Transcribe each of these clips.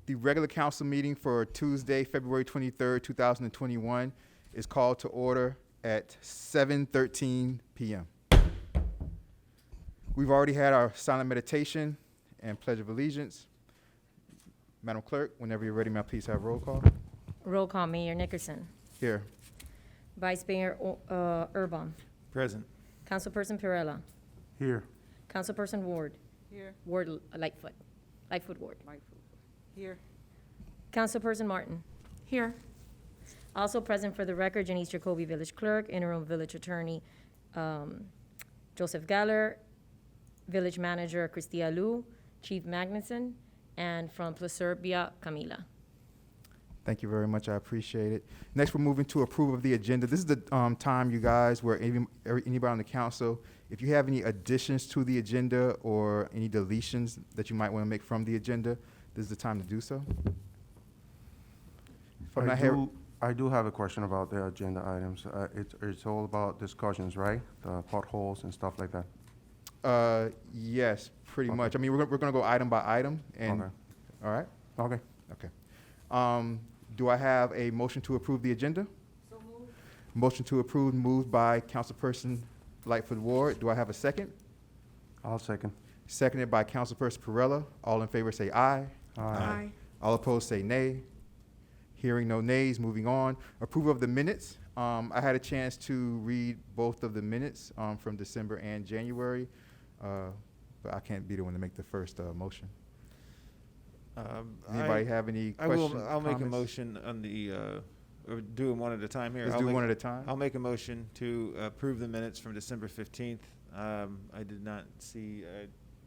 The regular council meeting for Tuesday, February 23rd, 2021 is called to order at 7:13 p.m. We've already had our silent meditation and pledge of allegiance. Madam Clerk, whenever you're ready, may I please have roll call? Roll call, Mayor Nickerson. Here. Vice Mayor Urbom. Present. Councilperson Perella. Here. Councilperson Ward. Here. Ward Lightfoot. Lightfoot Ward. Here. Councilperson Martin. Here. Also present for the record, Janice Jacoby, Village Clerk, Interim Village Attorney Joseph Galler, Village Manager Christia Liu, Chief Magnuson, and from Placerbia, Camila. Thank you very much. I appreciate it. Next, we're moving to approval of the agenda. This is the time, you guys, where anybody on the council, if you have any additions to the agenda or any deletions that you might want to make from the agenda, this is the time to do so. If I'm not here, I do have a question about the agenda items. It's all about discussions, right? The potholes and stuff like that. yes, pretty Okay. much. I mean, we're going to go item by item. And Okay. all right. Okay. Okay. Do I have a motion to approve the agenda? So moved. Motion to approve moved by Councilperson Lightfoot Ward. Do I have a second? I'll second. Seconded by Councilperson Perella. All in favor say aye. Aye. All opposed say nay. Hearing no nays, moving on. Approval of the minutes. I had a chance to read both of the minutes from December and January, but I can't be the one to make the first motion. Anybody have any questions? I'll make a comments? motion on the, or do them one at a time here. Let's do one at a time. I'll make a motion to approve the minutes from December 15th. I did not see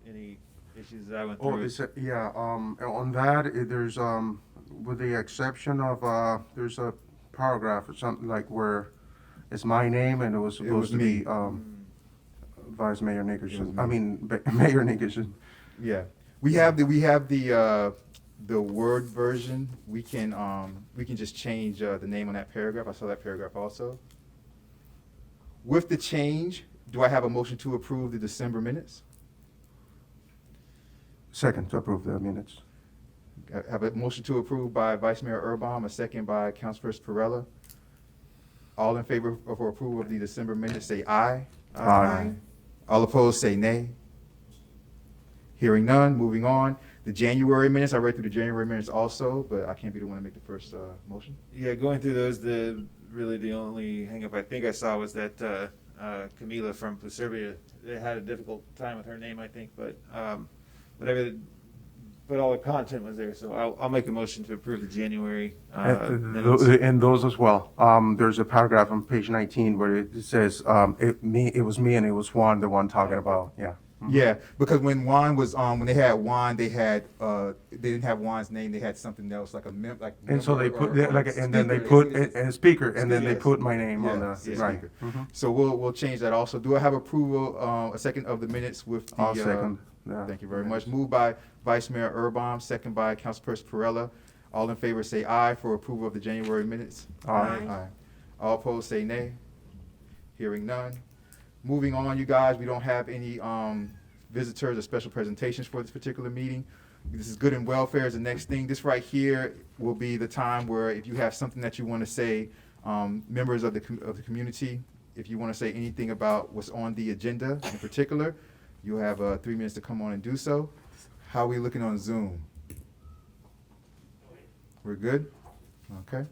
any issues that I went Oh, through. yeah, on that, there's, with the exception of, there's a paragraph or something like where it's my name and it was supposed to me. be, Vice Mayor Nickerson. me. I mean, Mayor Nickerson. Yeah, we have the Word version. We can just change the name on that paragraph. I saw that paragraph also. With the change, do I have a motion to approve the December minutes? Second, to approve the minutes. I have a motion to approve by Vice Mayor Urbom, a second by Councilperson Perella. All in favor of approval of the December minutes say aye. Aye. All opposed say nay. Hearing none, moving on. The January minutes, I read through the January minutes also, but I can't be the one to make the first motion. Yeah, going through those, the only hang-up I think I saw was that Camila from Placerbia, they had a difficult time with her name, I think, but but all the content was there, so I'll make a motion to approve the January minutes. And those as well. There's a paragraph on page 19 where it says, it was me and it was Juan, the one talking about, yeah. Mhm. Yeah, because when Juan was when they had Juan, they didn't have Juan's name. They had something else like And so they put, and then they speaker. put, a speaker, and then they Yes. put my name on Yeah, the, yeah, right. speaker. Mhm. So we'll change that also. Do I have approval, a second of the minutes with the? I'll second. Thank you very much. Moved by Vice Mayor Urbom, second by Councilperson Perella. All in favor say aye for approval of the January minutes. Aye. All opposed say nay. Hearing none. Moving on, you guys, we don't have any visitors or special presentations for this particular meeting. This is good and welfare is the next thing. This right here will be the time where if you have something that you want to say, members of the community, if you want to say anything about what's on the agenda in particular, you have 3 minutes to come on and do so. How are we looking on Zoom? We're good? Okay.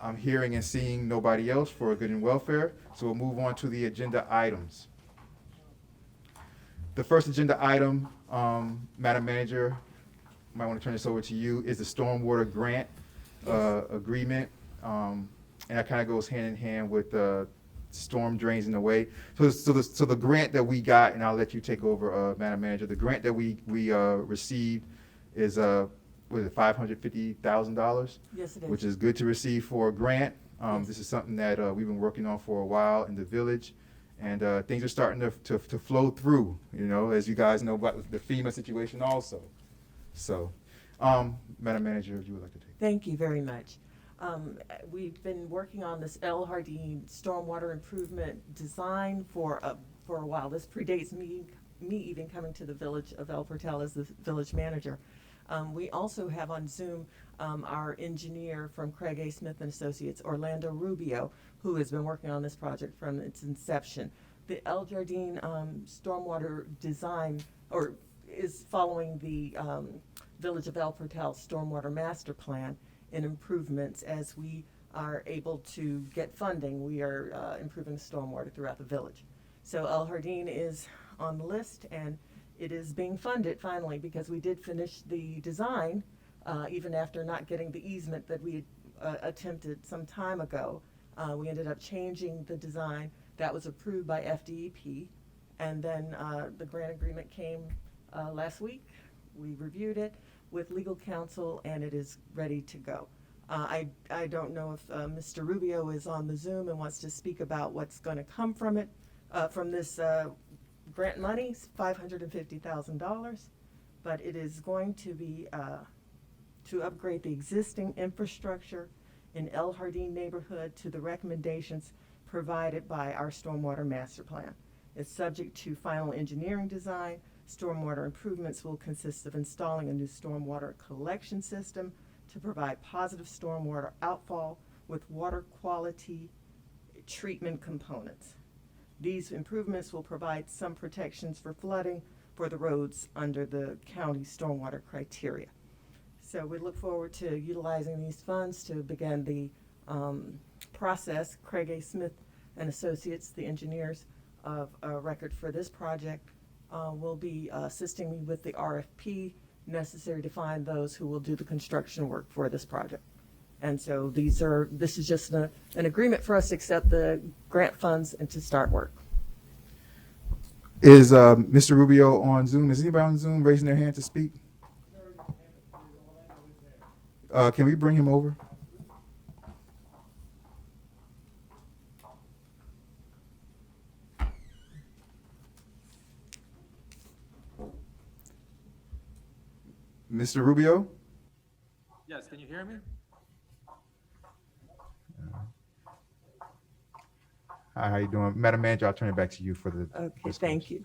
I'm hearing and seeing nobody else for good and welfare, so we'll move on to the agenda items. The first agenda item, Madam Manager, might want to turn this over to you, is the stormwater grant agreement. And that kind of goes hand in hand with storm drains in a way. So the grant that we got, and I'll let you take over, Madam Manager, the grant that we received is was it $550,000? Yes, it is. Which is good to receive for a grant. Yes. This is something that we've been working on for a while in the village, and things are starting to flow through, you know, as you guys know about the FEMA situation also. So, Madam Manager, if you would like to take. Thank you very much. We've been working on this El Jardín stormwater improvement design for a while. This predates me even coming to the village of El Portal as the village manager. We also have on Zoom our engineer from Craig A. Smith and Associates, Orlando Rubio, who has been working on this project from its inception. The El Jardín stormwater design, or is following the Village of El Portal stormwater master plan and improvements. As we are able to get funding, we are improving stormwater throughout the village. So El Jardín is on the list, and it is being funded finally, because we did finish the design even after not getting the easement that we had attempted some time ago. We ended up changing the design. That was approved by FDEP, and then the grant agreement came last week. We reviewed it with legal counsel, and it is ready to go. I don't know if Mr. Rubio is on the Zoom and wants to speak about what's going to come from it, from this grant money, $550,000, but it is going to be to upgrade the existing infrastructure in El Jardín neighborhood to the recommendations provided by our stormwater master plan. It's subject to final engineering design. Stormwater improvements will consist of installing a new stormwater collection system to provide positive stormwater outfall with water quality treatment components. These improvements will provide some protections for flooding for the roads under the county stormwater criteria. So we look forward to utilizing these funds to begin the process. Craig A. Smith and Associates, the engineers of record for this project, will be assisting me with the RFP necessary to find those who will do the construction work for this project. And so this is just an agreement for us to accept the grant funds and to start work. Is Mr. Rubio on Zoom? Is anybody on Zoom raising their hand to speak? Can we bring him over? Mr. Rubio? Yes, can you hear me? Hi, how you doing? Madam Manager, I'll turn it back to you for the Okay, thank you.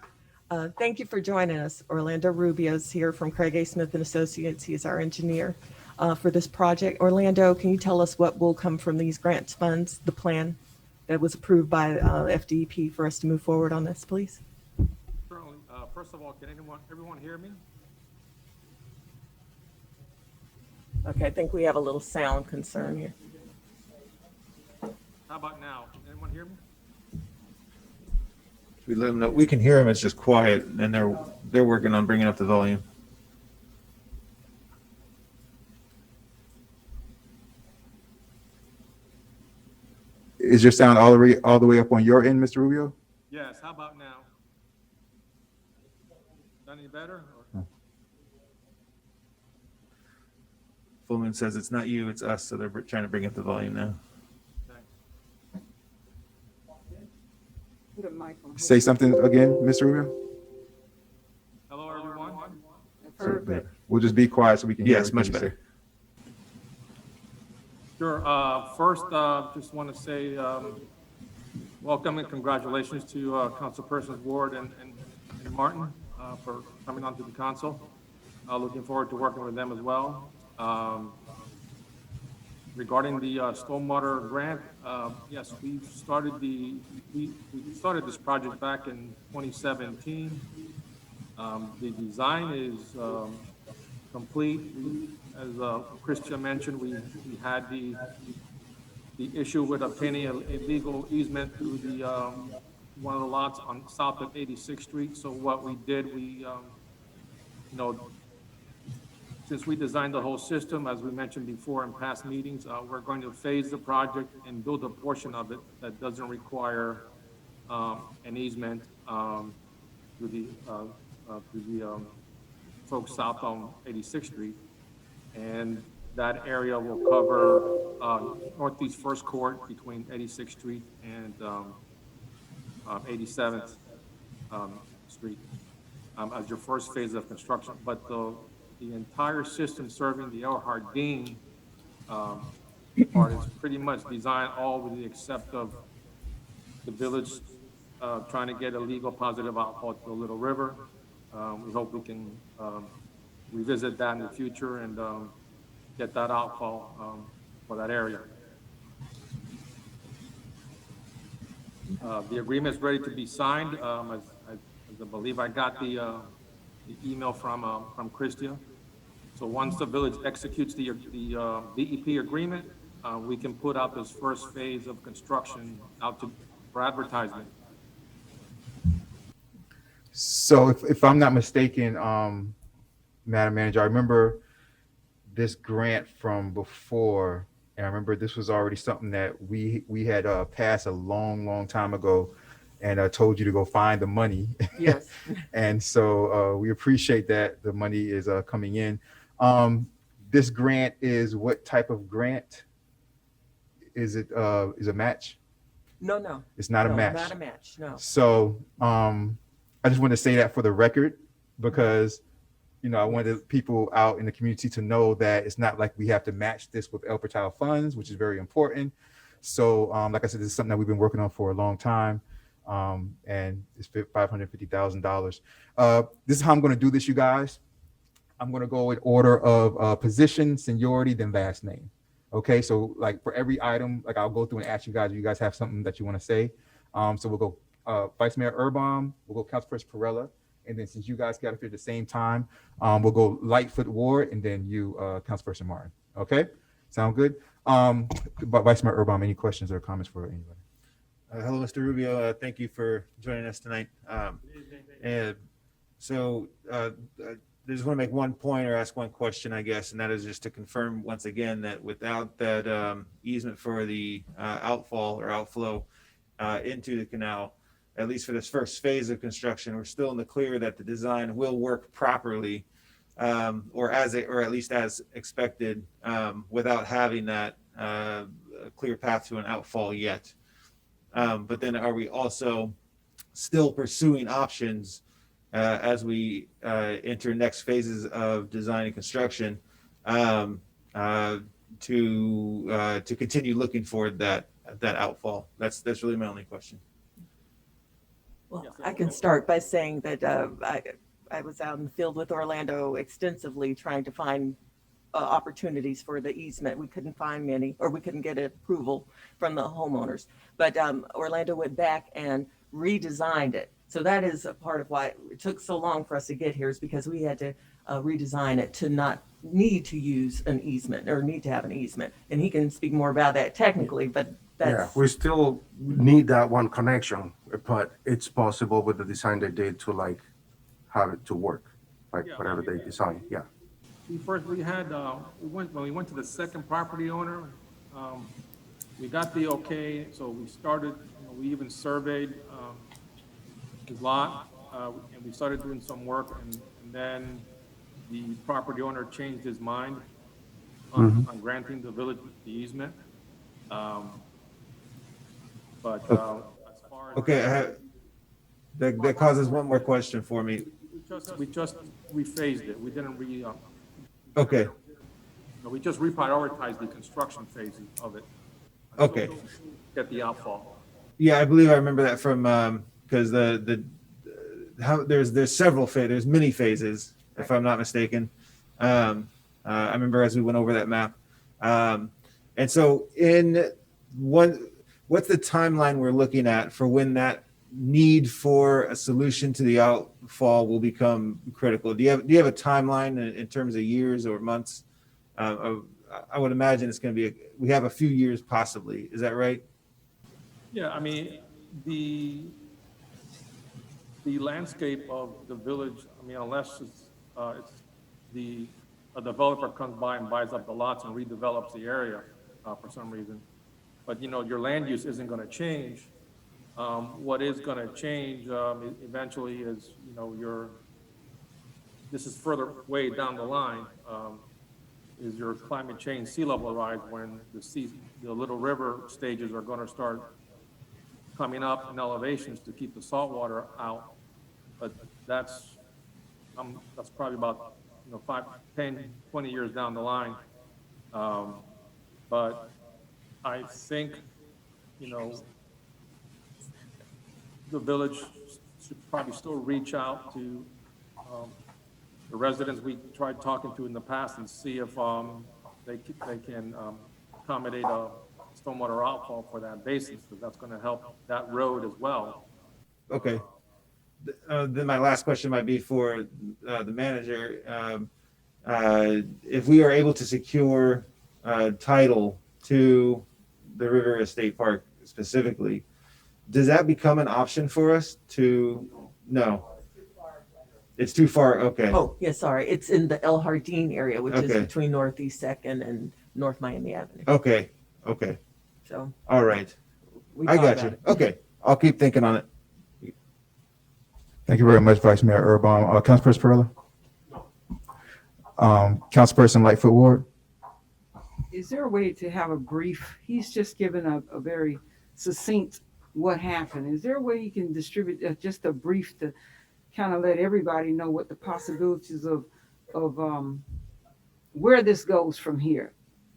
Thank you for joining us. Orlando Rubio's here from Craig A. Smith and Associates. He is our engineer for this project. Orlando, can you tell us what will come from these grant funds, the plan that was approved by FDEP for us to move forward on this, please? Certainly. First of all, can everyone hear me? Okay, I think we have a little sound concern here. How about now? Can anyone hear me? We let them know, we can hear them, it's just quiet, and they're working on bringing up the volume. Is your sound all the way up on your end, Mr. Rubio? Yes, how about now? Done any better? Or- Fullman says it's not you, it's us, so they're trying to bring up the volume now. Thanks. Say something again, Mr. Rubio? Hello, everyone. Perfect. We'll just be quiet so we can hear. Yes, much everything you better. Sure. First, just want to say welcome and congratulations to Councilpersons Ward and Martin for coming onto the council. Looking forward to working with them as well. Regarding the stormwater grant, yes, we started this project back in 2017. The design is complete. As Christian mentioned, we had the issue with obtaining a legal easement through the one of the lots on south of 86th Street. So what we did, since we designed the whole system, as we mentioned before in past meetings, we're going to phase the project and build a portion of it that doesn't require an easement through the folks south on 86th Street. And that area will cover Northeast First Court between 86th Street and 87th Street as your first phase of construction. But the entire system serving the El Jardín part is pretty much designed all with the except of the village trying to get a legal positive outfall to the Little River. We hope we can revisit that in the future and, get that outfall, for that area. The agreement is ready to be signed. As I believe I got the email from Christia. So once the village executes the DEP agreement, we can put out this first phase of construction out for advertisement. So if I'm not mistaken, Madam Manager, I remember this grant from before, and I remember this was already something that we had passed a long time ago, and told you to go find the money. Yes. And so we appreciate that the money is coming in. This grant is what type of grant? Is it is a match? No. It's not a No, match. Not a match, no. So I just want to say that for the record, because I wanted people out in the community to know that it's not like we have to match this with El Portal funds, which is very important. So like I said, this is something that we've been working on for a long time, and it's $550,000. This is how I'm going to do this, you guys. I'm going to go in order of position, seniority, then last name. Okay, so like for every item, like I'll go through and ask you guys if you guys have something that you want to say. So we'll go Vice Mayor Urban, we'll go Councilperson Perella, and then since you guys got up here at the same time, we'll go Lightfoot Ward, and then you, Councilperson Martin. Okay, sound good? But Vice Mayor Urban, any questions or comments for anybody? Hello, Mr. Rubio. Thank you for joining us tonight. And so I just want to make one point or ask one question, I guess, and that is just to confirm once again that without that easement for the outfall or outflow into the canal, at least for this first phase of construction, we're still in the clear that the design will work properly, or at least as expected, without having that clear path to an outfall yet. But then are we also still pursuing options as we enter next phases of design and construction to continue looking for that outfall? That's really my only question. Well, I can start by saying that I was out in the field with Orlando extensively trying to find opportunities for the easement. We couldn't find many, or we couldn't get approval from the homeowners. But Orlando went back and redesigned it. So that is a part of why it took so long for us to get here, is because we had to redesign it to not need to use an easement or need to have an easement. And he can speak more about that technically, but Yeah, we still need that one connection, but it's possible with the design they did to like have it to work, like whatever they design, yeah. When we went to the second property owner, we got the okay, so we started, we even surveyed his lot, and we started doing some work, and then the property owner changed his mind on granting the village the easement. But as far as Okay, that causes one more question for me. we just rephased it. We didn't Okay, we just reprioritized the construction phases of it. okay. Get the outfall. Yeah, I believe I remember that from because there's several there's many phases, if I'm not mistaken. I remember as we went over that map, and so what's the timeline we're looking at for when that need for a solution to the outfall will become critical? Do you have a timeline in terms of years or months? I would imagine it's going to be we have a few years possibly. Is that right? Yeah, I mean, the landscape of the village, I mean, unless a developer comes by and buys up the lots and redevelops the area for some reason, but your land use isn't going to change. What is going to change eventually is, this is further way down the line, is your climate change sea level rise, when the Little River stages are going to start coming up in elevations to keep the salt water out. But that's probably about 5, 10, 20 years down the line. But I think the village should probably still reach out to the residents we tried talking to in the past and see if they can accommodate a stormwater outfall for that basin, because that's going to help that road as well. Okay. Then my last question might be for the manager. If we are able to secure title to the River Estate Park specifically, does that become an option for us to? No. It's too far. Okay. Oh, yeah, sorry. It's in the El Jardín area, which is Okay. between Northeast Second and North Miami Avenue. Okay. Okay. So All right. we I thought got about you. it. Okay. I'll keep thinking on it. Thank you very much, Vice Mayor Erbaum. Councilperson Perrella? Councilperson Lightfoot Ward? Is there a way to have a brief, he's just given a very succinct what happened. Is there a way you can distribute just a brief to kind of let everybody know what the possibilities of where this goes from here?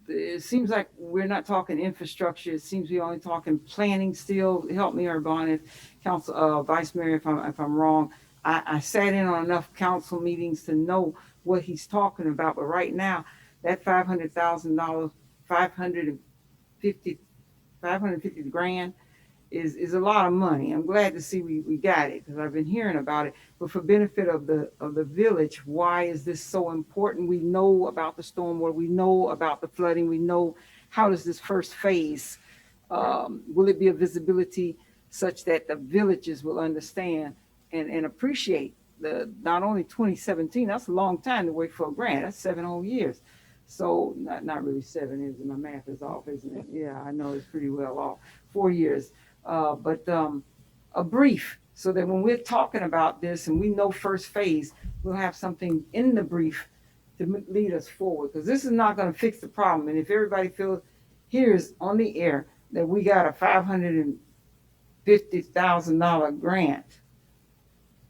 It seems like we're not talking infrastructure. It seems we're only talking planning still. Help me, Urbana, Vice Mayor, if I'm wrong. I sat in on enough council meetings to know what he's talking about, but right now, that $500,000, 550 grand is a lot of money. I'm glad to see we got it, because I've been hearing about it. But for benefit of the village, why is this so important? We know about the stormwater, we know about the flooding, we know how does this first phase, will it be a visibility such that the villages will understand and appreciate not only 2017, that's a long time to wait for a grant, that's 7 whole years. So not really 7, is it? My math is off, isn't it? Yeah, I know it's pretty well off. 4 years. But a brief, so that when we're talking about this and we know first phase, we'll have something in the brief to lead us forward, because this is not going to fix the problem. And if everybody feels here's on the air that we got a $550,000 grant,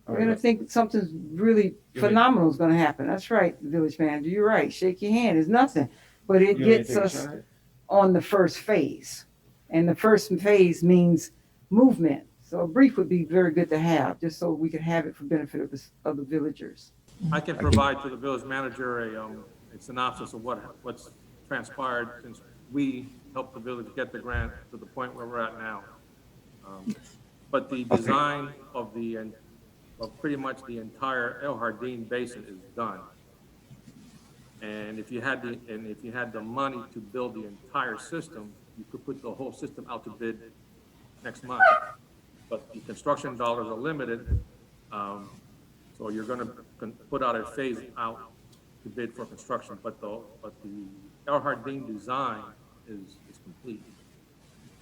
we're going to think something's really phenomenal is going to happen. That's right, village manager. You're right. Shake your hand. It's nothing, but it gets us on the first phase. And the first phase means movement. So a brief would be very good to have, just so we can have it for benefit of the villagers. I can provide to the village manager a synopsis of what's transpired since we helped the village get the grant to the point where we're at now. But the design of pretty much the entire El Jardín basin is done. And if you had the money to build the entire system, you could put the whole system out to bid next month. But the construction dollars are limited, so you're going to put out a phase out to bid for construction. But the El Jardín design is complete,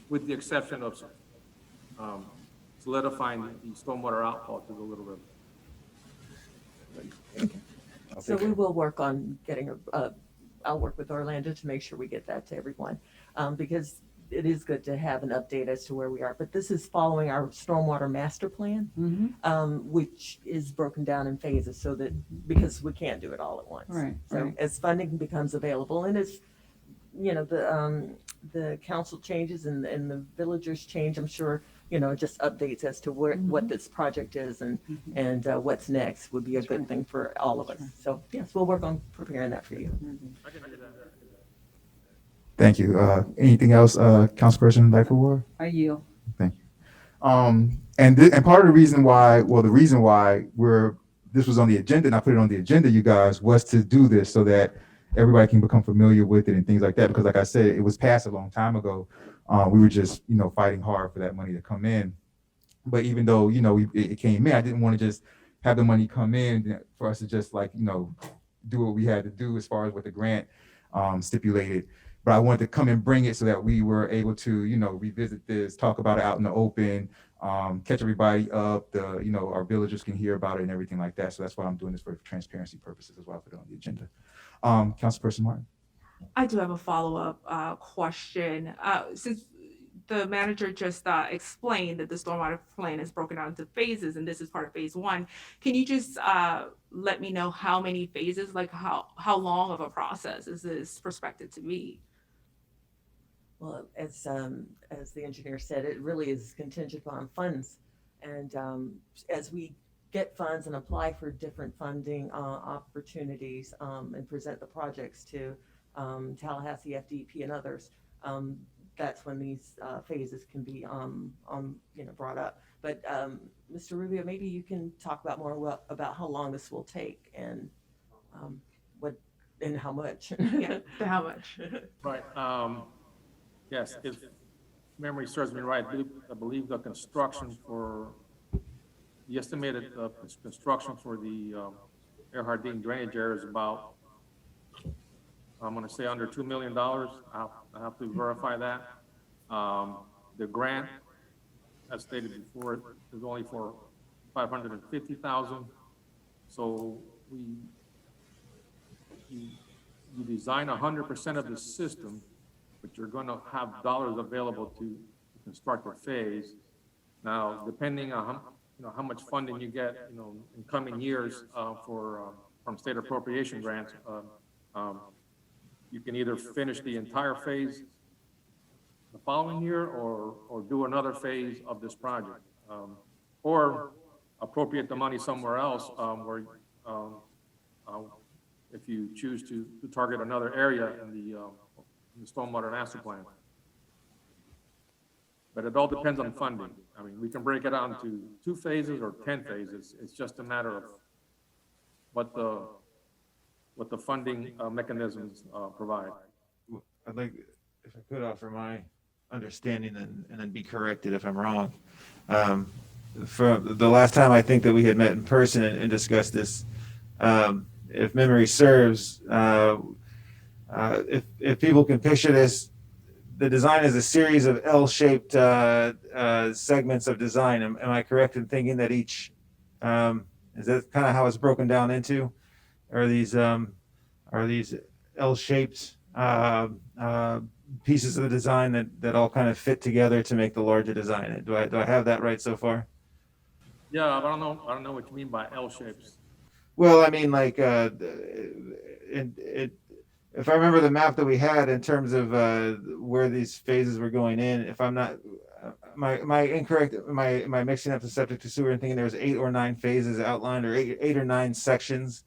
with the exception of solidifying the stormwater outfall to the Little River. So we will work on getting I'll work with Orlando to make sure we get that to everyone, because it is good to have an update as to where we are. But this is following our stormwater master plan, which is broken down in phases, so that because we can't do it all at once. Right. So as funding becomes available, and as the council changes and the villagers change, I'm sure just updates as to what this project is and what's next would be a good thing for all of us. So yes, we'll work on preparing that for you. I can do that. Thank you. Anything else, Councilperson Lightfoot Ward? I yield. Thank you. And part of the reason why, this was on the agenda, and I put it on the agenda, you guys, was to do this so that everybody can become familiar with it and things like that. Because like I said, it was passed a long time ago. We were just, fighting hard for that money to come in. But even though, it came in, I didn't want to just have the money come in for us to just do what we had to do as far as what the grant stipulated. But I wanted to come and bring it so that we were able to, revisit this, talk about it out in the open, catch everybody up, our villagers can hear about it and everything like that. So that's why I'm doing this for transparency purposes as well. I put it on the agenda. Councilperson Martin. I do have a follow-up question. Since the manager just explained that the stormwater plan is broken down into phases, and this is part of phase 1, can you just let me know how many phases, how long of a process is this prospected to be? Well, as the engineer said, it really is contingent on funds. And as we get funds and apply for different funding opportunities and present the projects to Tallahassee FDP and others, that's when these phases can be brought up. But Mr. Rubio, maybe you can talk about more about how long this will take and what and how much. Yeah, how much? Right. Yes, if memory serves me right, I believe the construction for, the estimated construction for the Earhart Dean drainage area is about, I'm going to say under $2 million. I'll have to verify that. The grant, as stated before, is only for $550,000. So you design 100% of the system, but you're going to have dollars available to construct a phase. Now, depending on how much funding you get, in coming years from state appropriation grants, you can either finish the entire phase the following year or do another phase of this project, or appropriate the money somewhere else where if you choose to target another area in the stormwater master plan. But it all depends on funding. I mean, we can break it out into 2 phases or 10 phases. It's just a matter of what the funding mechanisms provide. I'd like, if I could, offer my understanding and then be corrected if I'm wrong. For the last time I think that we had met in person and discussed this, if memory serves, if people can picture this, the design is a series of L-shaped segments of design. Am I correct in thinking that each, is that kind of how it's broken down into? Are these L-shaped pieces of the design that all kind of fit together to make the larger design? Do I have that right so far? Yeah, I don't know what you mean by L shapes. Well, I mean, like, if I remember the map that we had in terms of where these phases were going in, if I'm not, am I incorrect? Am I mixing up the septic to sewer and thinking there was 8 or 9 phases outlined, or 8 or 9 sections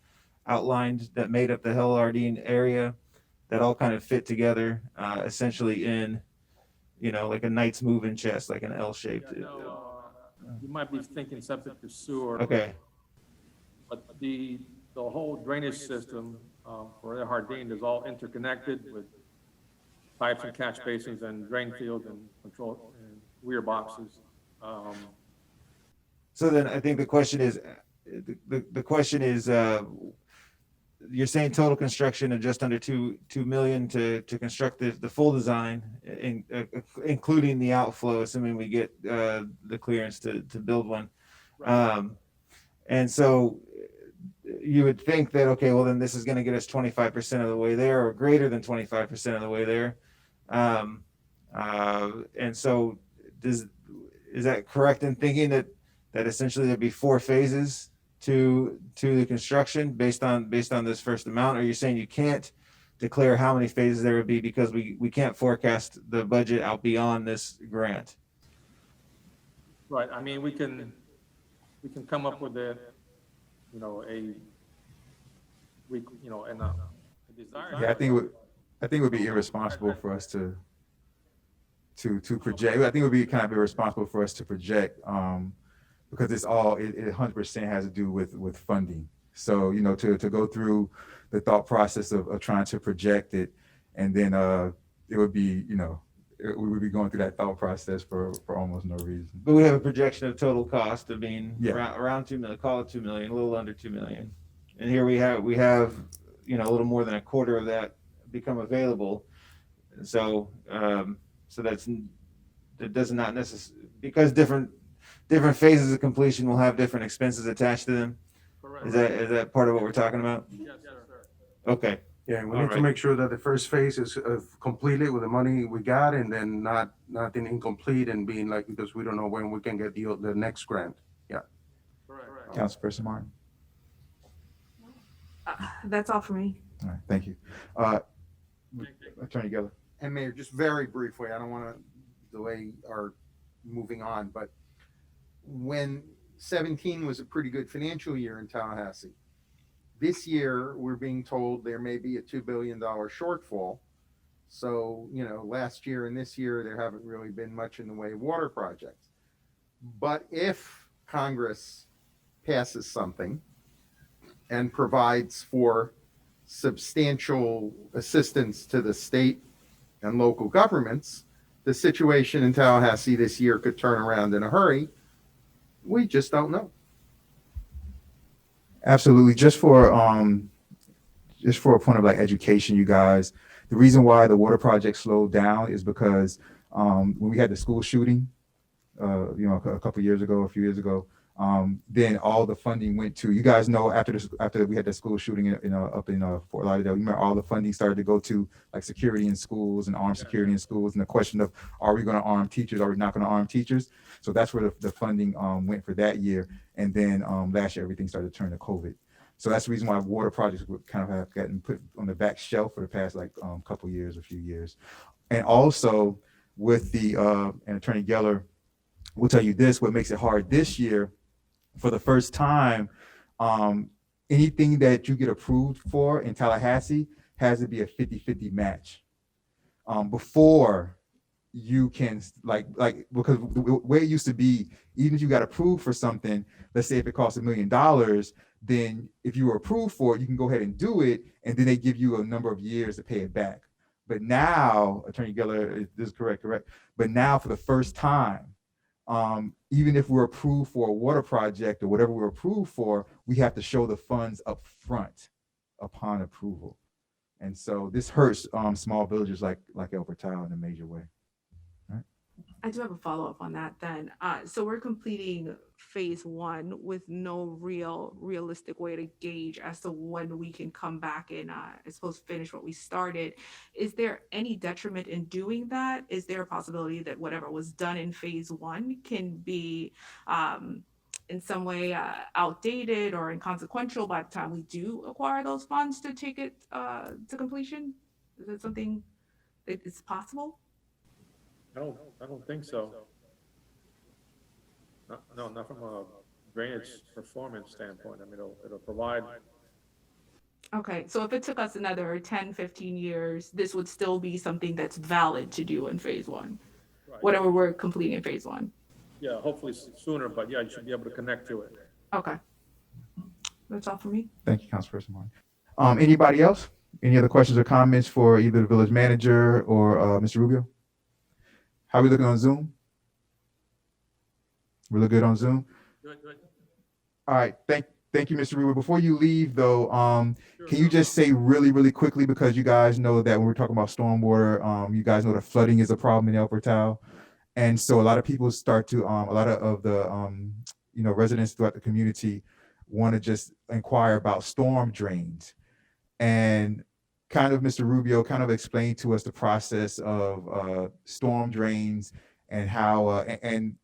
outlined that made up the Hillardine area that all kind of fit together, essentially in, like a knight's moving chest, like an L shaped. Yeah, no, you might be thinking septic to sewer. Okay. But the whole drainage system for Earhart Dean is all interconnected with pipes and catch basins and drain fields and control and weir boxes. So then I think the question is, you're saying total construction of just under $2 million to construct the full design, including the outflow, assuming we get the clearance to build one. Right. And so you would think that, okay, well then this is going to get us 25% of the way there, or greater than 25% of the way there. And so is that correct in thinking that essentially there'd be 4 phases to the construction based on this first amount? Or are you saying you can't declare how many phases there would be because we can't forecast the budget out beyond this grant? Right. I mean, we can come up with a desire. Yeah, I think it would be irresponsible for us to project. I think it would be kind of irresponsible for us to project, because it 100% has to do with funding. So, to go through the thought process of trying to project it, and then it would be, we would be going through that thought process for almost no reason. But we have a projection of total cost of being Yeah. around 2 million, call it 2 million, a little under 2 million. And here we have a little more than a quarter of that become available. So that does not necessarily, because different phases of completion will have different expenses attached to them. Correct. Is that part of what we're talking about? Yes, sir. Okay. Yeah, we All need to right. make sure that the first phase is completed with the money we got, and then nothing incomplete and being like, because we don't know when we can get the next grant. Yeah. Correct. Councilperson Martin? That's all for me. All right, thank you. Attorney Geller? And Mayor, just very briefly, I don't want to delay our moving on, but when 17 was a pretty good financial year in Tallahassee. This year, we're being told there may be a $2 billion shortfall. So, you know, last year and this year, there haven't really been much in the way of water projects. But if Congress passes something and provides for substantial assistance to the state and local governments, the situation in Tallahassee this year could turn around in a hurry. We just don't know. Absolutely. Just for a point of like education, you guys, the reason why the water project slowed down is because when we had the school shooting, you know, a couple years ago, a few years ago, then all the funding went to, you guys know, after we had the school shooting up in Fort Lauderdale, you remember all the funding started to go to like security in schools and armed security in schools, and the question of, are we going to arm teachers? Are we not going to arm teachers? So that's where the funding went for that year. And then last year, everything started to turn to COVID. So that's the reason why water projects would kind of have gotten put on the back shelf for the past like couple years, a few years. And also with the, and Attorney Geller will tell you this, what makes it hard this year, for the first time, anything that you get approved for in Tallahassee has to be a 50-50 match. Before you can because the way it used to be, even if you got approved for something, let's say if it costs $1 million, then if you were approved for it, you can go ahead and do it, and then they give you a number of years to pay it back. But now, Attorney Geller, this is correct? But now for the first time, even if we're approved for a water project or whatever we're approved for, we have to show the funds up front upon approval. And so this hurts small villages like El Portal in a major way. I do have a follow-up on that then. So we're completing phase one with no realistic way to gauge as to when we can come back and I suppose finish what we started. Is there any detriment in doing that? Is there a possibility that whatever was done in phase one can be in some way outdated or inconsequential by the time we do acquire those funds to take it to completion? Is that something that is possible? I don't think so. No, not from a drainage performance standpoint. I mean, it'll provide. Okay, so if it took us another 10, 15 years, this would still be something that's valid to do in phase one, Right. whatever we're completing in phase one. Yeah, hopefully sooner, but yeah, you should be able to connect to it. Okay. That's all for me. Thank you, Councilperson Martin. Anybody else? Any other questions or comments for either the village manager or Mr. Rubio? How are we looking on Zoom? We look good on Zoom? Good. All right, thank you, Mr. Rubio. Before you leave though, Sure, can you just say really quickly, because you guys know that when we're talking about stormwater, you guys know that flooding is a problem in El Portal. And so a lot of people start to, a lot of the, residents throughout the community want to just inquire about storm drains. And kind of Mr. Rubio kind of explained to us the process of storm drains and how, and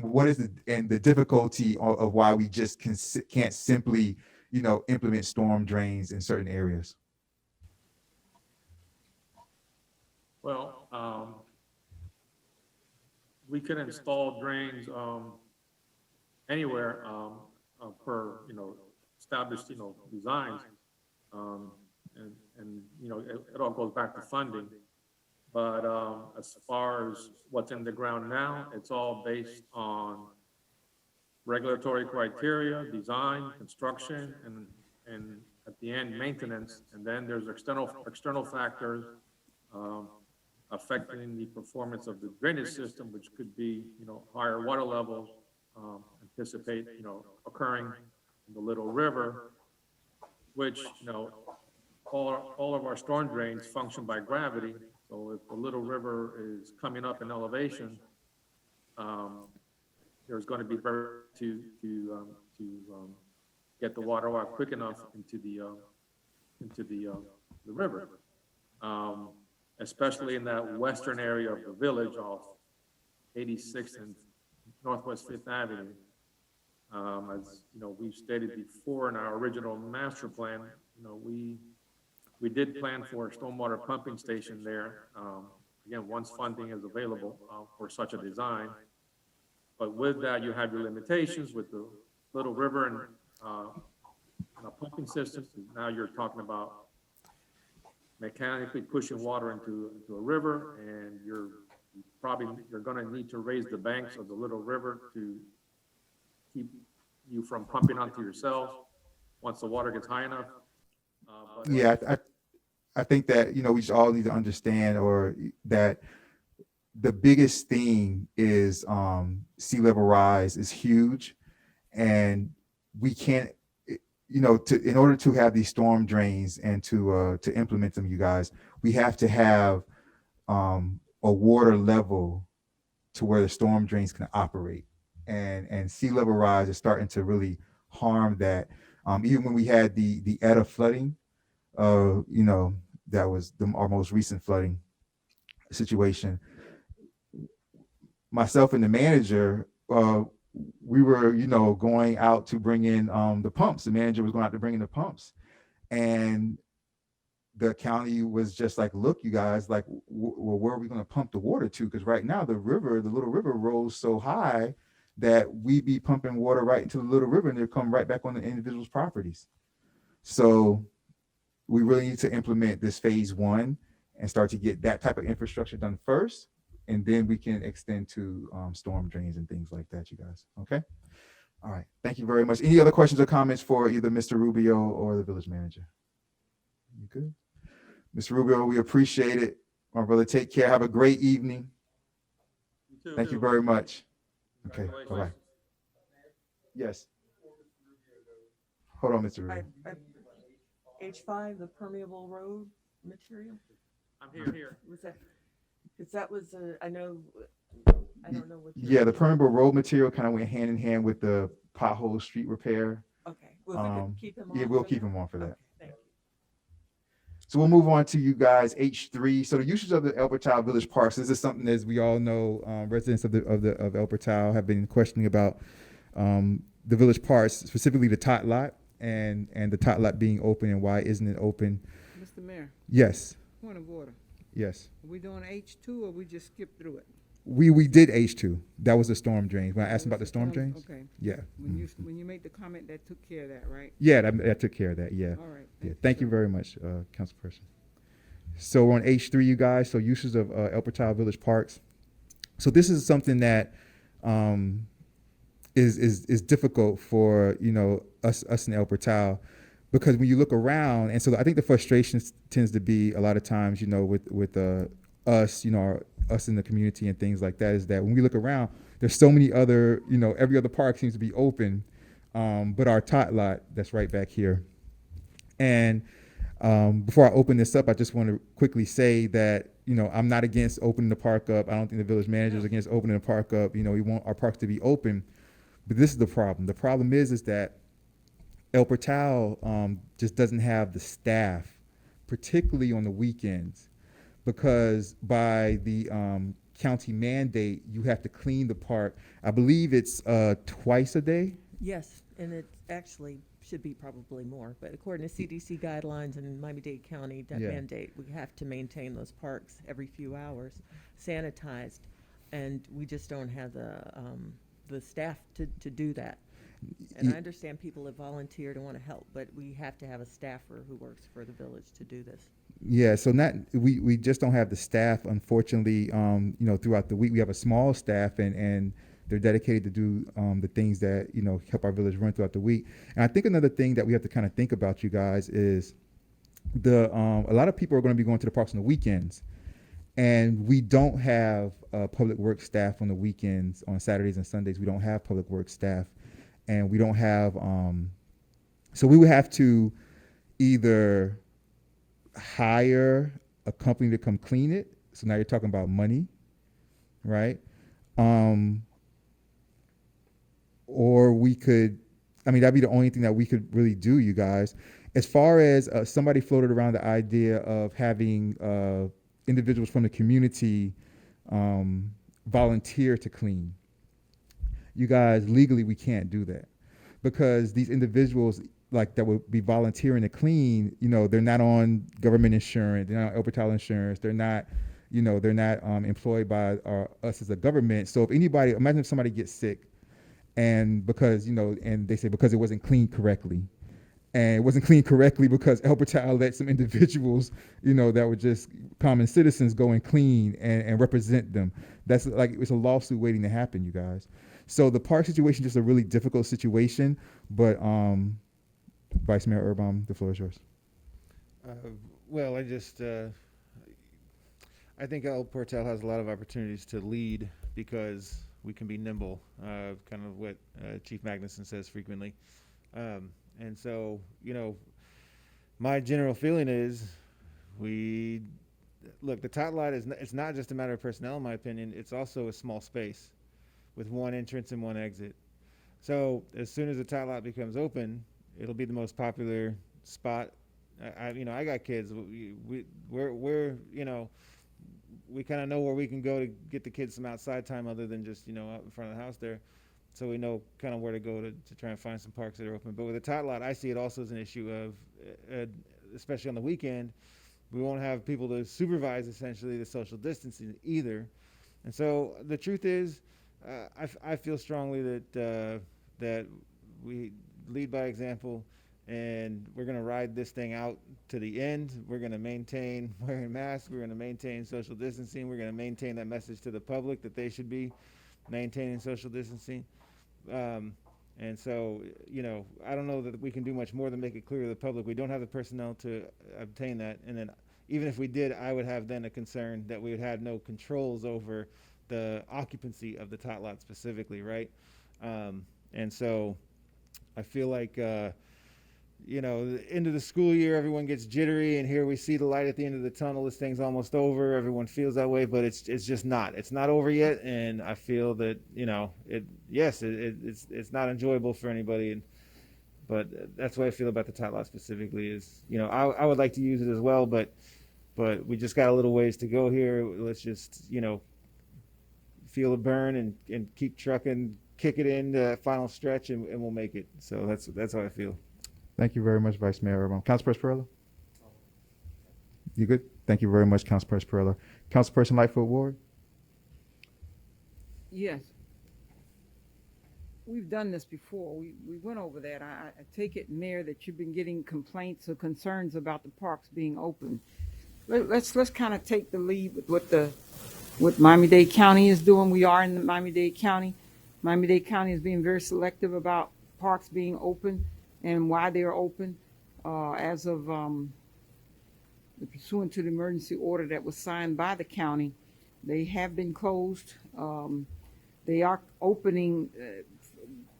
what is the difficulty of why we just can't simply, implement storm drains in certain areas. Well, we can install drains anywhere per established designs, and it all goes back to funding. But as far as what's in the ground now, it's all based on regulatory criteria, design, construction, and at the end, maintenance. And then there's external factors affecting the performance of the drainage system, which could be, higher water levels, anticipate, occurring in the Little River, which, all of our storm drains function by gravity. So if the Little River is coming up in elevation, there's going to be to get the water out quick enough into the river, especially in that western area of the village off 86th and Northwest 5th Avenue. As we've stated before in our original master plan, we did plan for a stormwater pumping station there. Again, once funding is available for such a design. But with that, you have your limitations with the Little River and pumping systems. Now you're talking about mechanically pushing water into a river, and you're going to need to raise the banks of the Little River to keep you from pumping onto yourselves once the water gets high enough. Yeah, I think that, we just all need to understand that the biggest thing is sea level rise is huge, and we can't, in order to have these storm drains and to implement them, you guys, we have to have a water level to where the storm drains can operate, and sea level rise is starting to really harm that. Even when we had the Etta flooding, that was our most recent flooding situation. Myself and the manager, we were, going out to bring in the pumps. The manager was going out to bring in the pumps, and the county was just like, "Look, you guys, like, well, where are we going to pump the water to? Because right now the Little River, rose so high that we be pumping water right into the Little River, and they'll come right back on the individuals' properties." So we really need to implement this phase one and start to get that type of infrastructure done first, and then we can extend to storm drains and things like that, you guys. Okay. All right. Thank you very much. Any other questions or comments for either Mr. Rubio or the village manager? You good? Mr. Rubio, we appreciate it. My brother, take care. Have a great evening. You too. Thank you very much. Okay. Bye-bye. Congratulations. Yes. Hold on, Mr. Rubio. H5, the permeable road material? I'm here. Was that, because that was, I don't know what. Yeah, the permeable road material kind of went hand in hand with the pothole street repair. Okay, well, we could keep him on. Yeah, we'll for keep that? him on for that. Okay, thank you. So we'll move on to you guys, H3. So the uses of the El Portal Village Parks. This is something, as we all know, residents of El Portal have been questioning about the village parks, specifically the tot lot and the tot lot being open, and why isn't it open? Mr. Mayor, Yes, point of order. yes. Are we doing H2 or we just skip through it? We did H2. That was the storm drains. When I asked him about the storm drains, Okay. yeah. When you made the comment, that took care of that, right? Yeah, that took care of that, yeah. All right. Yeah, thank you very much, Councilperson. So we're on H3, you guys. So uses of El Portal Village Parks. So this is something that is difficult for us in El Portal, because when you look around, and so I think the frustration tends to be a lot of times with us, us in the community and things like that, is that when we look around, there's so many other, every other park seems to be open, but our tot lot that's right back here. And before I open this up, I just want to quickly say that, I'm not against opening the park up. I don't think the village manager is against opening the park up. We want our parks to be open, but this is the problem. The problem is that El Portal just doesn't have the staff, particularly on the weekends, because by the county mandate, you have to clean the park. I believe it's twice a day. Yes, and it actually should be probably more, but according to CDC guidelines and Miami-Dade County mandate, we have to maintain those parks every few hours, sanitized, and we just don't have the staff to do that. And I understand people have volunteered and want to help, but we have to have a staffer who works for the village to do this. Yeah, so we just don't have the staff, unfortunately. Throughout the week, we have a small staff, and they're dedicated to do the things that help our village run throughout the week. And I think another thing that we have to kind of think about, you guys, is a lot of people are going to be going to the parks on the weekends, and we don't have public works staff on the weekends. On Saturdays and Sundays, we don't have public works staff, and we don't have. So we would have to either hire a company to come clean it. So now you're talking about money, right? Or we could, that'd be the only thing that we could really do, you guys. As far as somebody floated around the idea of having individuals from the community volunteer to clean. You guys, legally, we can't do that, because these individuals that would be volunteering to clean, they're not on government insurance, they're not on El Portal insurance, they're not, You know, they're not employed by us as a government. So if anybody, imagine if somebody gets sick, and because and they say because it wasn't cleaned correctly, and it wasn't cleaned correctly because El Portal let some individuals, that were just common citizens go and clean and represent them. That's like, it's a lawsuit waiting to happen, you guys. So the park situation is just a really difficult situation, but Vice Mayor Urban, the floor is yours. Well, I think El Portal has a lot of opportunities to lead because we can be nimble, kind of what Chief Magnuson says frequently. And so, my general feeling is the tot lot it's not just a matter of personnel, in my opinion. It's also a small space with one entrance and one exit. So as soon as the tot lot becomes open, it'll be the most popular spot. I got kids. We kind of know where we can go to get the kids some outside time other than just, out in front of the house there. So we know kind of where to go to try and find some parks that are open. But with the tot lot, I see it also as an issue of, especially on the weekend, we won't have people to supervise essentially the social distancing either. And so the truth is, I feel strongly that we lead by example, and we're going to ride this thing out to the end. We're going to maintain wearing masks. We're going to maintain social distancing. We're going to maintain that message to the public that they should be maintaining social distancing. And so, I don't know that we can do much more than make it clear to the public. We don't have the personnel to obtain that. And then even if we did, I would have then a concern that we would have no controls over the occupancy of the tot lot specifically, right? And so I feel like, the end of the school year, everyone gets jittery, and here we see the light at the end of the tunnel. This thing's almost over. Everyone feels that way, but it's just not. It's not over yet, and I feel that it's not enjoyable for anybody. But that's what I feel about the tot lot specifically. Is I would like to use it as well, but we just got a little ways to go here. Let's just feel the burn and keep trucking, kick it in the final stretch, and we'll make it. So that's how I feel. Thank you very much, Vice Mayor Urban. Councilperson Perella? You good? Thank you very much, Councilperson Perella. Councilperson Lightfoot Ward? Yes. We've done this before. We went over that. I take it, Mayor, that you've been getting complaints or concerns about the parks being open. Let's kind of take the lead with what Miami-Dade County is doing. We are in Miami-Dade County. Miami-Dade County is being very selective about parks being open and why they are open. As of pursuant to the emergency order that was signed by the county, they have been closed. They are opening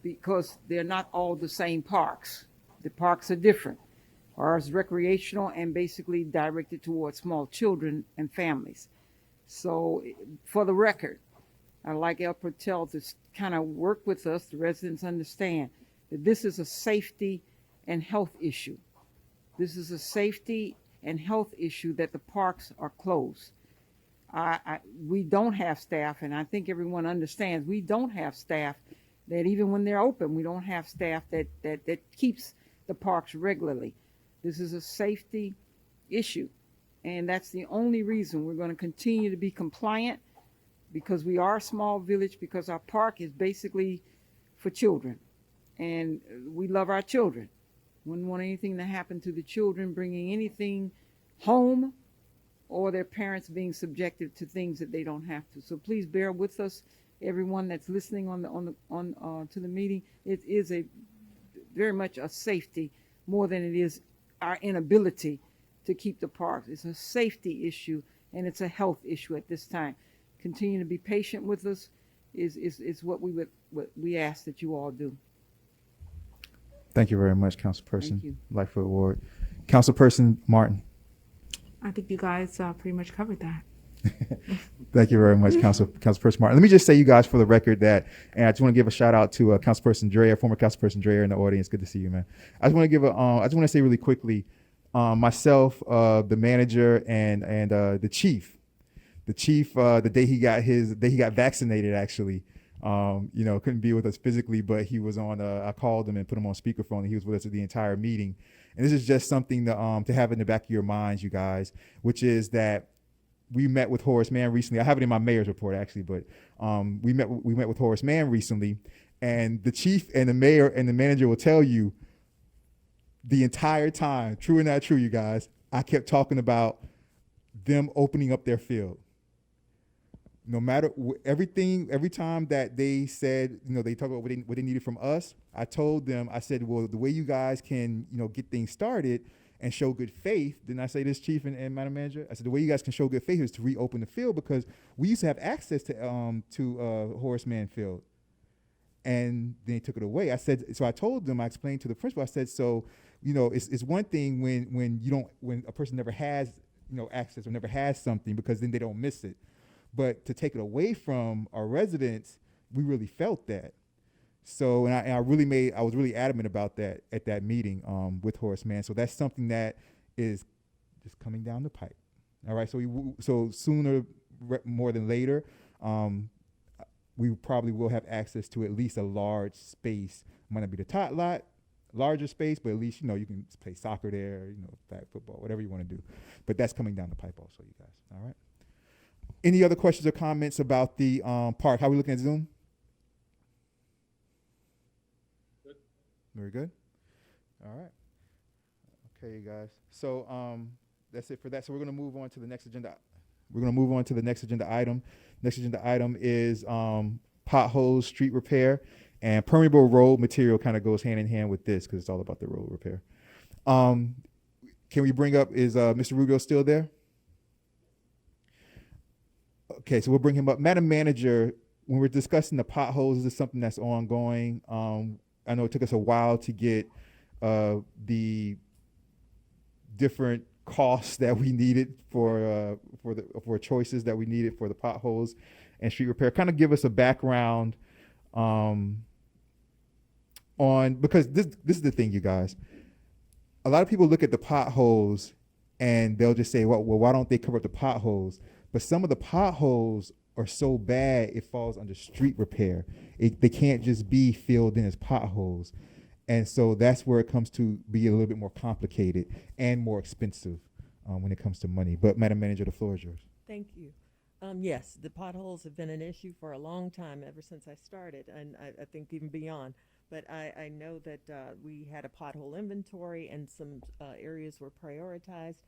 because they're not all the same parks. The parks are different. Ours is recreational and basically directed towards small children and families. So for the record, I'd like El Portal to kind of work with us, the residents understand that this is a safety and health issue. This is a safety and health issue that the parks are closed. We don't have staff, and I think everyone understands, we don't have staff that even when they're open, we don't have staff that keeps the parks regularly. This is a safety issue, and that's the only reason we're going to continue to be compliant, because we are a small village, because our park is basically for children. And we love our children. Wouldn't want anything to happen to the children bringing anything home or their parents being subjected to things that they don't have to. So please bear with us, everyone that's listening to the meeting. It is very much a safety more than it is our inability to keep the parks. It's a safety issue and it's a health issue at this time. Continue to be patient with us is what we ask that you all do. Thank you very much, Councilperson Thank you. Lightfoot Ward. Councilperson Martin? I think you guys pretty much covered that. Thank you very much, Councilperson Martin. Let me just say, you guys, for the record, and I just want to give a shout out to Councilperson Dreyer, former Councilperson Dreyer in the audience. Good to see you, man. I just want to say really quickly, myself, the manager, and the chief, the day he got vaccinated, actually, couldn't be with us physically, but he was on. I called him and put him on speakerphone, and he was with us at the entire meeting. And this is just something to have in the back of your minds, you guys, which is that we met with Horace Mann recently. I have it in my mayor's report actually, but we met with Horace Mann recently, and the chief and the mayor and the manager will tell you the entire time, true or not true, you guys, I kept talking about them opening up their field. No matter everything, every time that they said, they talk about what they needed from us, I told them, I said, well, the way you guys can, get things started and show good faith, didn't I say this, chief and madam manager? I said, the way you guys can show good faith is to reopen the field, because we used to have access to Horace Mann Field. And then they took it away. I said, so I told them, I explained to the principal, I said, so, it's one thing when a person never has, access or never has something, because then they don't miss it. But to take it away from our residents, we really felt that. So, and I was really adamant about that at that meeting with Horace Mann. So that's something that is just coming down the pipe. All right. So sooner more than later, we probably will have access to at least a large space. Might not be the top lot, larger space, but at least, you can play soccer there, flag football, whatever you want to do. But that's coming down the pipe also, you guys. All right. Any other questions or comments about the park? How are we looking at Zoom? Good. Very good. All right. Okay, you guys. So that's it for that. So we're going to move on to the next agenda. We're going to move on to the next agenda item. Next agenda item is potholes, street repair, and permeable road material kind of goes hand in hand with this because it's all about the road repair. Can we bring up, is Mr. Rubio still there? Okay, so we'll bring him up. Madam Manager, when we're discussing the potholes, this is something that's ongoing. I know it took us a while to get the different costs that we needed for choices that we needed for the potholes and street repair. Kind of give us a background on, because this is the thing, you guys. A lot of people look at the potholes and they'll just say, well, why don't they cover up the potholes? But some of the potholes are so bad it falls under street repair. They can't just be filled in as potholes. And so that's where it comes to be a little bit more complicated and more expensive when it comes to money. But Madam Manager, the floor is yours. Thank you. Yes, the potholes have been an issue for a long time, ever since I started, and I think even beyond. But I know that we had a pothole inventory and some areas were prioritized.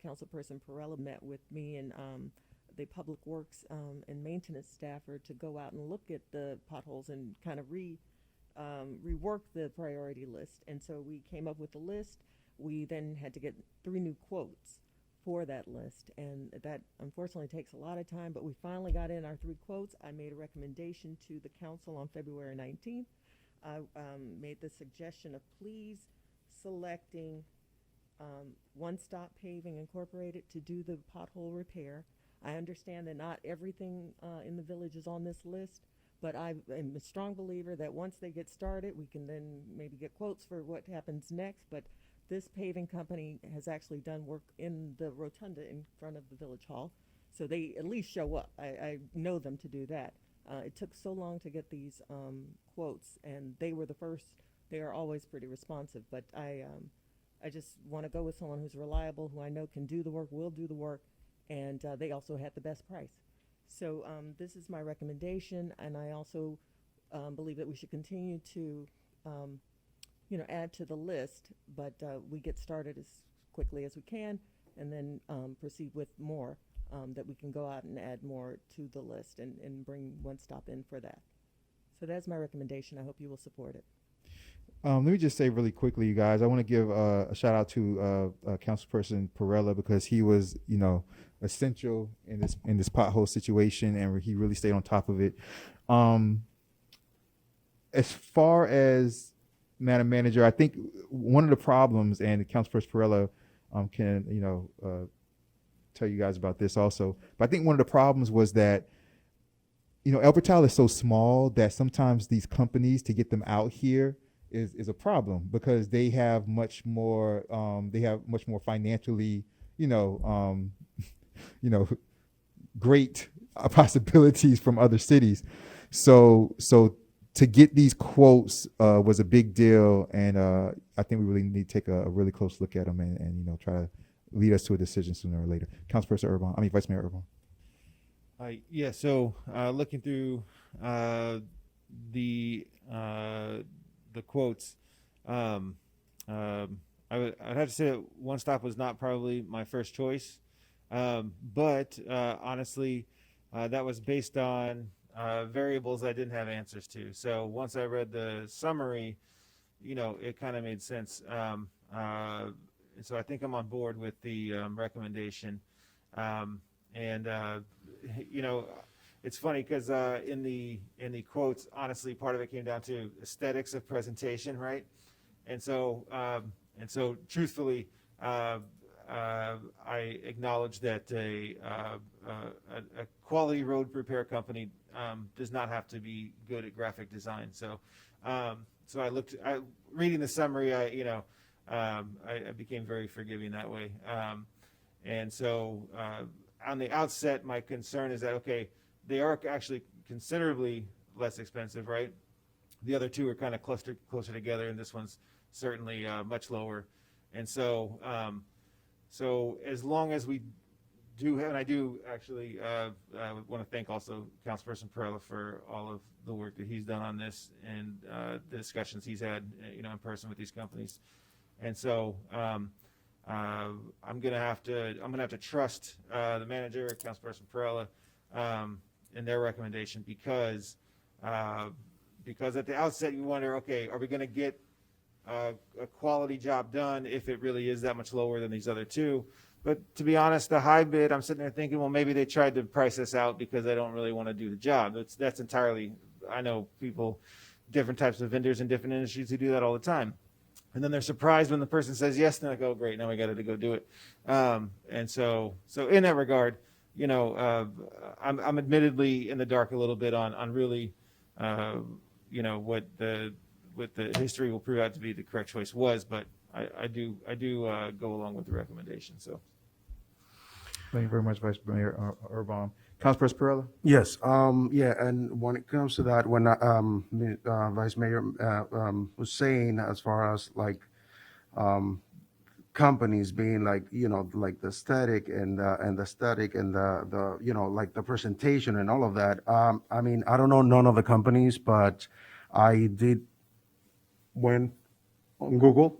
Councilperson Perella met with me and the Public Works and Maintenance staffer to go out and look at the potholes and kind of rework the priority list. And so we came up with a list. We then had to get 3 new quotes for that list, and that unfortunately takes a lot of time, but we finally got in our 3 quotes. I made a recommendation to the council on February 19th. I made the suggestion of please selecting One Stop Paving Incorporated to do the pothole repair. I understand that not everything in the village is on this list, but I am a strong believer that once they get started, we can then maybe get quotes for what happens next. But this paving company has actually done work in the rotunda in front of the village hall, so they at least show up. I know them to do that. It took so long to get these quotes, and they were the first. They are always pretty responsive, but I just want to go with someone who's reliable, who I know can do the work, will do the work, and they also had the best price. So this is my recommendation, and I also believe that we should continue to, add to the list, but we get started as quickly as we can, and then proceed with more, that we can go out and add more to the list and bring One Stop in for that. So that's my recommendation. I hope you will support it. Let me just say really quickly, you guys, I want to give a shout out to Councilperson Perella, because he was, essential in this pothole situation, and he really stayed on top of it. As far as Madam Manager, I think one of the problems, and Councilperson Perella can, tell you guys about this also, but I think one of the problems was that, El Portal is so small that sometimes these companies, to get them out here, is a problem, because they have much more financially, great possibilities from other cities. So to get these quotes was a big deal, and I think we really need to take a really close look at them and try to lead us to a decision sooner or later. Councilperson Urban, Vice Mayor Urban. Yeah, so looking through the quotes, I'd have to say that One Stop was not probably my first choice, but honestly, that was based on variables I didn't have answers to. So once I read the summary, it kind of made sense. So I think I'm on board with the recommendation. And it's funny because in the quotes, honestly, part of it came down to aesthetics of presentation, right? And so truthfully, I acknowledge that a quality road repair company does not have to be good at graphic design. So reading the summary, I became very forgiving that way. And so on the outset, my concern is that, okay, they are actually considerably less expensive, right? The other two are kind of clustered closer together, and this one's certainly much lower. And so, so as long as we do have, and I do actually want to thank also Councilperson Perella for all of the work that he's done on this and the discussions he's had, in person with these companies. And so I'm gonna have to trust the manager, Councilperson Perella, in their recommendation because at the outset you wonder, okay, are we gonna get a quality job done if it really is that much lower than these other two? But to be honest, the high bid, I'm sitting there thinking, well, maybe they tried to price this out because they don't really want to do the job. That's entirely, I know people, different types of vendors in different industries who do that all the time. And then they're surprised when the person says yes, and they go, great, now we got to go do it. And so in that regard, I'm admittedly in the dark a little bit on really, what the history will prove out to be the correct choice was, but I do go along with the recommendation. So. Thank you very much, Vice Mayor Urban. Councilperson Perella? Yes, yeah, and when it comes to that, when Vice Mayor was saying, as far as like companies being like, like the aesthetic and the aesthetic and the like the presentation and all of that. I mean, I don't know none of the companies, but I did went on Google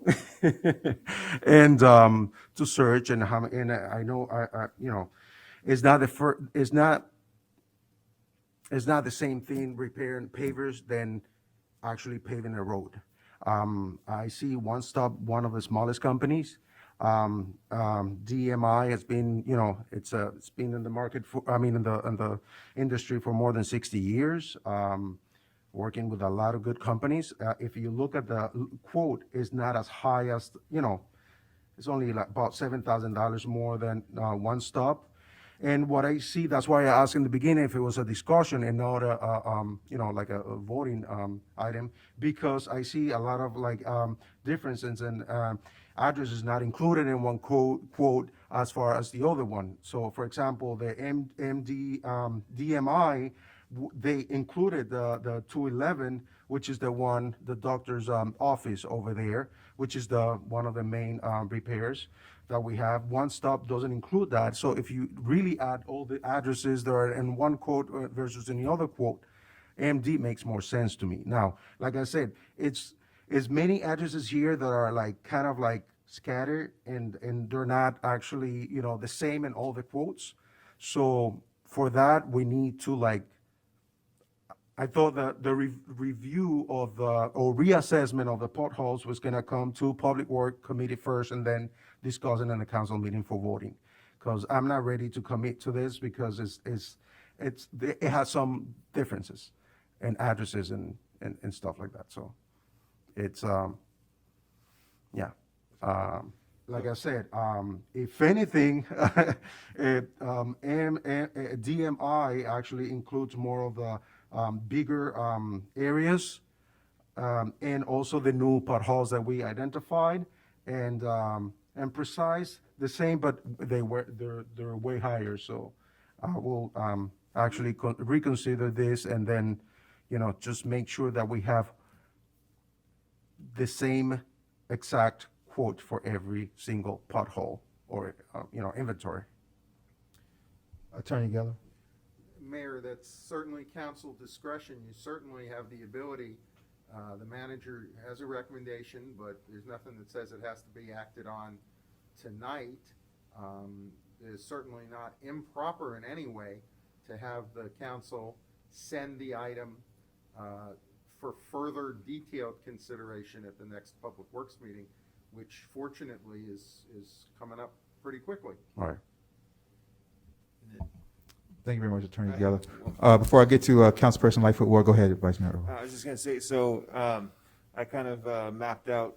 and to search and I know it's not the same thing repairing pavers than actually paving a road. I see One Stop, one of the smallest companies. DMI has been, it's been in the market in the industry for more than 60 years. Working with a lot of good companies. If you look at the quote, it's not as high as, it's only like about $7,000 more than One Stop. And what I see, that's why I asked in the beginning if it was a discussion and not like a voting item, because I see a lot of like differences and addresses not included in one quote as far as the other one. So for example, the DMI, they included the 211, which is the doctor's office over there, which is one of the main repairs that we have. One Stop doesn't include that. So if you really add all the addresses that are in one quote versus in the other quote, AMD makes more sense to me. Now, like I said, it's many addresses here that are like kind of like scattered and they're not actually, the same in all the quotes. So for that, we need to like, I thought that the review of or reassessment of the potholes was gonna come to Public Work Committee first and then discuss it in the council meeting for voting. Because I'm not ready to commit to this because it has some differences in addresses and stuff like that. So it's, yeah. Like I said, if anything, DMI actually includes more of the bigger areas and also the new potholes that we identified and precise the same, but they're way higher. So I will actually reconsider this and then just make sure that we have the same exact quote for every single pothole or, inventory. Attorney Geller? Mayor, that's certainly council discretion. You certainly have the ability, the manager has a recommendation, but there's nothing that says it has to be acted on tonight. It is certainly not improper in any way to have the council send the item for further detailed consideration at the next Public Works meeting, which fortunately is coming up pretty quickly. All right. Thank you very much, Attorney Geller. Before I get to Councilperson Lightfoot Ward, go ahead, Vice Mayor. I was just gonna say, so I kind of mapped out,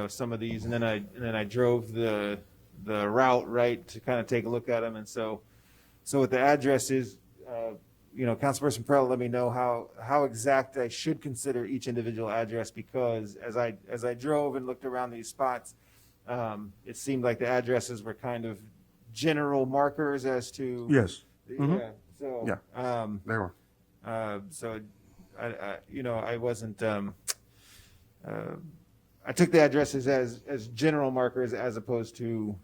some of these, and then I drove the route, right, to kind of take a look at them, and so with the addresses, Councilperson Perrell let me know how exact I should consider each individual address, because as I drove and looked around these spots, it seemed like the addresses were kind of general markers as to. Yes, Yeah, so. Yeah. They were. So, I wasn't, I took the addresses as general markers as opposed to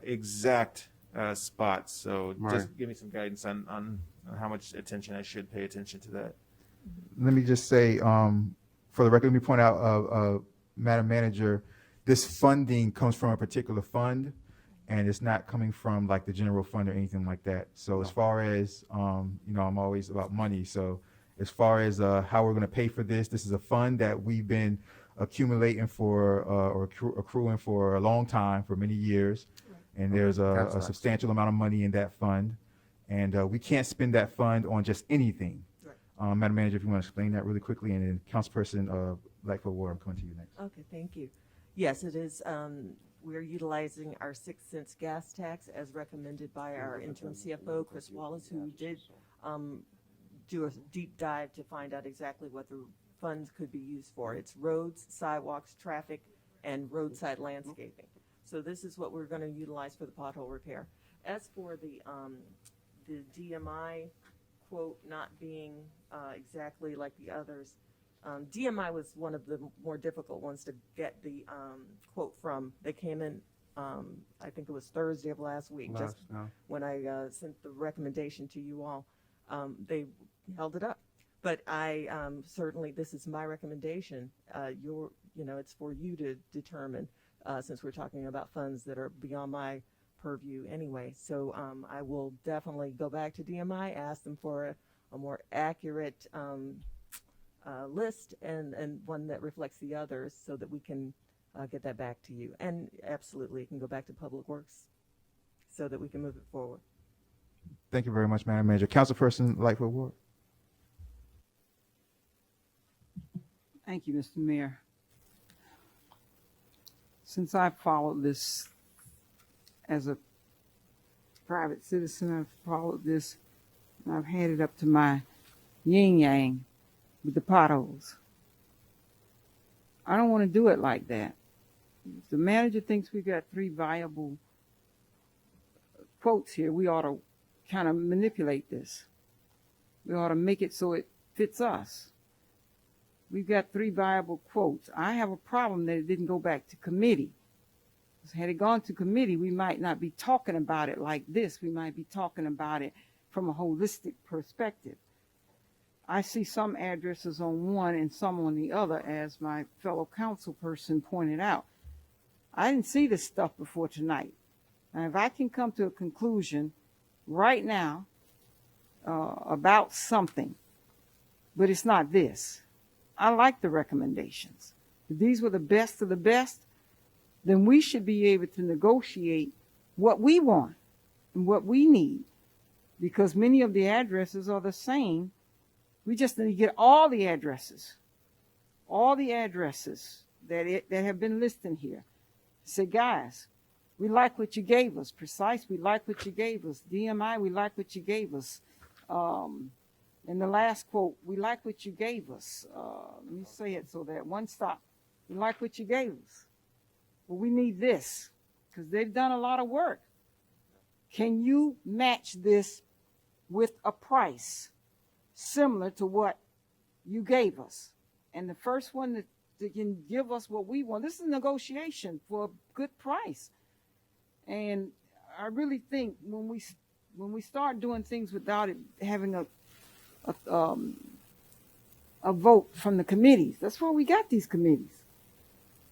exact spots. So Right. just give me some guidance on how much attention I should pay attention to that. Let me just say, for the record, let me point out, Madam Manager, this funding comes from a particular fund, and it's not coming from like the general fund or anything like that. So as far as, I'm always about money. So as far as how we're going to pay for this is a fund that we've been accumulating for or accruing for a long time, for many years. And there's That's a nice. substantial amount of money in that fund. And we can't spend that fund on just anything. Madam Manager, if you want to explain that really quickly, and then Councilperson Lightfoot Ward, I'm coming to you next. Okay, thank you. Yes, it is, we're utilizing our 6 cents gas tax as recommended by our interim CFO, Chris Wallace, who did do a deep dive to find out exactly what the funds could be used for. It's roads, sidewalks, traffic, and roadside landscaping. So this is what we're going to utilize for the pothole repair. As for the DMI quote not being exactly like the others, DMI was one of the more difficult ones to get the quote from. They came in, I think it was Thursday of last week, just when I sent the recommendation to you all. They held it up. But I certainly, this is my recommendation. It's for you to determine, since we're talking about funds that are beyond my purview anyway. So I will definitely go back to DMI, ask them for a more accurate list and one that reflects the others, so that we can get that back to you. And absolutely, it can go back to Public Works so that we can move it forward. Thank you very much, Madam Manager. Councilperson Lightfoot Ward. Thank you, Mr. Mayor. Since I've followed this as a private citizen, I've followed this, and I've had it up to my yin-yang with the potholes. I don't want to do it like that. If the manager thinks we got 3 viable quotes here, we ought to kind of manipulate this. We ought to make it so it fits us. We've got 3 viable quotes. I have a problem that it didn't go back to committee. Had it gone to committee, we might not be talking about it like this. We might be talking about it from a holistic perspective. I see some addresses on one and some on the other, as my fellow council person pointed out. I didn't see this stuff before tonight. Now, if I can come to a conclusion right now about something, but it's not this. I like the recommendations. If these were the best of the best, then we should be able to negotiate what we want and what we need, because many of the addresses are the same. We just need to get all the addresses that have been listed here. Say, guys, we like what you gave us. Precise, we like what you gave us. DMI, we like what you gave us. And the last quote, we like what you gave us. Let me say it so that one stop. We like what you gave us. But we need this, because they've done a lot of work. Can you match this with a price similar to what you gave us? And the first one that can give us what we want, this is a negotiation for a good price. And I really think when we start doing things without it having a vote from the committees, that's why we got these committees.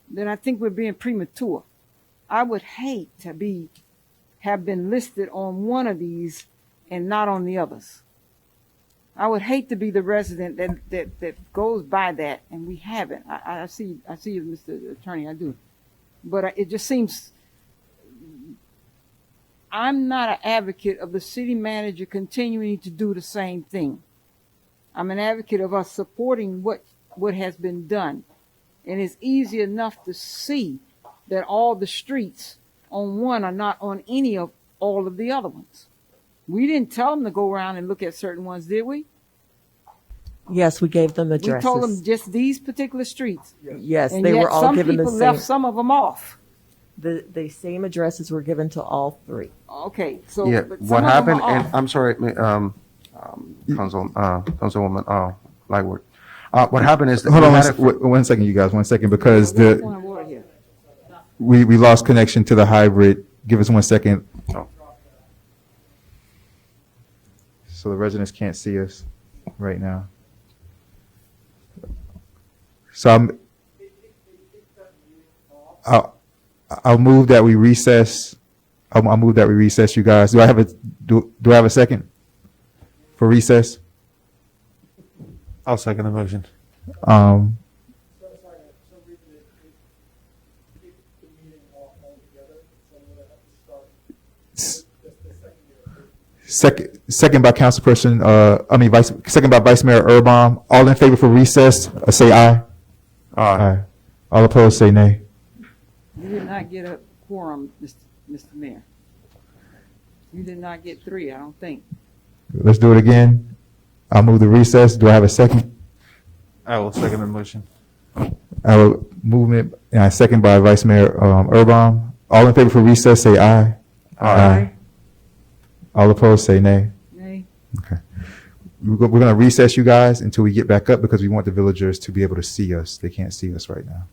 Then I think we're being premature. I would hate to have been listed on one of these and not on the others. I would hate to be the resident that goes by that, and we haven't. I see you, Mr. Attorney, I do. But it just seems, I'm not an advocate of the city manager continuing to do the same thing. I'm an advocate of us supporting what has been done. And it's easy enough to see that all the streets on one are not on any of all of the other ones. We didn't tell them to go around and look at certain ones, did we? Yes, we gave them We addresses. told them just these particular streets. Yes, And they yet were all some given the people left same. some of them off. The same addresses were given to all three. Okay, so Yeah, but some what of them happened, are and off. I'm sorry, Councilwoman, Lightwood. What happened is. that Hold we on had a- 1 second, you guys, 1 second, because Point the, of order here. we lost connection to the hybrid. Give us 1 second. Oh. So the residents can't see us right now. So I'll move that we recess. I'll move that we recess, you guys. Do I have a second for recess? I'll second the motion. Um, second by Councilperson, second by Vice Mayor Erbaum. All in favor for recess, say aye. Aye. All opposed, say nay. You did not get a quorum, Mr. Mayor. You did not get 3, I don't think. Let's do it again. I'll move the recess. Do I have a second? I will second the motion. Our movement, second by Vice Mayor Erbaum. All in favor for recess, say aye. Aye. All opposed, say nay. Nay. Okay. We're going to recess, you guys, until we get back up because we want the villagers to be able to see us. They can't see us right now.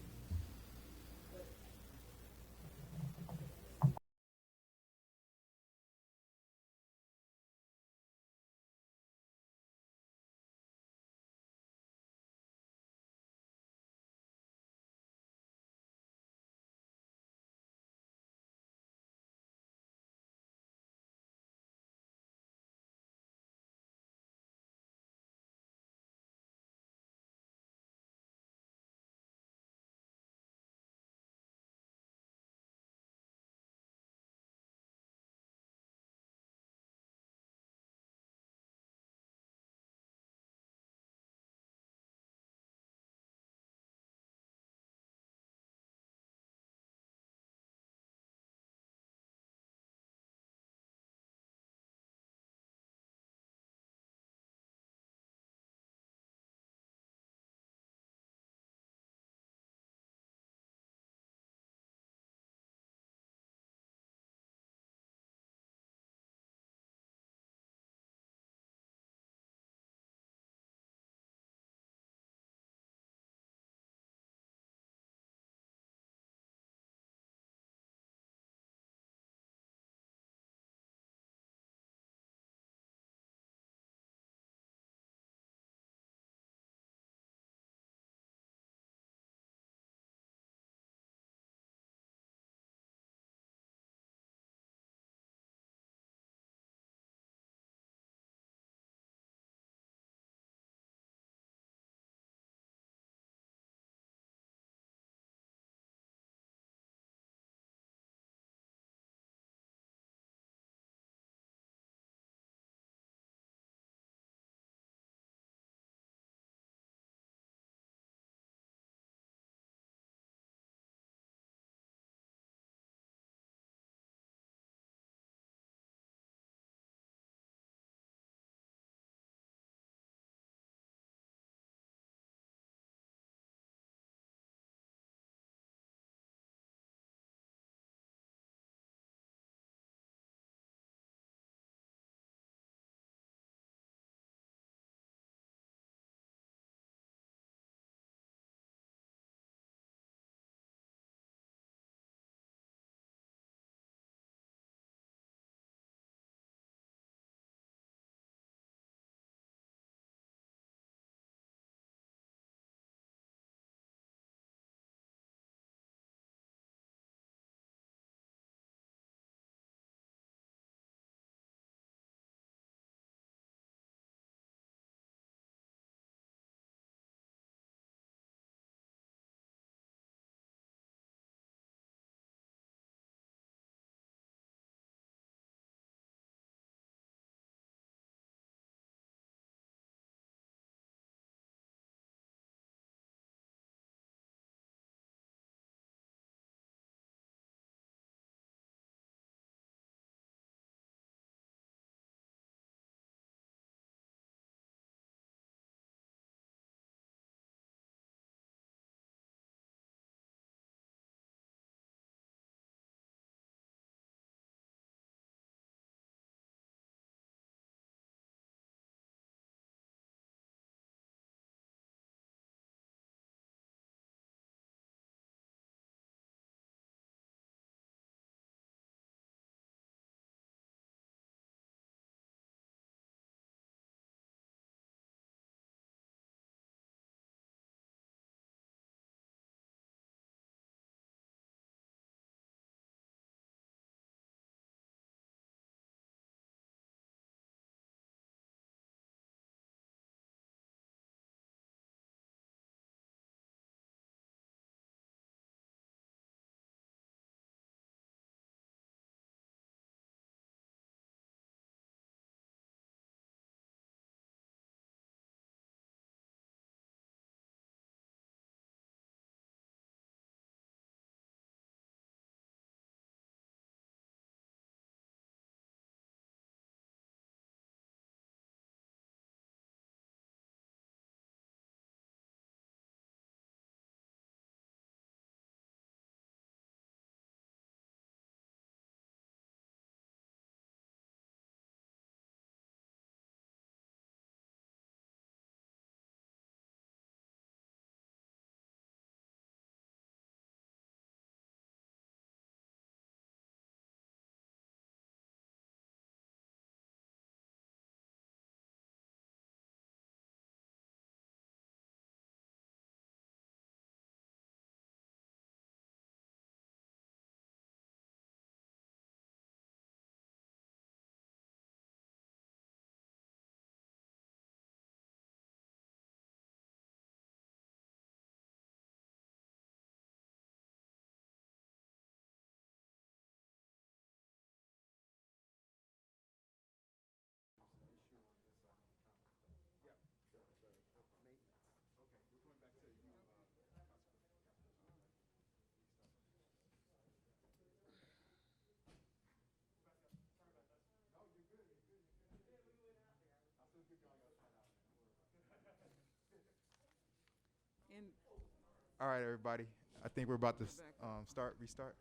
All right, everybody. I think we're about to Go back. restart.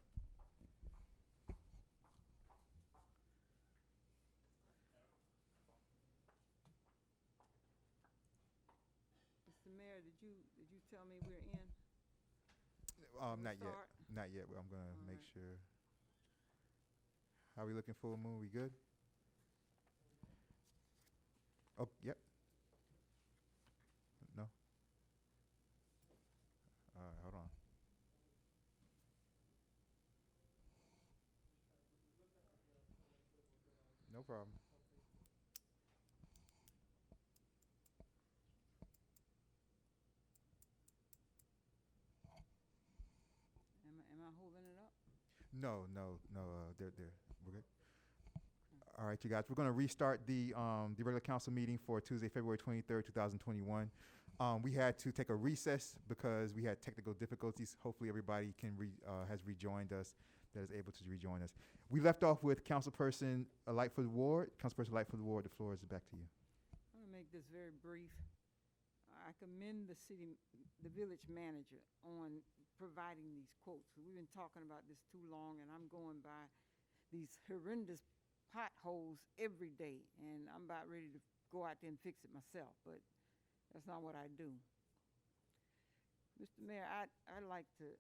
Mr. Mayor, did you tell me we're in? Not yet. Restart? Not yet. I'm gonna All make right. sure. How we looking, full moon? We good? Oh, yep. No. All right, hold on. No problem. Am I holding it up? No. They're we're good. All right, you guys. We're going to restart the regular council meeting for Tuesday, February 23rd, 2021. We had to take a recess because we had technical difficulties. Hopefully, everybody has rejoined us. That is able to rejoin us. We left off with Councilperson Lightfoot Ward. Councilperson Lightfoot Ward, the floor is back to you. I'm gonna make this very brief. I commend the village manager on providing these quotes. We've been talking about this too long, and I'm going by these horrendous potholes every day, and I'm about ready to go out there and fix it myself, but that's not what I do. Mr. Mayor, I'd like to,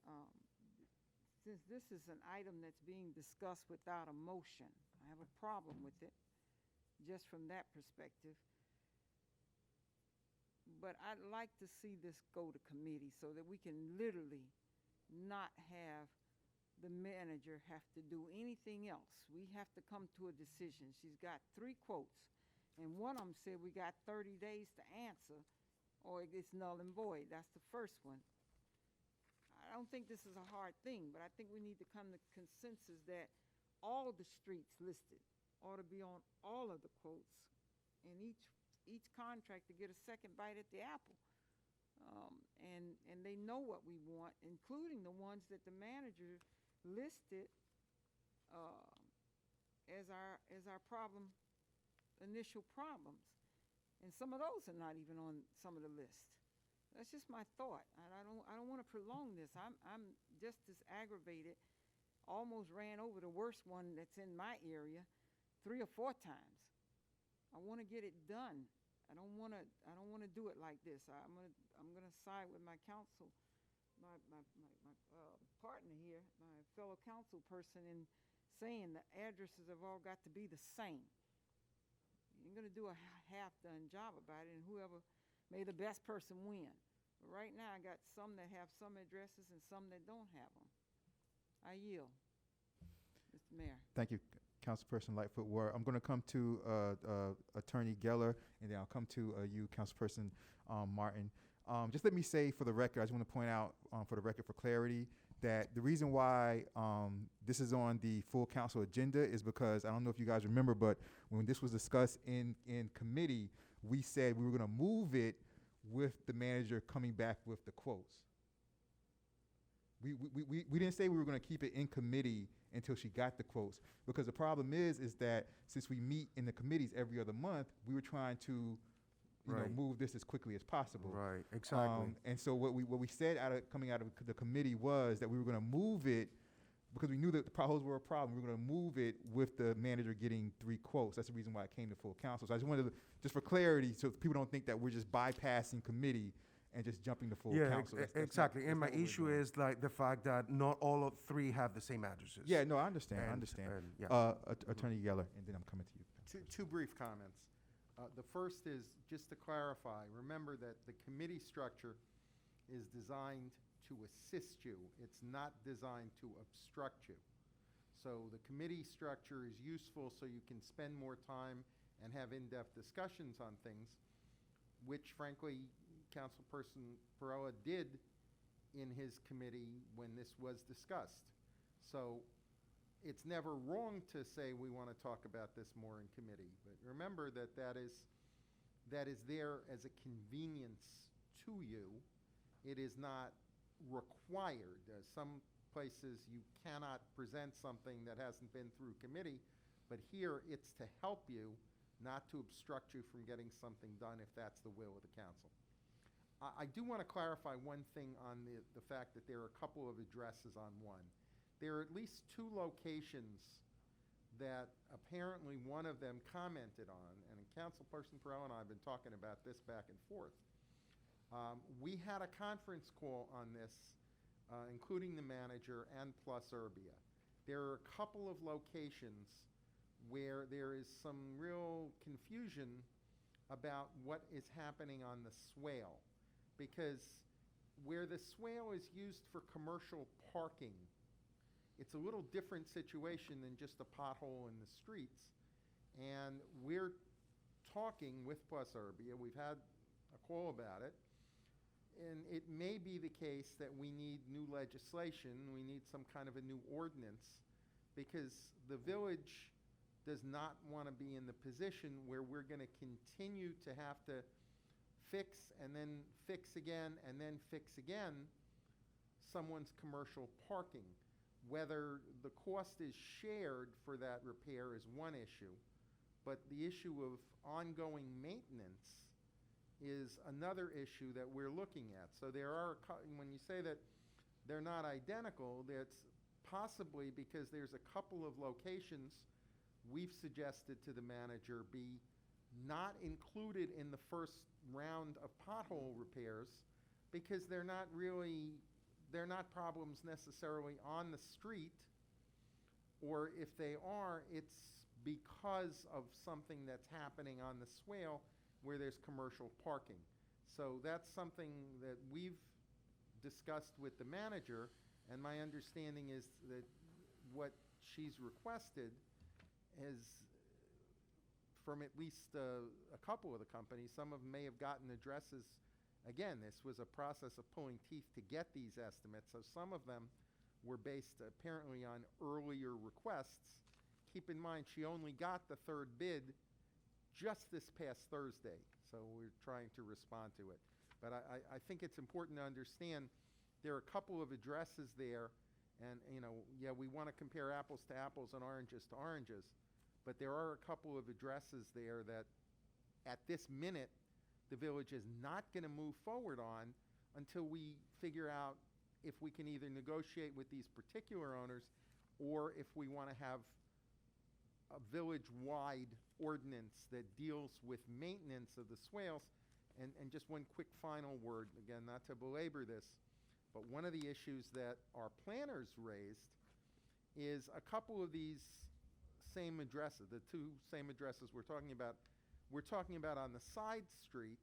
since this is an item that's being discussed without a motion, I have a problem with it, just from that perspective. But I'd like to see this go to committee so that we can literally not have the manager have to do anything else. We have to come to a decision. She's got 3 quotes, and one of them said we got 30 days to answer or it's null and void. That's the first one. I don't think this is a hard thing, but I think we need to come to consensus that all the streets listed ought to be on all of the quotes, and each contractor get a second bite at the apple. And they know what we want, including the ones that the manager listed as our initial problems. And some of those are not even on some of the list. That's just my thought. And I don't want to prolong this. I'm just as aggravated. Almost ran over the worst one that's in my area 3 or 4 times. I want to get it done. I don't want to do it like this. I'm gonna side with my council, my partner here, my fellow council person, in saying the addresses have all got to be the same. You're gonna do a half-done job about it, and whoever, may the best person win. But right now, I got some that have some addresses and some that don't have them. I yield, Mr. Mayor. Thank you, Councilperson Lightfoot Ward. I'm going to come to Attorney Geller, and then I'll come to you, Councilperson Martin. Just let me say for the record, I just want to point out for the record, for clarity, that the reason why this is on the full council agenda is because, I don't know if you guys remember, but when this was discussed in committee, we said we were going to move it with the manager coming back with the quotes. We didn't say we were going to keep it in committee until she got the quotes, because the problem is that since we meet in the committees every other month, we were trying to Right. move this as quickly as possible. Right, exactly. And so what we said coming out of the committee was that we were going to move it because we knew that the potholes were a problem. We were going to move it with the manager getting 3 quotes. That's the reason why it came to full council. So I just wanted to, just for clarity, so people don't think that we're just bypassing committee and just jumping to full council. That's exactly. not- And my that's not what we're issue doing. is like the fact that not all of 3 have the same addresses. Yeah, no, I understand. I And- understand. and, yeah. Attorney Geller, and then I'm coming to you. Two brief comments. The first is, just to clarify, remember that the committee structure is designed to assist you. It's not designed to obstruct you. So the committee structure is useful so you can spend more time and have in-depth discussions on things, which frankly, Councilperson Peroa did in his committee when this was discussed. So it's never wrong to say we want to talk about this more in committee, but remember that that is there as a convenience to you. It is not required. Some places you cannot present something that hasn't been through committee, but here it's to help you, not to obstruct you from getting something done if that's the will of the council. I do want to clarify one thing on the fact that there are a couple of addresses on one. There are at least 2 locations that apparently one of them commented on, and Councilperson Perrell and I have been talking about this back and forth. We had a conference call on this, including the manager and plus Urbia. There are a couple of locations where there is some real confusion about what is happening on the swale. Because where the swale is used for commercial parking, it's a little different situation than just a pothole in the streets. And we're talking with Plus Urbia, we've had a call about it, and it may be the case that we need new legislation, we need some kind of a new ordinance, because the village does not want to be in the position where we're going to continue to have to fix and then fix again and then fix again someone's commercial parking. Whether the cost is shared for that repair is one issue, but the issue of ongoing maintenance is another issue that we're looking at. So there are, when you say that they're not identical, that's possibly because there's a couple of locations we've suggested to the manager be not included in the first round of pothole repairs because they're not problems necessarily on the street, or if they are, it's because of something that's happening on the swale where there's commercial parking. So that's something that we've discussed with the manager, and my understanding is that what she's requested is from at least a couple of the companies. Some of them may have gotten addresses. Again, this was a process of pulling teeth to get these estimates, so some of them were based apparently on earlier requests. Keep in mind, she only got the 3rd bid just this past Thursday, so we're trying to respond to it. But I think it's important to understand there are a couple of addresses there, and yeah, we want to compare apples to apples and oranges to oranges, but there are a couple of addresses there that at this minute the village is not going to move forward on until we figure out if we can either negotiate with these particular owners or if we want to have a village-wide ordinance that deals with maintenance of the swales. And just one quick final word, again, not to belabor this, but one of the issues that our planners raised is a couple of these same addresses, the 2 same addresses we're talking about on the side street.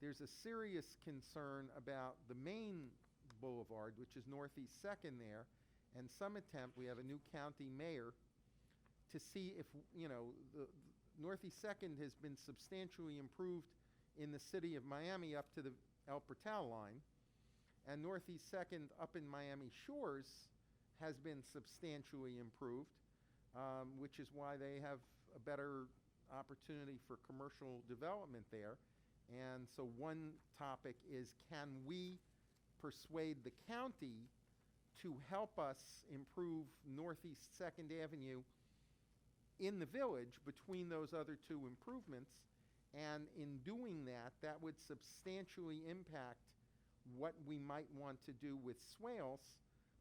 There's a serious concern about the main boulevard, which is Northeast 2nd there, and some attempt, we have a new county mayor, to see if, the Northeast 2nd has been substantially improved in the city of Miami up to the El Portal line, and Northeast 2nd up in Miami Shores has been substantially improved, which is why they have a better opportunity for commercial development there. And so one topic is, can we persuade the county to help us improve Northeast 2nd Avenue in the village between those other 2 improvements? And in doing that, that would substantially impact what we might want to do with swales,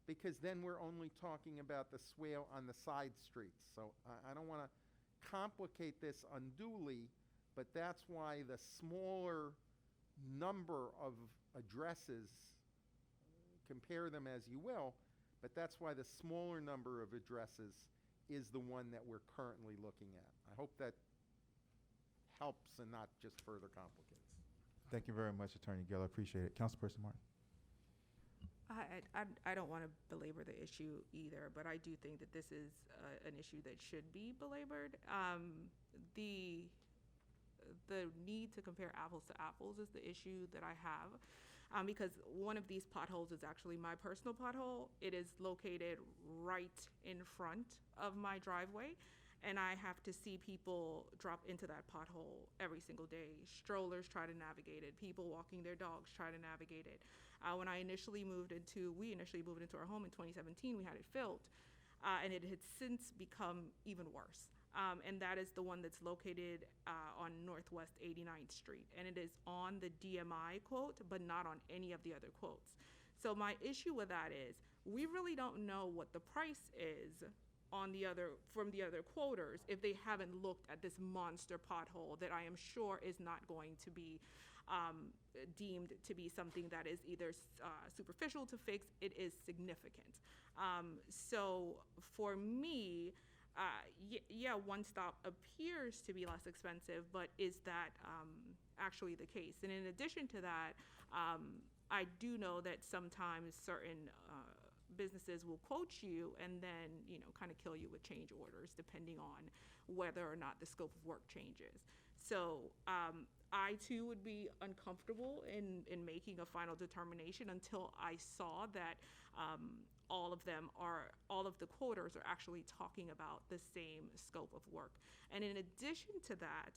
because then we're only talking about the swale on the side streets. So I don't want to complicate this unduly, but that's why the smaller number of addresses, compare them as you will, but that's why the smaller number of addresses is the one that we're currently looking at. I hope that helps and not just further complicates. Thank you very much, Attorney Geller. I appreciate it. Councilperson Martin. I don't want to belabor the issue either, but I do think that this is an issue that should be belabored. The need to compare apples to apples is the issue that I have, because one of these potholes is actually my personal pothole. It is located right in front of my driveway, and I have to see people drop into that pothole every single day. Strollers try to navigate it. People walking their dogs try to navigate it. When we initially moved into our home in 2017, we had it filled, and it had since become even worse. and that is the one that's located on Northwest 89th Street. And it is on the DMI quote, but not on any of the other quotes. So my issue with that is we really don't know what the price is on the other, from the other quoters, if they haven't looked at this monster pothole that I am sure is not going to be deemed to be something that is either superficial to fix. It is significant. So for me, yeah, One Stop appears to be less expensive, but is that actually the case? And in addition to that, I do know that sometimes certain businesses will quote you and then, kind of kill you with change orders depending on whether or not the scope of work changes. So I too would be uncomfortable in making a final determination until I saw that all of the quoters are actually talking about the same scope of work. And in addition to that,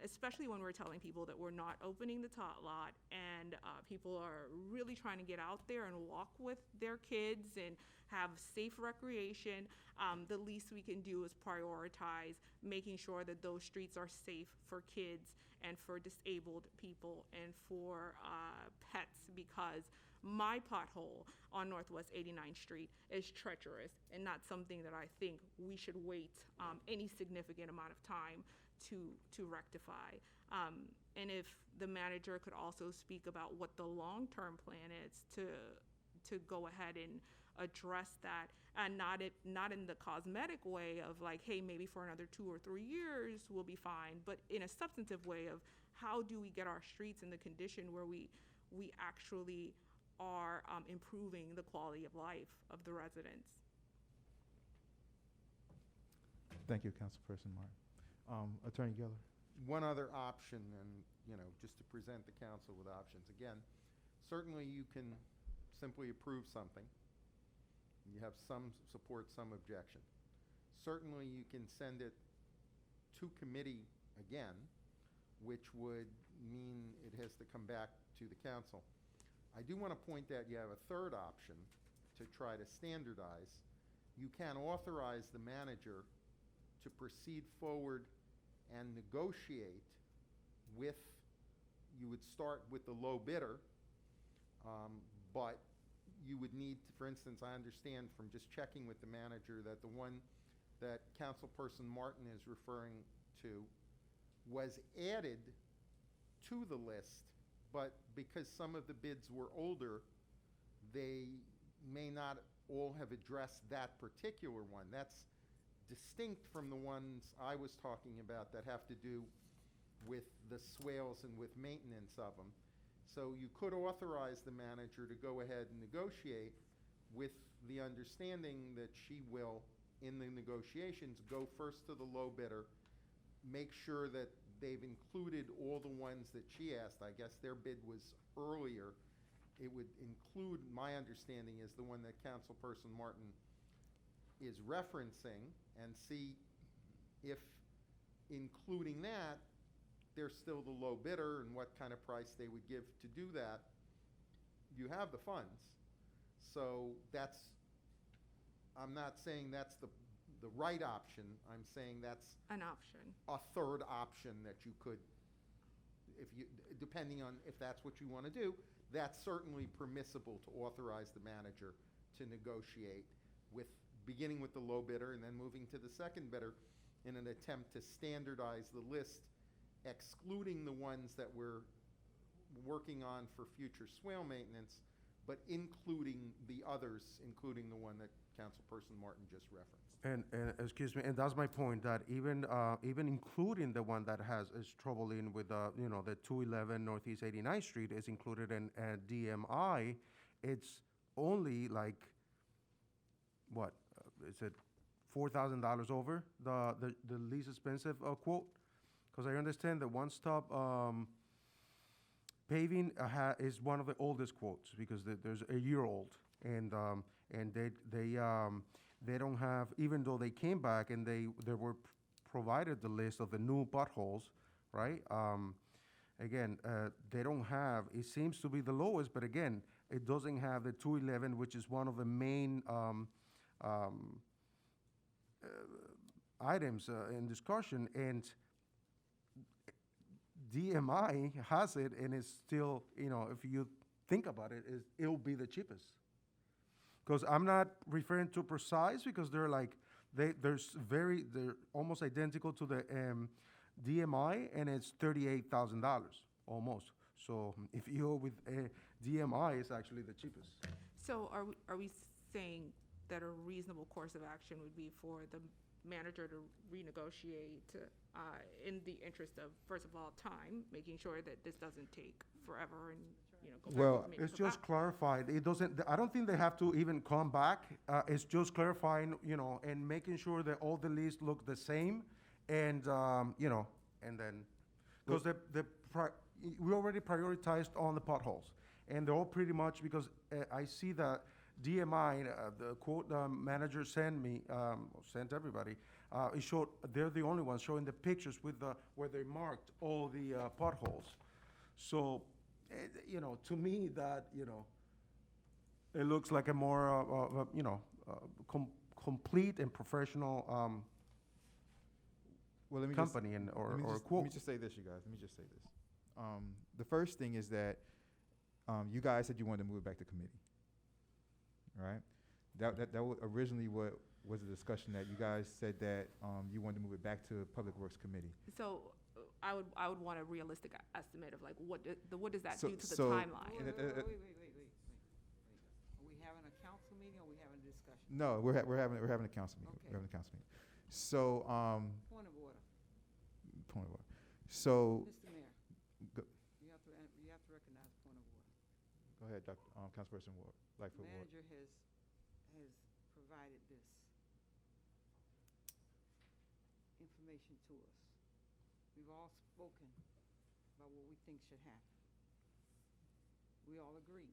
especially when we're telling people that we're not opening the tot lot and people are really trying to get out there and walk with their kids and have safe recreation, the least we can do is prioritize making sure that those streets are safe for kids and for disabled people and for pets, because my pothole on Northwest 89th Street is treacherous and not something that I think we should wait any significant amount of time to rectify. And if the manager could also speak about what the long-term plan is to go ahead and address that, and not in the cosmetic way of like, hey, maybe for another 2 or 3 years we'll be fine, but in a substantive way of how do we get our streets in the condition where we actually are improving the quality of life of the residents. Thank you, Councilperson Martin. Attorney Geller. One other option, and, just to present the council with options. Again, certainly you can simply approve something. You have some support, some objection. Certainly you can send it to committee again, which would mean it has to come back to the council. I do want to point out you have a third option to try to standardize. You can authorize the manager to proceed forward and negotiate with, you would start with the low bidder, but you would need to, for instance, I understand from just checking with the manager that the one that Councilperson Martin is referring to was added to the list, but because some of the bids were older, they may not all have addressed that particular one. That's distinct from the ones I was talking about that have to do with the swales and with maintenance of them. So you could authorize the manager to go ahead and negotiate with the understanding that she will, in the negotiations, go first to the low bidder, make sure that they've included all the ones that she asked. I guess their bid was earlier. It would include, my understanding is the one that Councilperson Martin is referencing, and see if, including that, they're still the low bidder and what kind of price they would give to do that. You have the funds. So that's, I'm not saying that's the right option. I'm saying that's An option. a third option that you could, if you, depending on if that's what you want to do, that's certainly permissible to authorize the manager to negotiate with, beginning with the low bidder and then moving to the second bidder in an attempt to standardize the list, excluding the ones that we're working on for future swale maintenance, but including the others, including the one that Councilperson Martin just referenced. And excuse me, and that's my point, that even including the one that is troubling with, the 211 Northeast 89th Street is included in DMI, it's only like, what, is it $4,000 over the least expensive quote? Because I understand that One Stop paving is one of the oldest quotes, because there's a year old, and they don't have, even though they came back and they were provided the list of the new potholes, right? Again, they don't have, it seems to be the lowest, but again, it doesn't have the 211, which is one of the main items in discussion, and DMI has it, and it's still, if you think about it, it'll be the cheapest. Because I'm not referring to precise, because they're like, they're almost identical to the DMI, and it's $38,000 almost. So if you go with DMI, it's actually the cheapest. So are we saying that a reasonable course of action would be for the manager to renegotiate in the interest of, first of all, time, making sure that this doesn't take forever and, go back Well, to committee? It's just clarified. It doesn't, I don't think they have to even come back. It's just clarifying, and making sure that all the lists look the same. And, and then, because we already prioritized on the potholes. And they're all pretty much, because I see that DMI, the quote manager sent everybody, it showed, they're the only ones showing the pictures with where they marked all the potholes. So, to me, that, it looks like a more, complete and professional Well, let me company just, and, or let quote. me just say this, you guys. Let me just say this. The first thing is that you guys said you wanted to move it back to committee, right? That originally what was the discussion, that you guys said that you wanted to move it back to Public Works Committee. So I would want a realistic estimate of like, what does that So- do to the so- timeline? And Wait. Are we having a council meeting or are we having a discussion? No, we're having a council meeting. Okay. We're having a council meeting. So Point of order. point of order. So Mr. Mayor, go, you have to recognize point of order. go ahead, Dr. Councilperson Ward, Lightfoot Ward. Manager has provided this information to us. We've all spoken about what we think should happen. We all agree.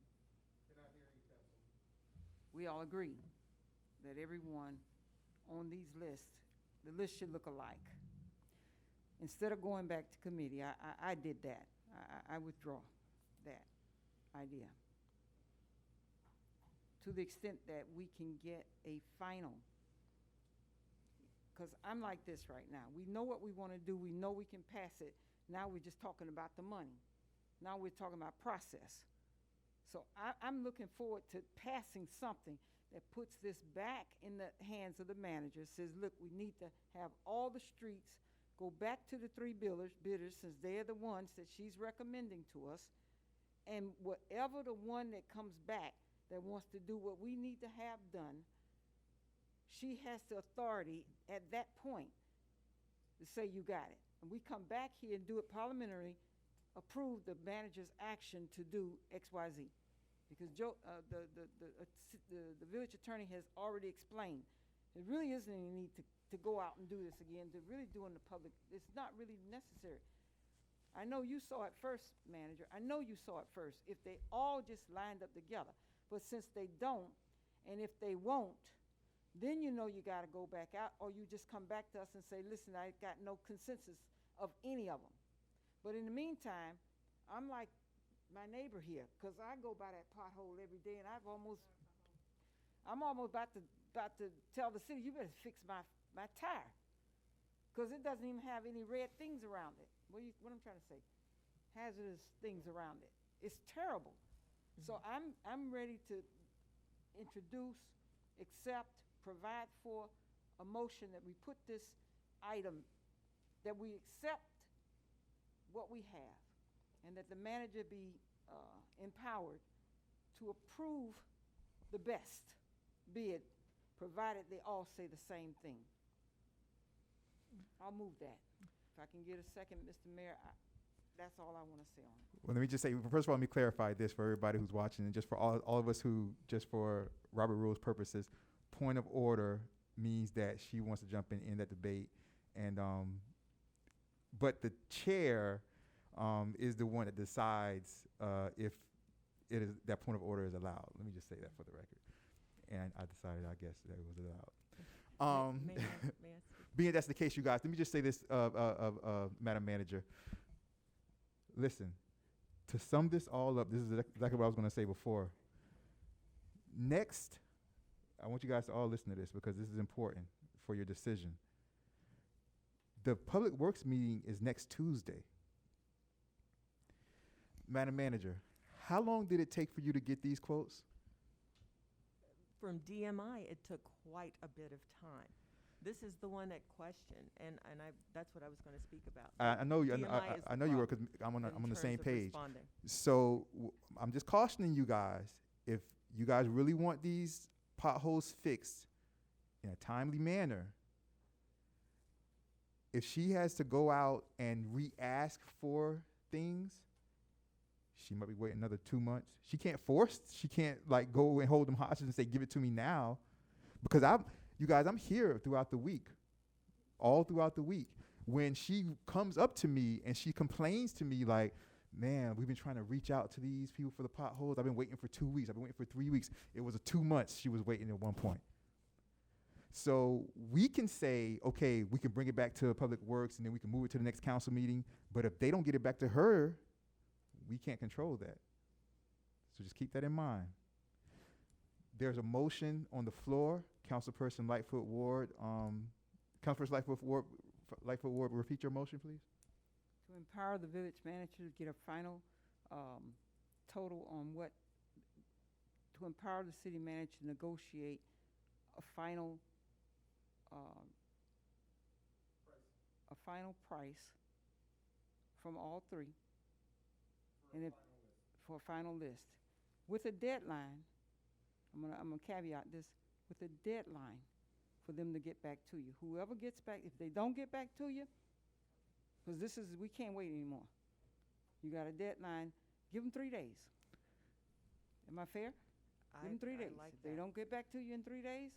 We all agree that everyone on these lists, the list should look alike. Instead of going back to committee, I did that. I withdraw that idea. To the extent that we can get a final, because I'm like this right now. We know what we want to do. We know we can pass it. Now we're just talking about the money. Now we're talking about process. So I'm looking forward to passing something that puts this back in the hands of the manager, says, look, we need to have all the streets go back to the three bidders, since they're the ones that she's recommending to us. And whatever the one that comes back that wants to do what we need to have done, she has the authority at that point to say, you got it. And we come back here and do it parliamentary, approve the manager's action to do X, Y, Z. Because the village attorney has already explained, there really isn't any need to go out and do this again. They're really doing the public, it's not really necessary. I know you saw it first, manager. I know you saw it first, if they all just lined up together. But since they don't, and if they won't, then you gotta go back out, or you just come back to us and say, listen, I got no consensus of any of them. But in the meantime, I'm like my neighbor here, because I go by that pothole every day, and I'm almost about to tell the city, you better fix my tire, because it doesn't even have any red things around it. What I'm trying to say, hazardous things around it. It's terrible. So I'm ready to introduce, accept, provide for a motion that we put this item, that we accept what we have, and that the manager be empowered to approve the best bid, provided they all say the same thing. I'll move that. If I can get a second, Mr. Mayor, that's all I want to say on it. Well, let me just say, first of all, let me clarify this for everybody who's watching, and just for all of us who, just for Robert Rules purposes, point of order means that she wants to jump in that debate, and but the chair is the one that decides if it is, that point of order is allowed. Let me just say that for the record. And I decided, I guess, that it was allowed. May I speak? Being that's the case, you guys, let me just say this, Madam Manager. Listen, to sum this all up, this is exactly what I was going to say before. Next, I want you guys to all listen to this, because this is important for your decision. The Public Works meeting is next Tuesday. Madam Manager, how long did it take for you to get these quotes? From DMI, it took quite a bit of time. This is the one at question, and that's what I was going to speak about. I know you. DMI is I the know you were, problem because I'm on in the same terms of page. responding. So I'm just cautioning you guys. If you guys really want these potholes fixed in a timely manner, if she has to go out and re-ask for things, she might be waiting another 2 months. She can't like go and hold them hostage and say, give it to me now. Because I'm here throughout the week, all throughout the week. When she comes up to me and she complains to me like, man, we've been trying to reach out to these people for the potholes. I've been waiting for 2 weeks. I've been waiting for 3 weeks. It was 2 months she was waiting at one point. So we can say, okay, we can bring it back to Public Works and then we can move it to the next council meeting. But if they don't get it back to her, we can't control that. So just keep that in mind. There's a motion on the floor. Councilperson Lightfoot Ward, Councilperson Lightfoot Ward, repeat your motion, please. To empower the village manager to get a final total on what, to empower the city manager to negotiate a final price from all three. For a final list. With a deadline, I'm gonna caveat this, with a deadline for them to get back to you. Whoever gets back, if they don't get back to you, because we can't wait anymore. You got a deadline, give them 3 days. Am I fair? Give them 3 days. Like If they don't get back to you in 3 days,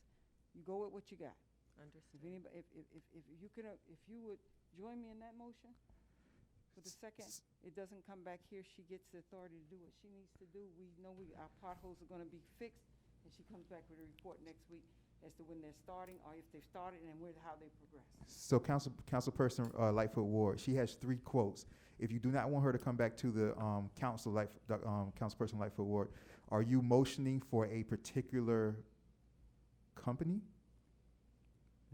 you go with what you got. Understood. If anybody, if you would join me in that motion, for the second, it doesn't come back here, she gets the authority to do what she needs to do. We know our potholes are gonna be fixed, and she comes back with a report next week as to when they're starting, or if they've started, and how they progress. So Councilperson Lightfoot Ward, she has 3 quotes. If you do not want her to come back to the Councilperson Lightfoot Ward, are you motioning for a particular company?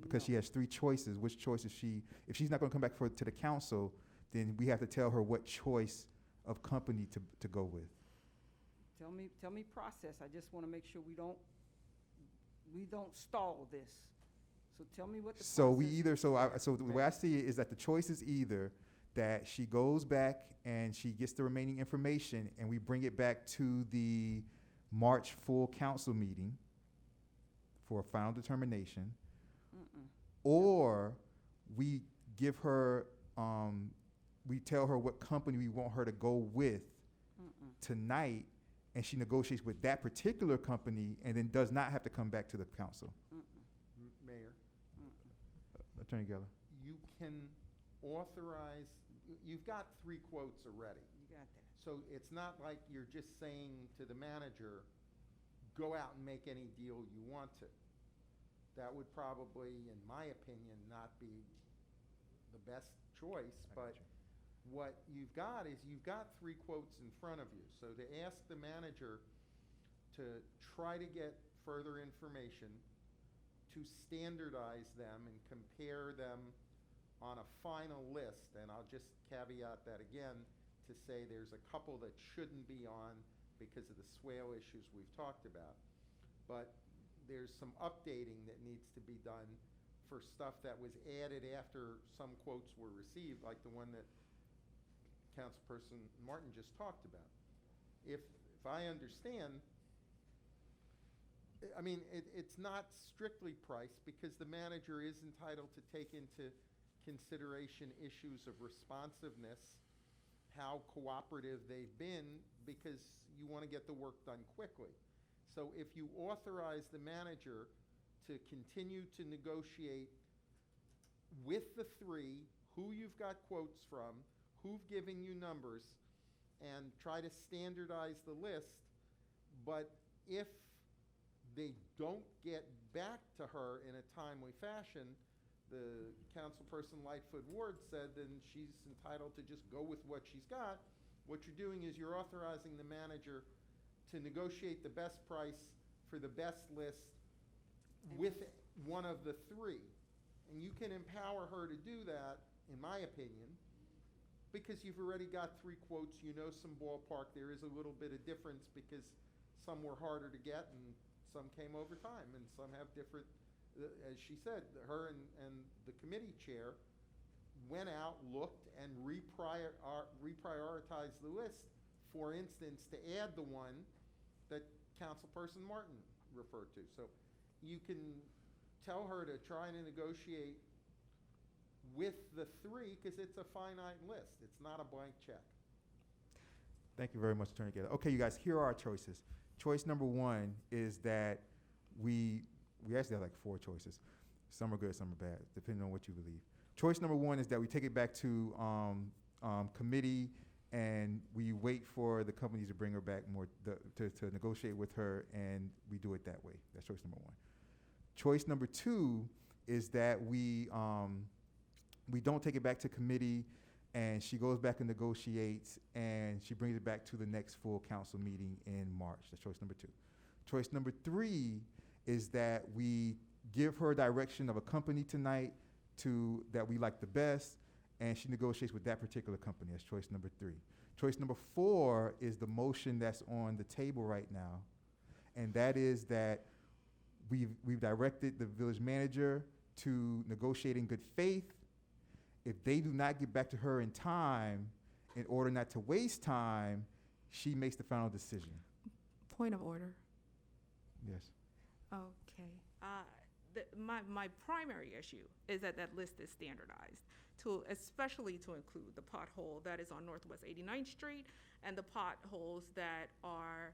Because she has 3 choices. Which choice is she? If she's not going to come back to the council, then we have to tell her what choice of company to go with. Tell me process. I just want to make sure we don't stall this. So tell me what the So we process either, is. so the way I see it is that the choice is either that she goes back and she gets the remaining information and we bring it back to the March full council meeting for a final determination, or we give her, we tell her what company we want her to go with tonight, and she negotiates with that particular company and then does not have to come back to the council. Mayor, Attorney Geller. you can authorize, you've got 3 quotes already. You got that. So it's not like you're just saying to the manager, go out and make any deal you want to. That would probably, in my opinion, not be the best choice, but what you've got is you've got 3 quotes in front of you. So to ask the manager to try to get further information, to standardize them and compare them on a final list, and I'll just caveat that again to say there's a couple that shouldn't be on because of the swale issues we've talked about. But there's some updating that needs to be done for stuff that was added after some quotes were received, like the one that Councilperson Martin just talked about. If I understand, I mean, it's not strictly priced because the manager is entitled to take into consideration issues of responsiveness, how cooperative they've been, because you want to get the work done quickly. So if you authorize the manager to continue to negotiate with the 3, who you've got quotes from, who've given you numbers, and try to standardize the list, but if they don't get back to her in a timely fashion, the Councilperson Lightfoot Ward said then she's entitled to just go with what she's got. What you're doing is you're authorizing the manager to negotiate the best price for the best list with one of the 3. And you can empower her to do that, in my opinion, because you've already got 3 quotes, you know some ballpark. There is a little bit of difference because some were harder to get and some came over time and some have different, as she said, her and the committee chair went out, looked, and reprioritized the list, for instance, to add the one that Councilperson Martin referred to. So you can tell her to try and negotiate with the 3, because it's a finite list. It's not a blank check. Thank you very much, Attorney Gaylor. Okay, you guys, here are our choices. Choice number 1 is that we actually have like 4 choices. Some are good, some are bad, depending on what you believe. Choice number 1 is that we take it back to committee and we wait for the companies to bring her back more, to negotiate with her, and we do it that way. That's choice number 1. Choice number 2 is that we don't take it back to committee and she goes back and negotiates and she brings it back to the next full council meeting in March. That's choice number 2. Choice number 3 is that we give her direction of a company tonight that we like the best, and she negotiates with that particular company. That's choice number 3. Choice number 4 is the motion that's on the table right now, and that is that we've directed the village manager to negotiate in good faith. If they do not get back to her in time, in order not to waste time, she makes the final decision. Point of order. Yes. Okay. My primary issue is that list is standardized, especially to include the pothole that is on Northwest 89th Street and the potholes that are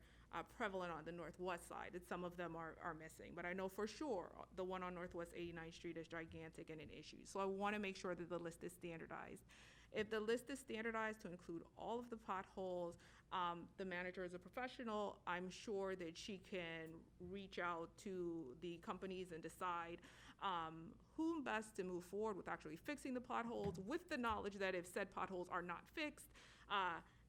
prevalent on the northwest side. And some of them are missing, but I know for sure the one on Northwest 89th Street is gigantic and an issue. So I want to make sure that the list is standardized. If the list is standardized to include all of the potholes, the manager is a professional. I'm sure that she can reach out to the companies and decide whom best to move forward with actually fixing the potholes, with the knowledge that if said potholes are not fixed,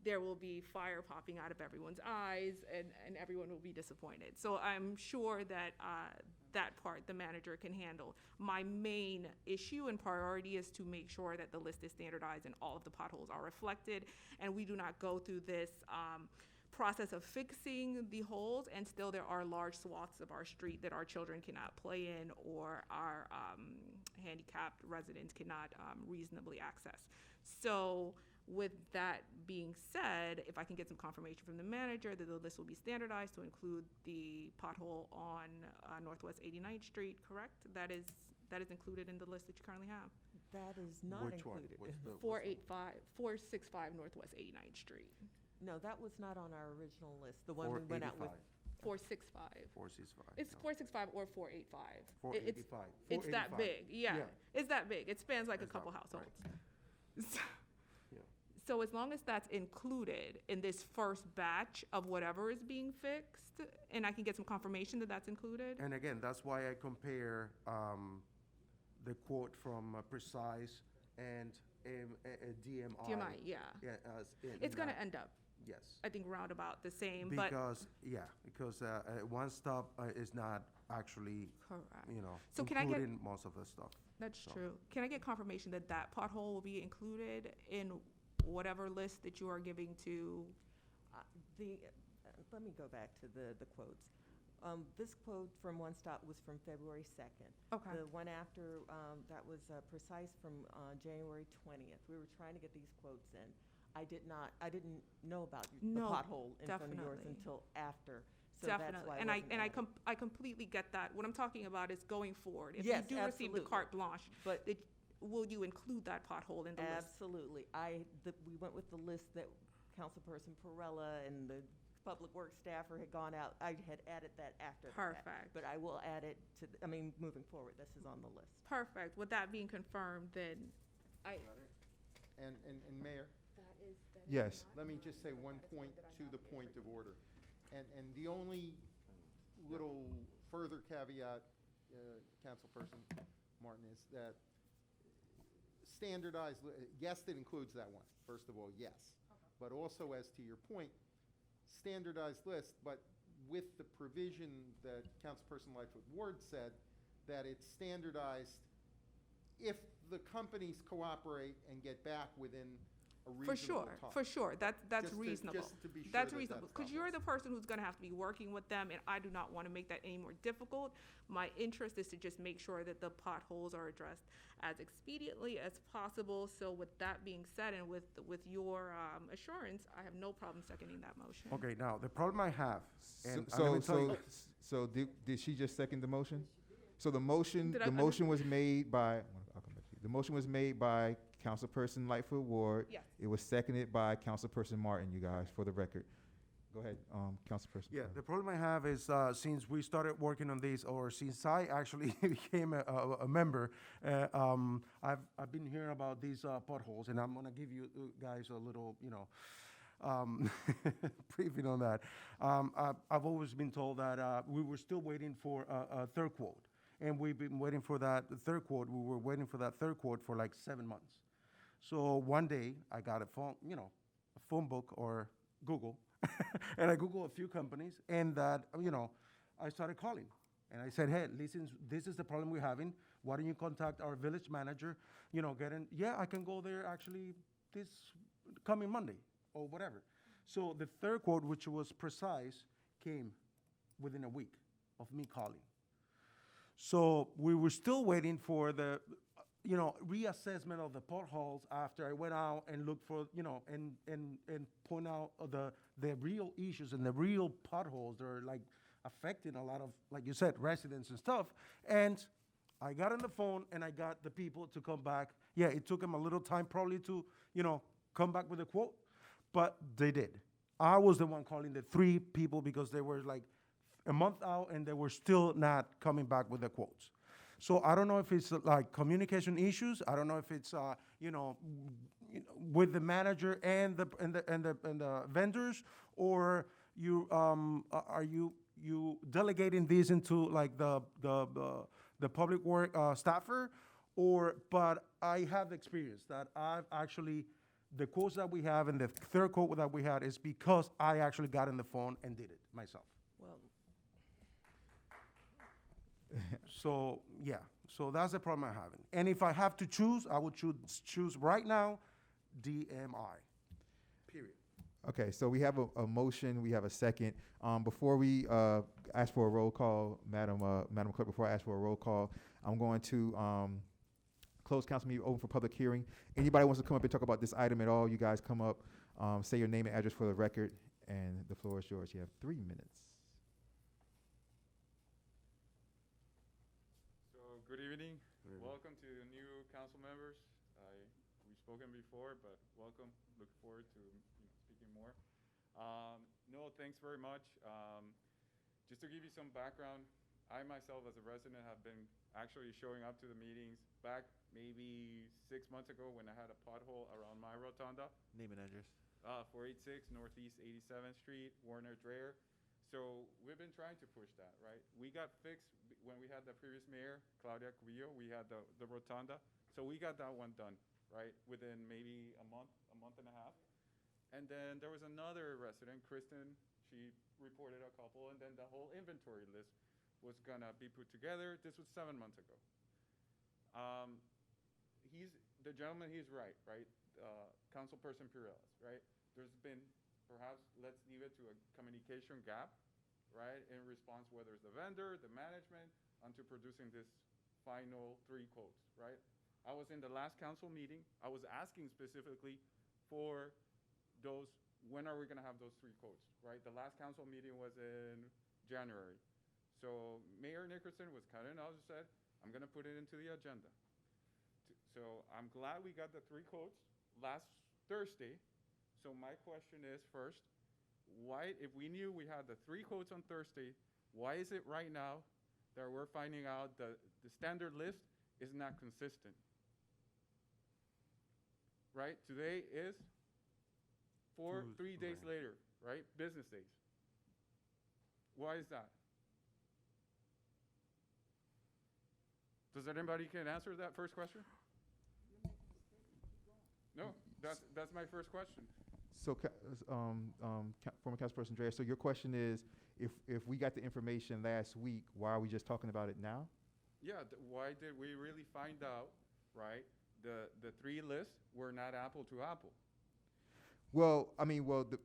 there will be fire popping out of everyone's eyes and everyone will be disappointed. So I'm sure that that part the manager can handle. My main issue and priority is to make sure that the list is standardized and all of the potholes are reflected, and we do not go through this process of fixing the holes and still there are large swaths of our street that our children cannot play in or our handicapped residents cannot reasonably access. So with that being said, if I can get some confirmation from the manager that the list will be standardized to include the pothole on Northwest 89th Street, correct? That is included in the list that you currently have. That is not Which one? included. What's the- 465 Northwest 89th Street. No, that was not on our original list, the one we went out with. 485. 465. 465. It's no. 465 or 485. 485. It's that 485. big. Yeah. Yeah. It's that big. It spans like a It's couple that- households. Yeah. So as long as that's included in this first batch of whatever is being fixed, and I can get some confirmation that that's included? And again, that's why I compare the quote from Precise and DMI. DMI, yeah. As in It's gonna that. end up, Yes. I think, roundabout the same, but. Because one stop is not actually, Correct. including So can I get, most of the stuff. that's So- true. Can I get confirmation that that pothole will be included in whatever list that you are giving to? Let me go back to the quotes. This quote from One Stop was from February 2nd. Okay. The one after, that was Precise from January 20th. We were trying to get these quotes in. I didn't know about the No, pothole in front of yours definitely. until after. So that's Definitely, why it and wasn't added. I completely get that. What I'm talking about is going forward. If Yes, you do receive the absolutely. carte blanche, But- will you include that pothole in the list? Absolutely. We went with the list that Councilperson Perella and the Public Works staffer had gone out. I had added that after the fact. Perfect. But I will add it to, moving forward, this is on the list. Perfect. With that being confirmed, then And Mayor, Yes. let me just say one point to the point of order. And the only little further caveat, Councilperson Martin, is that standardized, yes, that includes that one, first of all, yes. But also, as to your point, standardized list, but with the provision that Councilperson Lightfoot Ward said, that it's standardized if the companies cooperate and get back within a For reasonable sure, time. for sure. That's Just reasonable. to be sure That's that reasonable, that's because not you're the lost. person who's gonna have to be working with them, and I do not want to make that any more difficult. My interest is to just make sure that the potholes are addressed as expediently as possible. So with that being said, and with your assurance, I have no problem seconding that motion. Okay, now, the problem I have, So, and let so, me tell you, so did she just second the motion? So the motion, Did I the motion was made by, I'll come back to you. The motion was made by Councilperson Lightfoot Ward. Yes. It was seconded by Councilperson Martin, you guys, for the record. Go ahead, Councilperson. yeah, the problem I have is, since we started working on this, or since I actually became a member, I've been hearing about these potholes, and I'm gonna give you guys a little, briefing on that. I've always been told that we were still waiting for a third quote, and we've been waiting for that third quote. We were waiting for that third quote for like 7 months. So one day I got a phone book or Google, and I Googled a few companies, and I started calling. And I said, hey, listen, this is the problem we're having. Why don't you contact our village manager? I can go there actually this coming Monday or whatever. So the third quote, which was precise, came within a week of me calling. So we were still waiting for the, reassessment of the potholes after I went out and looked for, and point out the real issues and the real potholes that are like affecting a lot of, like you said, residents and stuff. And I got on the phone and I got the people to come back. Yeah, it took them a little time probably to, come back with a quote, but they did. I was the one calling the 3 people because they were like a month out and they were still not coming back with the quotes. So I don't know if it's like communication issues. I don't know if it's with the manager and the vendors, or are you delegating these into like the public work staffer, but I have experience that I've actually, the quotes that we have and the third quote that we had is because I actually got on the phone and did it myself. Well, So that's the problem I'm having. And if I have to choose, I would choose right now DMI. Period. Okay, so we have a motion, we have a second. Before we ask for a roll call, Madam Clerk, before I ask for a roll call, I'm going to close council meeting, open for public hearing. Anybody wants to come up and talk about this item at all, you guys come up, say your name and address for the record, and the floor is yours. You have 3 minutes. So good evening. Welcome to the new council members. We've spoken before, but welcome. Look forward to speaking more. No, thanks very much. Just to give you some background, I myself as a resident have been actually showing up to the meetings back maybe 6 months ago when I had a pothole around my rotunda. Name and address. 486 Northeast 87th Street, Warner Dreher. So we've been trying to push that, right? We got fixed when we had the previous mayor, Claudia Cubillo, we had the rotunda. So we got that one done, right? Within maybe a month and a half. And then there was another resident, Kristen, she reported a couple, and then the whole inventory list was gonna be put together. This was 7 months ago. The gentleman, he's right? Councilperson Pireles, right? There's been, perhaps, let's leave it to a communication gap, right? In response, whether it's the vendor, the management, onto producing this final 3 quotes, right? I was in the last council meeting. I was asking specifically for those, when are we gonna have those 3 quotes, right? The last council meeting was in January. So Mayor Nickerson was kind enough and said, I'm gonna put it into the agenda. So I'm glad we got the 3 quotes last Thursday. So my question is, first, why, if we knew we had the 3 quotes on Thursday, why is it right now that we're finding out that the standard list is not consistent? Right? Today is 3 days later, right? Business days. Why is that? Does anybody can answer that first question? No, that's my first question. So, former Councilperson Dreher, so your question is, if we got the information last week, why are we just talking about it now? Yeah, why did we really find out right, the three lists were not apple to apple. Well, I mean, the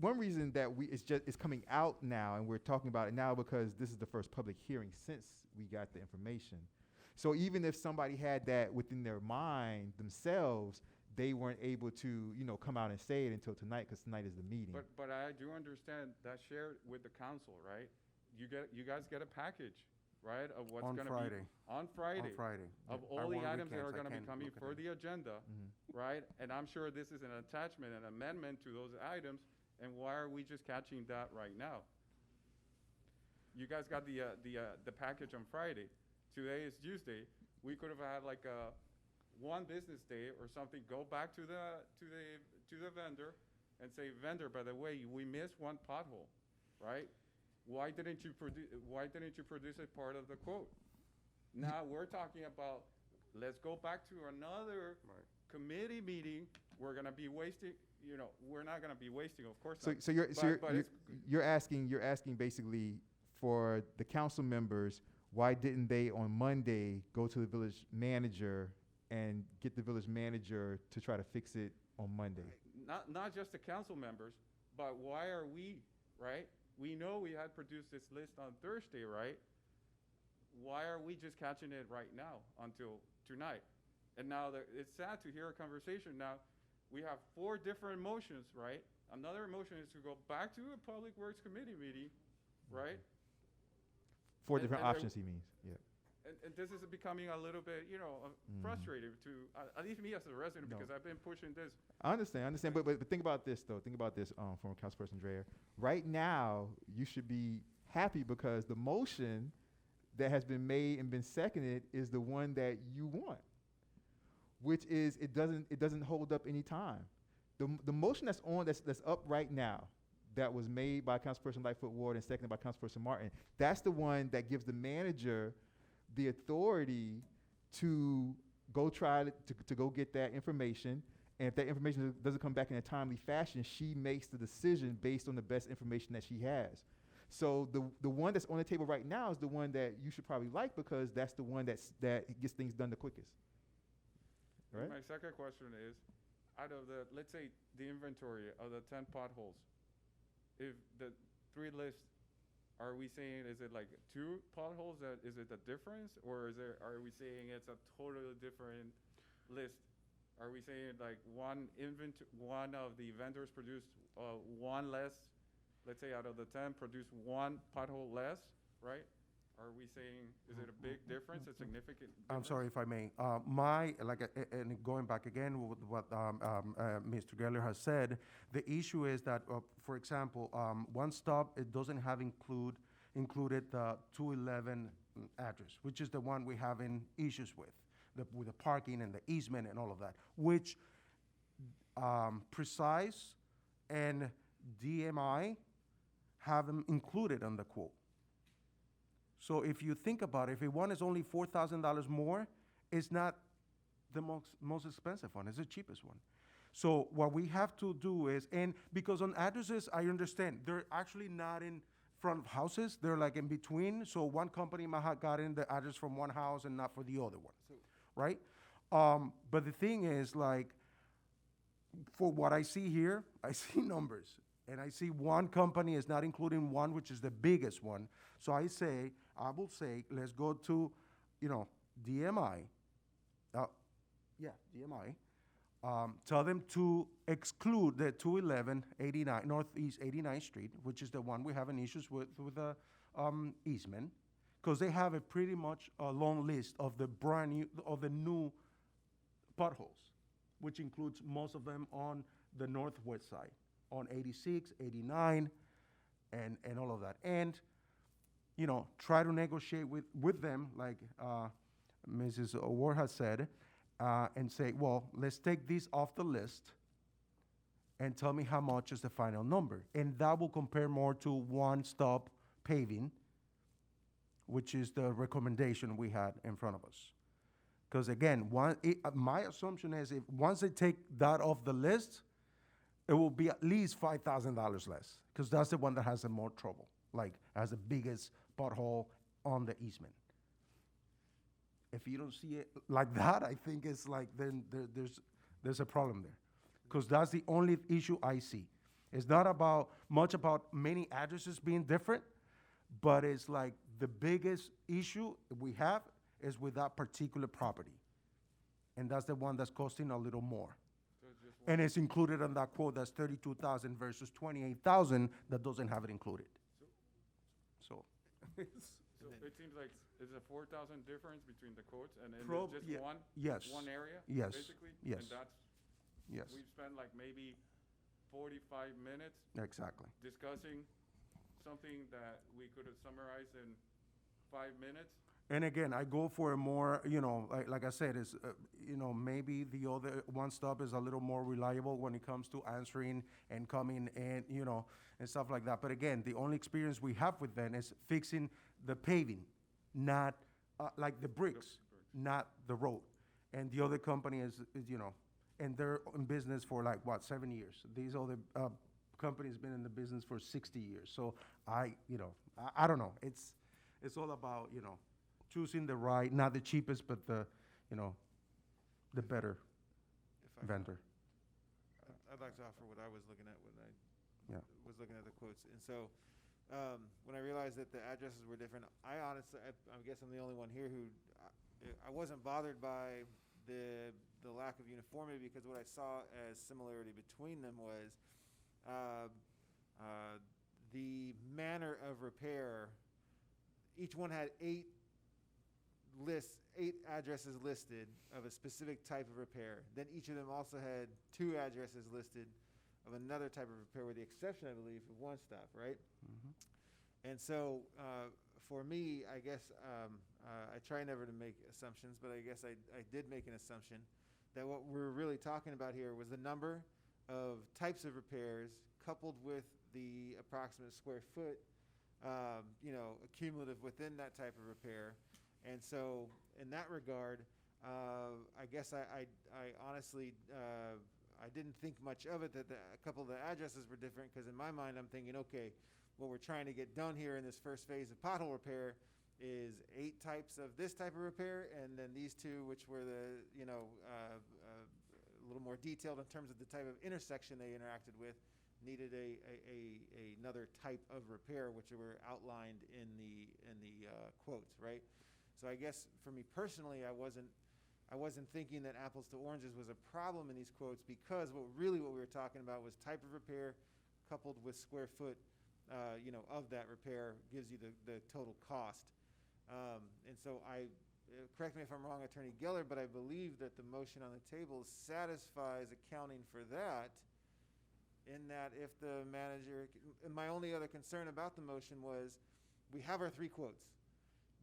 one reason that it's coming out now and we're talking about it now because this is the first public hearing since we got the information. So even if somebody had that within their mind themselves, they weren't able to, come out and say it until tonight because tonight is the meeting. But I do understand that's shared with the council, right? You guys get a package, right, of what's On gonna Friday. be on Friday. On Friday. Of I all the work items that are weekends, I gonna be can't coming look at for it. the agenda, right? And I'm sure this is an attachment, an amendment to those items, and why are we just catching that right now? You guys got the package on Friday. Today is Tuesday. We could have had like one business day or something, go back to the vendor and say, vendor, by the way, we missed one pothole, right? Why didn't you produce it part of the quote? Now we're talking about, let's go back to another committee meeting. We're gonna be wasting, we're not gonna be wasting, of course not. So you're asking basically for the council members, why didn't they on Monday go to the village manager and get the village manager to try to fix it on Monday? Not just the council members, but why are we, right? We know we had produced this list on Thursday, right? Why are we just catching it right now until tonight? And now it's sad to hear a conversation. Now, we have 4 different motions, right? Another motion is to go back to a Public Works Committee meeting, right? 4 And- different and there- options, he means, yeah. And this is becoming a little bit, frustrating to, at least me as a resident, No. because I've been pushing this. I understand, but think about this though. Think about this, former Councilperson Dreyer. Right now, you should be happy because the motion that has been made and been seconded is the one that you want, which is it doesn't hold up any time. The motion that's up right now, that was made by Councilperson Lightfoot Ward and seconded by Councilperson Martin, that's the one that gives the manager the authority to go try to go get that information. And if that information doesn't come back in a timely fashion, she makes the decision based on the best information that she has. So the one that's on the table right now is the one that you should probably like because that's the one that gets things done the quickest. Right? My second question is, out of let's say the inventory of the 10 potholes, if the 3 lists, are we saying, is it like 2 potholes is it the difference? Or are we saying it's a totally different list? Are we saying like one of the vendors produced one less, let's say out of the 10 produced 1 pothole less, right? Are we saying, is it a big difference, a significant difference? I'm sorry if I may. And going back again with what Mr. Geller has said, the issue is that, for example, One Stop, it doesn't have included the 211 address, which is the one we having issues with the parking and the easement and all of that, which Precise and DMI have them included on the quote. So if you think about it, if one is only $4,000 more, it's not the most expensive one, it's the cheapest one. So what we have to do is, and because on addresses, I understand, they're actually not in front of houses, they're like in between, so one company might have gotten the address from one house and not for the other one, right? But the thing is, like, for what I see here, I see numbers. And I see one company is not including one, which is the biggest one. So I will say, let's go to, DMI. DMI. Tell them to exclude the 211 Northeast 89th Street, which is the one we having issues with the easement, because they have a pretty much a long list of the new potholes, which includes most of them on the northwest side, on 86, 89, and all of that. And, try to negotiate with them, like Mrs. Ward has said, and say, well, let's take these off the list and tell me how much is the final number. And that will compare more to One Stop Paving, which is the recommendation we had in front of us. Because again, my assumption is once they take that off the list, it will be at least $5,000 less, because that's the one that has the more trouble, like has the biggest pothole on the easement. If you don't see it like that, I think it's like then there's a problem there, because that's the only issue I see. It's not much about many addresses being different, but it's like the biggest issue we have is with that particular property, and that's the one that's costing a little more. So it's just And it's included on that quote that's 32,000 versus 28,000 that doesn't have it included. So. So it seems like it's a 4,000 difference between the quotes and then Prob- just yeah, one? yes, One area? yes, Basically? yes. And that's, Yes, we've spent like maybe 45 minutes exactly. discussing something that we could have summarized in 5 minutes? And again, I go for a more, like I said, is, maybe the other one stop is a little more reliable when it comes to answering and coming and, and stuff like that. But again, the only experience we have with them is fixing the paving, not like the bricks, not the road. And the other company is, and they're in business for like, 7 years. These other companies been in the business for 60 years. So I don't know. It's all about, choosing the right, not the cheapest, but the better If I vendor. I'd like to offer what I was looking at when I Yeah. was looking at the quotes. And so when I realized that the addresses were different, I honestly, I guess I'm the only one here who, I wasn't bothered by the lack of uniformity, because what I saw as similarity between them was the manner of repair. Each one had 8 addresses listed of a specific type of repair. Then each of them also had 2 addresses listed of another type of repair, with the exception, I believe, of one stop, right? Mm-hmm. And so for me, I guess I try never to make assumptions, but I guess I did make an assumption that what we're really talking about here was the number of types of repairs coupled with the approximate square foot, accumulative within that type of repair. And so in that regard, I guess I honestly, I didn't think much of it, that a couple of the addresses were different, because in my mind, I'm thinking, okay, what we're trying to get done here in this first phase of pothole repair is 8 types of this type of repair, and then these 2, which were the, a little more detailed in terms of the type of intersection they interacted with, needed another type of repair, which were outlined in the quotes, right? So I guess for me personally, I wasn't thinking that apples to oranges was a problem in these quotes, because what we were talking about was type of repair coupled with square foot, of that repair gives you the total cost. And so correct me if I'm wrong, Attorney Geller, but I believe that the motion on the table satisfies accounting for that, in that if the manager, and my only other concern about the motion was, we have our 3 quotes.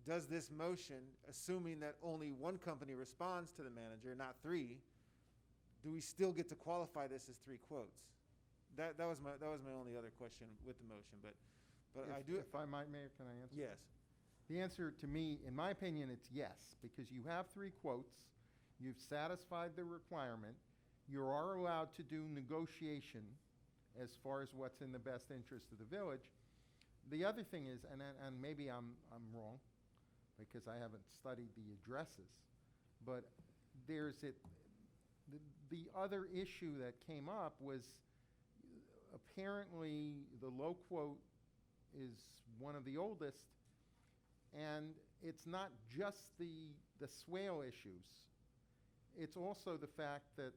Does this motion, assuming that only one company responds to the manager, not 3, do we still get to qualify this as 3 quotes? That was my only other question with the motion, but I do. If I might, Mayor, can I answer? Yes. The answer to me, in my opinion, it's yes, because you have 3 quotes, you've satisfied the requirement, you are allowed to do negotiation as far as what's in the best interest of the village. The other thing is, and maybe I'm wrong, because I haven't studied the addresses, but there's the other issue that came up was, apparently the low quote is one of the oldest, and it's not just the swale issues. It's also the fact that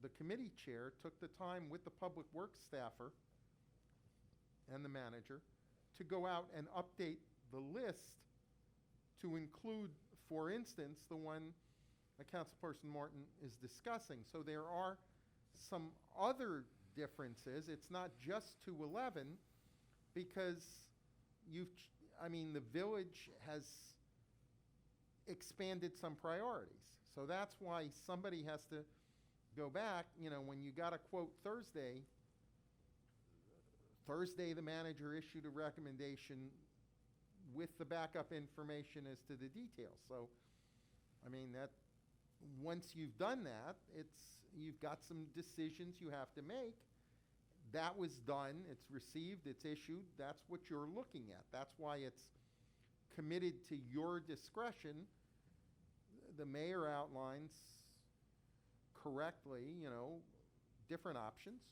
the committee chair took the time with the public works staffer and the manager to go out and update the list to include, for instance, the one that Councilperson Martin is discussing. So there are some other differences. It's not just 211, because the village has expanded some priorities. So that's why somebody has to go back. When you got a quote Thursday, the manager issued a recommendation with the backup information as to the details. So, that once you've done that, you've got some decisions you have to make. That was done, it's received, it's issued, that's what you're looking at. That's why it's committed to your discretion the mayor outlines correctly, different options.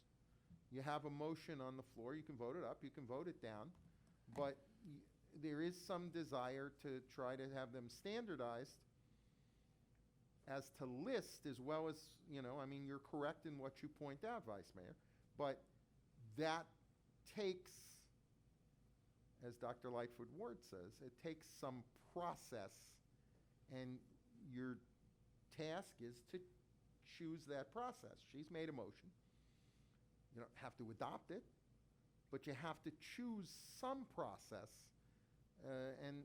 You have a motion on the floor, you can vote it up, you can vote it down, but there is some desire to try to have them standardized as to list as well as, you're correct in what you point out, Vice Mayor, but that takes, as Dr. Lightfoot Ward says, it takes some process, and your task is to choose that process. She's made a motion. You don't have to adopt it, but you have to choose some process, and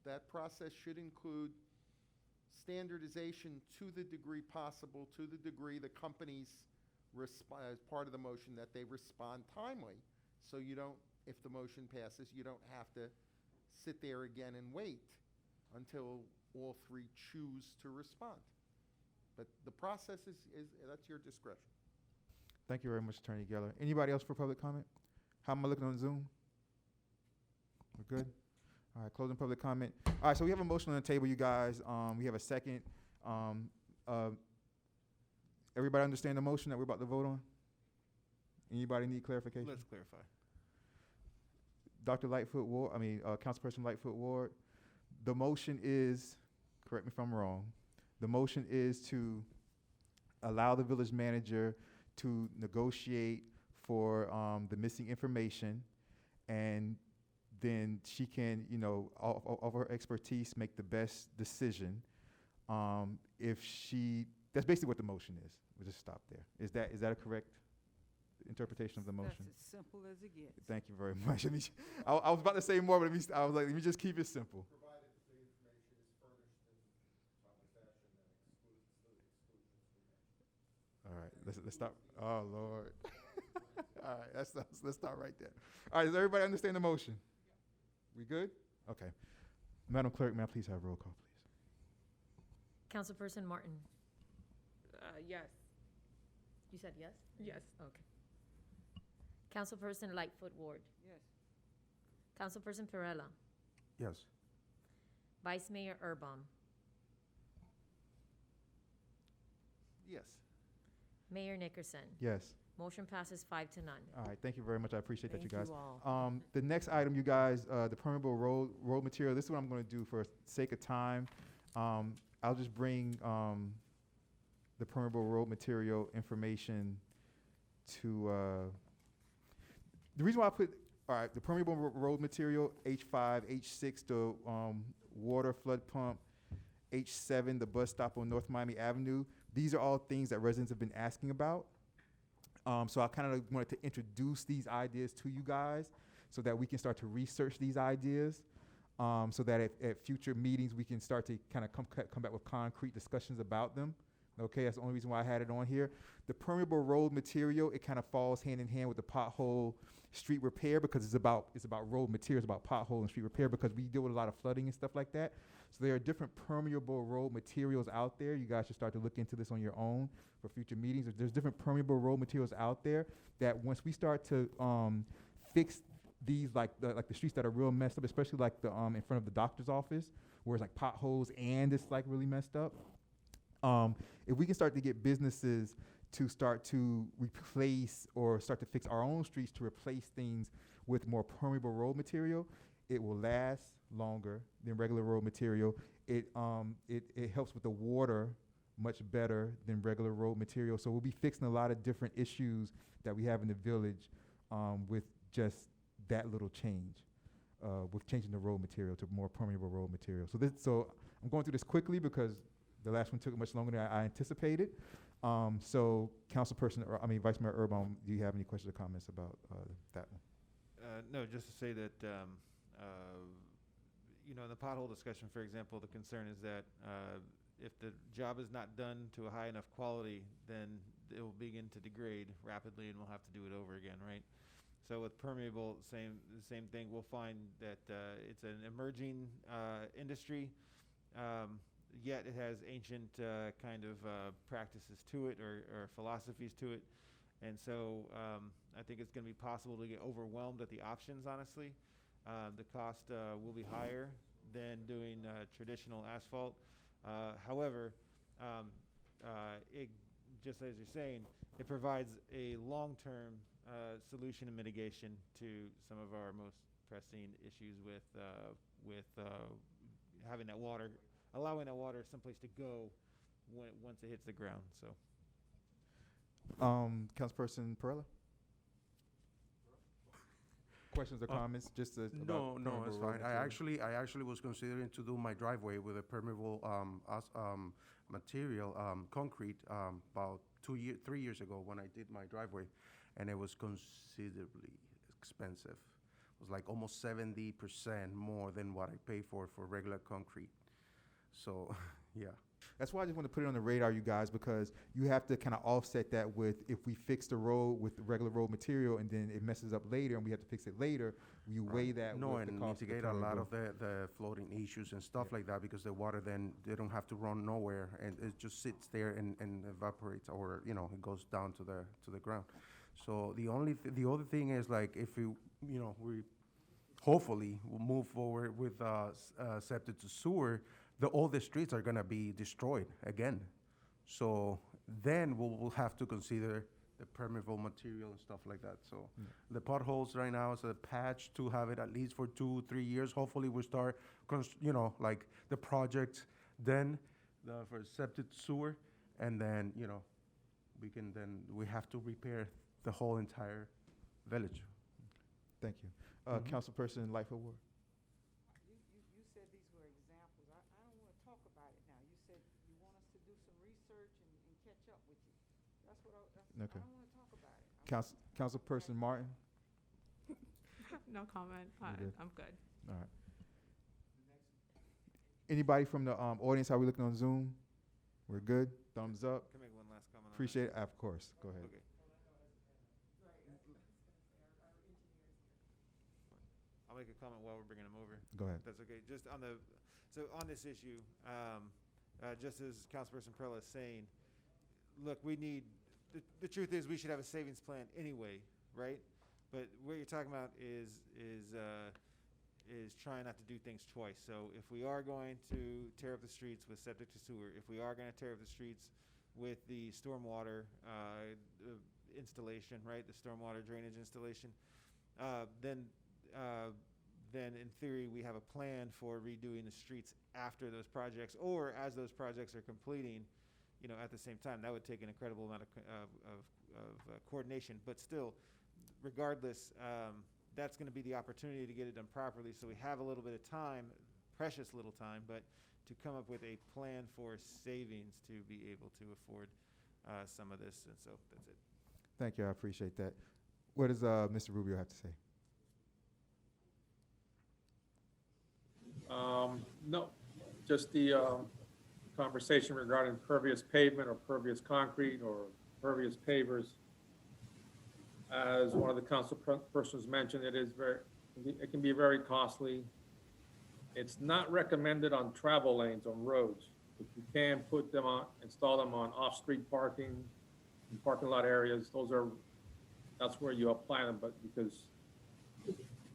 that process should include standardization to the degree possible, to the degree the companies as part of the motion that they respond timely, so you don't, if the motion passes, you don't have to sit there again and wait until all three choose to respond. But the process is that's your discretion. Thank you very much, Attorney Geller. Anybody else for public comment? How am I looking on Zoom? We're good? All right, closing public comment. All right, so we have a motion on the table, you guys. We have a second. Everybody understand the motion that we're about to vote on? Anybody need clarification? Let's clarify. Dr. Lightfoot Ward, Councilperson Lightfoot Ward, the motion is, correct me if I'm wrong, the motion is to allow the village manager to negotiate for the missing information, and then she can, of her expertise, make the best decision. That's basically what the motion is. We'll just stop there. Is that a correct interpretation of the motion? That's as simple as it gets. Thank you very much. I was about to say more, but I was like, let me just keep it simple. Provided the information is furnished in timely fashion that excludes the exclusions we mentioned. All right, let's stop. Oh Lord. All right, let's start right there. All right, does everybody understand the motion? We good? Okay. Madam Clerk, may I please have roll call, please? Councilperson Martin. Yes. You said yes? Yes. Okay. Councilperson Lightfoot Ward. Yes. Councilperson Perella. Yes. Vice Mayor Erbaum. Yes. Mayor Nickerson. Yes. Motion passes 5-0. All right, thank you very much. I appreciate that, you Thank guys. you all. The next item, you guys, the permeable road material. This is what I'm going to do for sake of time. I'll just bring the permeable road material information to. The reason why I put the permeable road material H5, H6, the water flood pump, H7, the bus stop on North Miami Avenue. These are all things that residents have been asking about. So I kind of wanted to introduce these ideas to you guys so that we can start to research these ideas, so that at future meetings we can start to kind of come back with concrete discussions about them. Okay, that's the only reason why I had it on here. The permeable road material, it kind of falls hand in hand with the pothole street repair, because it's about road materials, about pothole and street repair, because we deal with a lot of flooding and stuff like that. So there are different permeable road materials out there. You guys should start to look into this on your own for future meetings. There's different permeable road materials out there that once we start to fix these, like the streets that are real messed up, especially like the in front of the doctor's office, where it's like potholes and it's like really messed up. If we can start to get businesses to start to replace or start to fix our own streets to replace things with more permeable road material, it will last longer than regular road material. It helps with the water much better than regular road material. So we'll be fixing a lot of different issues that we have in the village with just that little change, with changing the road material to more permeable road material. So I'm going through this quickly because the last one took much longer than I anticipated. So Vice Mayor Erbaum, do you have any questions or comments about that one? No, just to say that, in the pothole discussion, for example, the concern is that if the job is not done to a high enough quality, then it will begin to degrade rapidly and we'll have to do it over again, right? So with permeable, the same thing. We'll find that it's an emerging industry, yet it has ancient kind of practices to it or philosophies to it. And so I think it's going to be possible to get overwhelmed at the options, honestly. The cost will be higher than doing traditional asphalt. However, it, just as you're saying, it provides a long-term solution and mitigation to some of our most pressing issues with having that water, allowing that water someplace to go once it hits the ground. So. Councilperson Perella? Questions or comments? Just to, No, about no, permeable it's road fine. material? I actually was considering to do my driveway with a permeable material, concrete, about 3 years ago when I did my driveway, and it was considerably expensive. It was like almost 70% more than what I pay for regular concrete. So, yeah. That's why I just want to put it on the radar, you guys, because you have to kind of offset that with if we fix the road with the regular road material and then it messes up later and we have to fix it later, you weigh that No, with the and cost of the mitigate a lot permeable. of the floating issues and stuff like that, because the water then, they don't have to run nowhere, and it just sits there and evaporates, or, you know, it goes down to the ground. So the other thing is, like, if we hopefully will move forward with septic to sewer, all the streets are gonna be destroyed again. So then we'll have to consider the permeable material and stuff like that. So the potholes right now is a patch to have it at least for 2-3 years. Hopefully we start, like the project then for septic sewer, and then, we have to repair the whole entire village. Thank you. Mhm. Councilperson Lightfoot Ward? You said these were examples. I don't want to talk about it now. You said you want us to do some research and catch up with you. That's what I Okay. don't want to talk about it. Councilperson Martin? No comment. You're good. I'm good. All right. Anybody from the audience, how we looking on Zoom? We're good? Thumbs up? Can I make one last comment on that? Appreciate it. Of course. Go ahead. Okay. I'll make a comment while we're bringing them over. Go ahead. That's okay. Just on on this issue, just as Councilperson Perella is saying, look, we need, the truth is we should have a savings plan anyway, right? But what you're talking about is trying not to do things twice. So if we are going to tear up the streets with septic to sewer, if we are going to tear up the streets with the stormwater installation, right, the stormwater drainage installation, then in theory we have a plan for redoing the streets after those projects, or as those projects are completing, at the same time. That would take an incredible amount of coordination, but still, regardless, that's going to be the opportunity to get it done properly. So we have a little bit of time, precious little time, but to come up with a plan for savings to be able to afford some of this. And so that's it. Thank you. I appreciate that. What does Mr. Rubio have to say? No, just the conversation regarding pervious pavement or pervious concrete or pervious pavers. As one of the council persons mentioned, it can be very costly. It's not recommended on travel lanes on roads, but you can put them on, install them on off-street parking, and parking lot areas. That's where you apply them, but because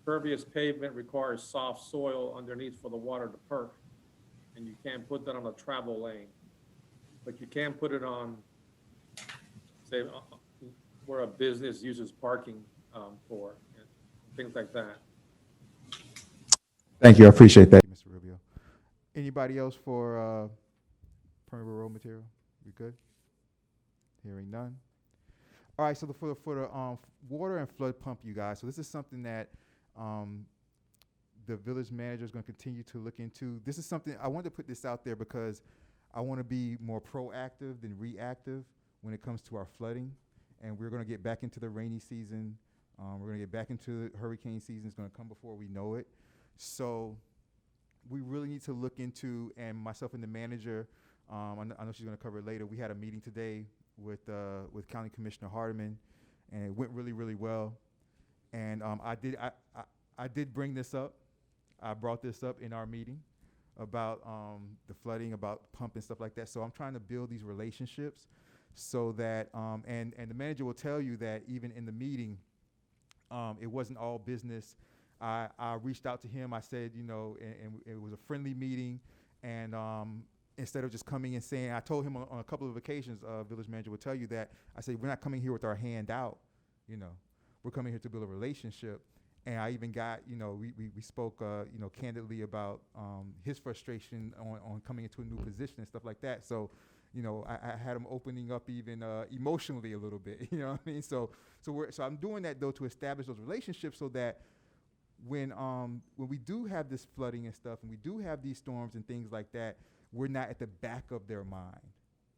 pervious pavement requires soft soil underneath for the water to perk, and you can't put that on a travel lane. But you can put it on, say, where a business uses parking for, and things like that. Thank you. I appreciate that, Mr. Rubio. Anybody else for permeable road material? We good? Hearing none. All right. So for the water and flood pump, you guys. So this is something that the village manager is going to continue to look into. This is something I wanted to put this out there because I want to be more proactive than reactive when it comes to our flooding. And we're going to get back into the rainy season. We're going to get back into the hurricane season. It's going to come before we know it. So we really need to look into, and myself and the manager, I know she's going to cover it later. We had a meeting today with County Commissioner Hardiman, and it went really, really well. And I did bring this up. I brought this up in our meeting about the flooding, about pump and stuff like that. So I'm trying to build these relationships so that, and the manager will tell you that even in the meeting, it wasn't all business. I reached out to him. I said, and it was a friendly meeting, and instead of just coming and saying, I told him on a couple of occasions, village manager will tell you that, I say, we're not coming here with our hand out, you know. We're coming here to build a relationship. And I even got, you know, we spoke, you know, candidly about his frustration on coming into a new position and stuff like that. So, you know, I had him opening up even emotionally a little bit, you know what I mean? So I'm doing that, though, to establish those relationships so that when we do have this flooding and stuff and we do have these storms and things like that, we're not at the back of their mind.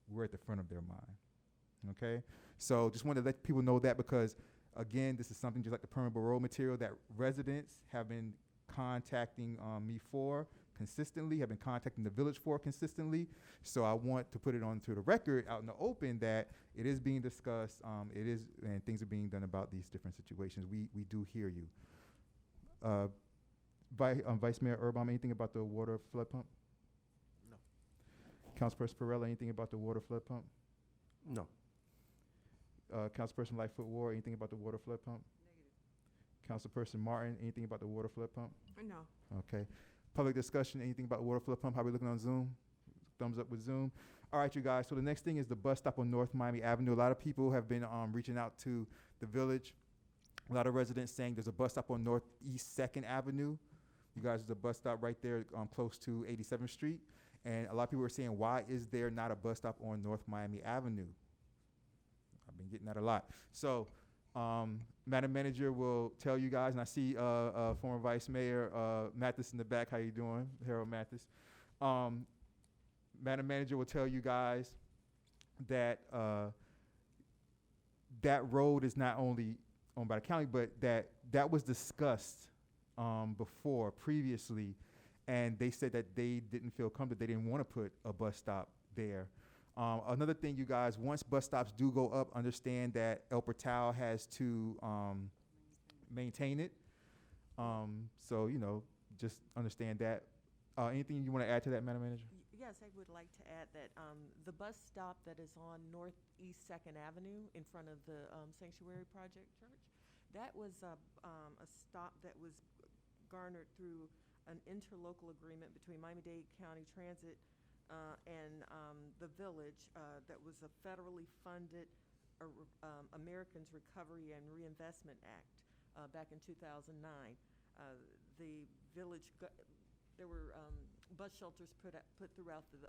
We're at the front of their mind, okay? So just wanted to let people know that because, again, this is something just like the permeable road material that residents have been contacting me for consistently, have been contacting the village for consistently. So I want to put it onto the record out in the open that it is being discussed, and things are being done about these different situations. We do hear you. Vice Mayor Urban, anything about the water flood pump? No. Councilperson Perella, anything about the water flood pump? No. Councilperson Lightfoot Ward, anything about the water flood pump? Negative. Councilperson Martin, anything about the water flood pump? No. Okay. Public discussion, anything about water flood pump? How we looking on Zoom? Thumbs up with Zoom. All right, you guys. So the next thing is the bus stop on North Miami Avenue. A lot of people have been reaching out to the village. A lot of residents saying there's a bus stop on Northeast 2nd Avenue. You guys, there's a bus stop right there close to 87th Street. And a lot of people are saying, why is there not a bus stop on North Miami Avenue? I've been getting that a lot. So, Madam Manager will tell you guys, and I see former Vice Mayor Mathis in the back. How you doing, Harold Mathis? Madam Manager will tell you guys that that road is not only owned by the county, but that was discussed previously, and they said that they didn't feel comfortable. They didn't want to put a bus stop there. Another thing, you guys, once bus stops do go up, understand that El Portal has to maintain it. So, you know, just understand that. Anything you want to add to that, Madam Manager? Yes, I would like to add that the bus stop that is on Northeast 2nd Avenue in front of the Sanctuary Project Church, that was a stop that was garnered through an interlocal agreement between Miami-Dade County Transit and the village that was a federally funded Americans Recovery and Reinvestment Act back in 2009. The village, there were bus shelters put throughout the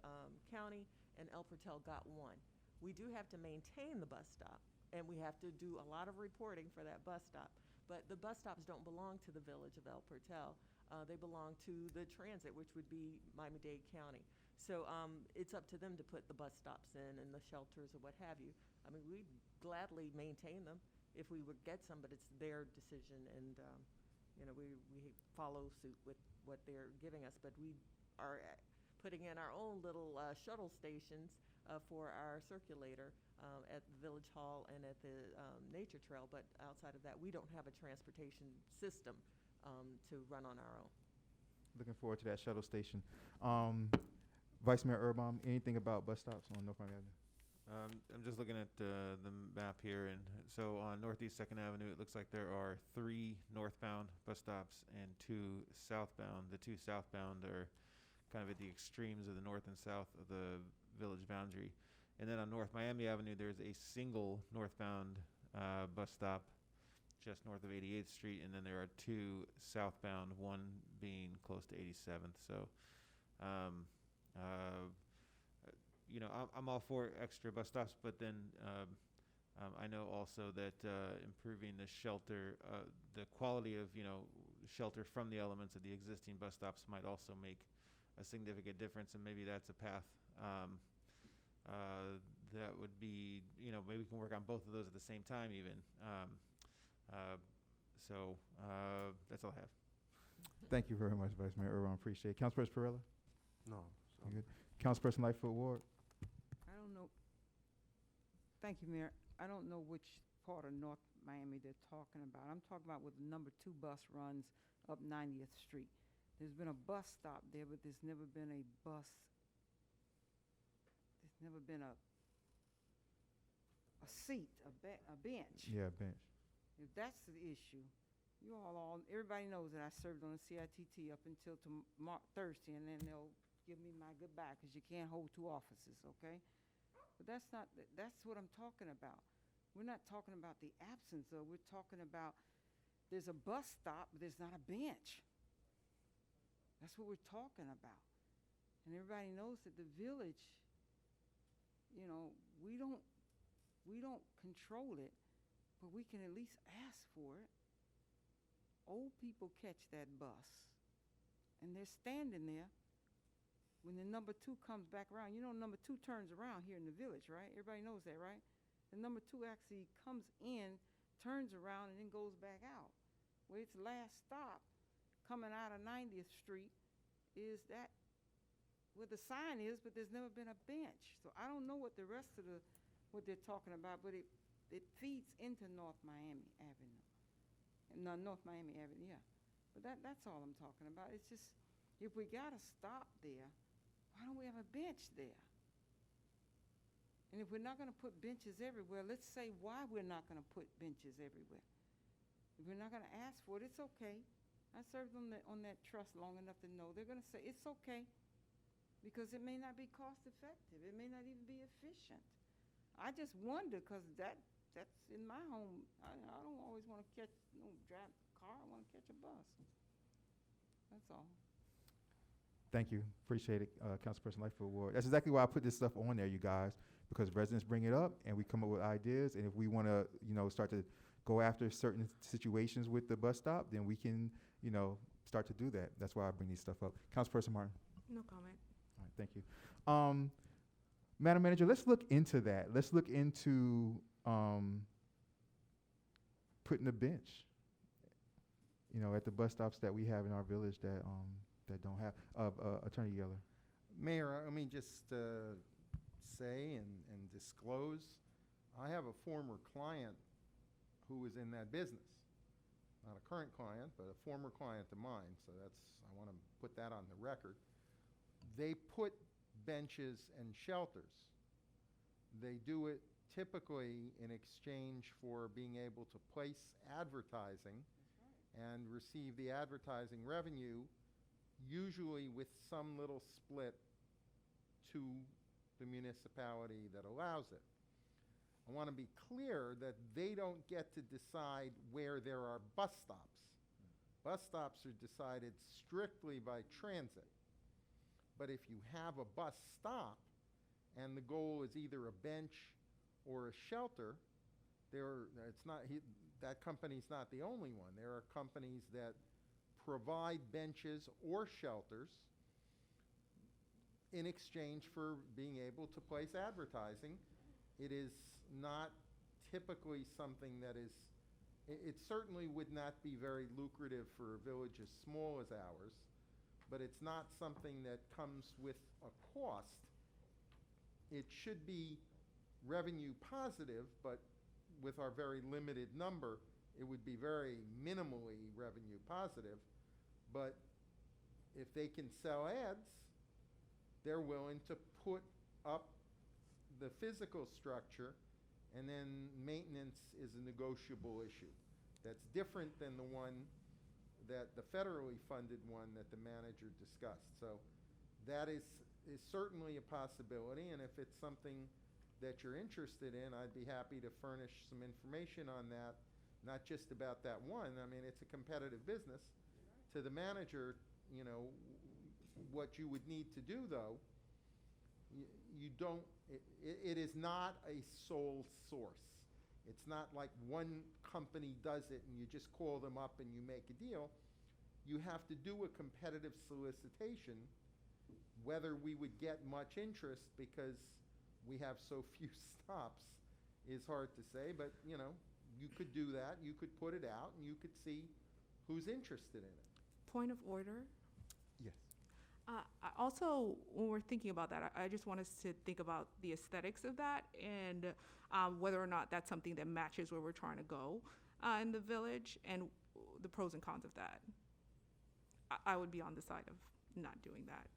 county, and El Portal got one. We do have to maintain the bus stop, and we have to do a lot of reporting for that bus stop. But the bus stops don't belong to the village of El Portal. They belong to the transit, which would be Miami-Dade County. So it's up to them to put the bus stops in and the shelters or what have you. I mean, we'd gladly maintain them if we would get some, but it's their decision, and you know, we follow suit with what they're giving us. But we are putting in our own little shuttle stations for our circulator at the Village Hall and at the Nature Trail. But outside of that, we don't have a transportation system to run on our own. Looking forward to that shuttle station. Vice Mayor Urban, anything about bus stops on North Miami Avenue? I'm just looking at the map here, and so on Northeast 2nd Avenue, it looks like there are 3 northbound bus stops and 2 southbound. The 2 southbound are kind of at the extremes of the north and south of the village boundary. And then on North Miami Avenue, there's a single northbound bus stop just north of 88th Street, and then there are 2 southbound, one being close to 87th. So, you know, I'm all for extra bus stops, but then I know also that improving the shelter, the quality of, you know, shelter from the elements of the existing bus stops might also make a significant difference, and maybe that's a path that would be, you know, maybe we can work on both of those at the same time even. So that's all I have. Thank you very much, Vice Mayor Urban. Appreciate it. Councilperson Perella? No. You good? Councilperson Lightfoot Ward? I don't know. Thank you, Mayor. I don't know which part of North Miami they're talking about. I'm talking about where the number 2 bus runs up 90th Street. There's been a bus stop there, but there's never been a bus. There's never been a seat, a bench. Yeah, bench. If that's the issue, everybody knows that I served on the CITT up until Thursday, and then they'll give me my goodbye, because you can't hold two offices, okay? But that's not, that's what I'm talking about. We're not talking about the absence of, we're talking about there's a bus stop, but there's not a bench. That's what we're talking about. And everybody knows that the village, you know, we don't control it, but we can at least ask for it. Old people catch that bus, and they're standing there when the number 2 comes back around. You know, number 2 turns around here in the village, right? Everybody knows that, right? The number 2 actually comes in, turns around, and then goes back out. Where its last stop, coming out of 90th Street, is that where the sign is, but there's never been a bench. So I don't know what the rest of what they're talking about, but it feeds into North Miami Avenue. No, North Miami Avenue, yeah. But that's all I'm talking about. It's just, if we got to stop there, why don't we have a bench there? And if we're not going to put benches everywhere, let's say why we're not going to put benches everywhere. If we're not going to ask for it, it's okay. I served on that trust long enough to know they're going to say it's okay, because it may not be cost effective. It may not even be efficient. I just wonder, because that's in my home. I don't always want to drive a car. I want to catch a bus. That's all. Thank you. Appreciate it, Councilperson Lightfoot Ward. That's exactly why I put this stuff on there, you guys, because residents bring it up and we come up with ideas. And if we want to, start to go after certain situations with the bus stop, then we can, start to do that. That's why I bring these stuff up. Councilperson Martin. No comment. All right, thank you. Madam Manager, let's look into that. Let's look into putting a bench, at the bus stops that we have in our village that don't have. Attorney Yeller. Mayor, let me just say and disclose, I have a former client who was in that business. Not a current client, but a former client of mine, so I want to put that on the record. They put benches and shelters. They do it typically in exchange for being able to place advertising and receive the advertising revenue, usually with some little split to the municipality that allows it. I want to be clear that they don't get to decide where there are bus stops. Bus stops are decided strictly by transit. But if you have a bus stop and the goal is either a bench or a shelter, that company's not the only one. There are companies that provide benches or shelters in exchange for being able to place advertising. It is not typically something that is, it certainly would not be very lucrative for a village as small as ours, but it's not something that comes with a cost. It should be revenue positive, but with our very limited number, it would be very minimally revenue positive. But if they can sell ads, they're willing to put up the physical structure, and then maintenance is a negotiable issue. That's different than the one that the federally funded one that the manager discussed. So that is certainly a possibility, and if it's something that you're interested in, I'd be happy to furnish some information on that, not just about that one. I mean, it's a competitive business. To the manager, what you would need to do, though, it is not a sole source. It's not like one company does it and you just call them up and you make a deal. You have to do a competitive solicitation. Whether we would get much interest because we have so few stops is hard to say, but you could do that. You could put it out and you could see who's interested in it. Point of order. Yes. Also, when we're thinking about that, I just want us to think about the aesthetics of that and whether or not that's something that matches where we're trying to go in the village and the pros and cons of that. I would be on the side of not doing that.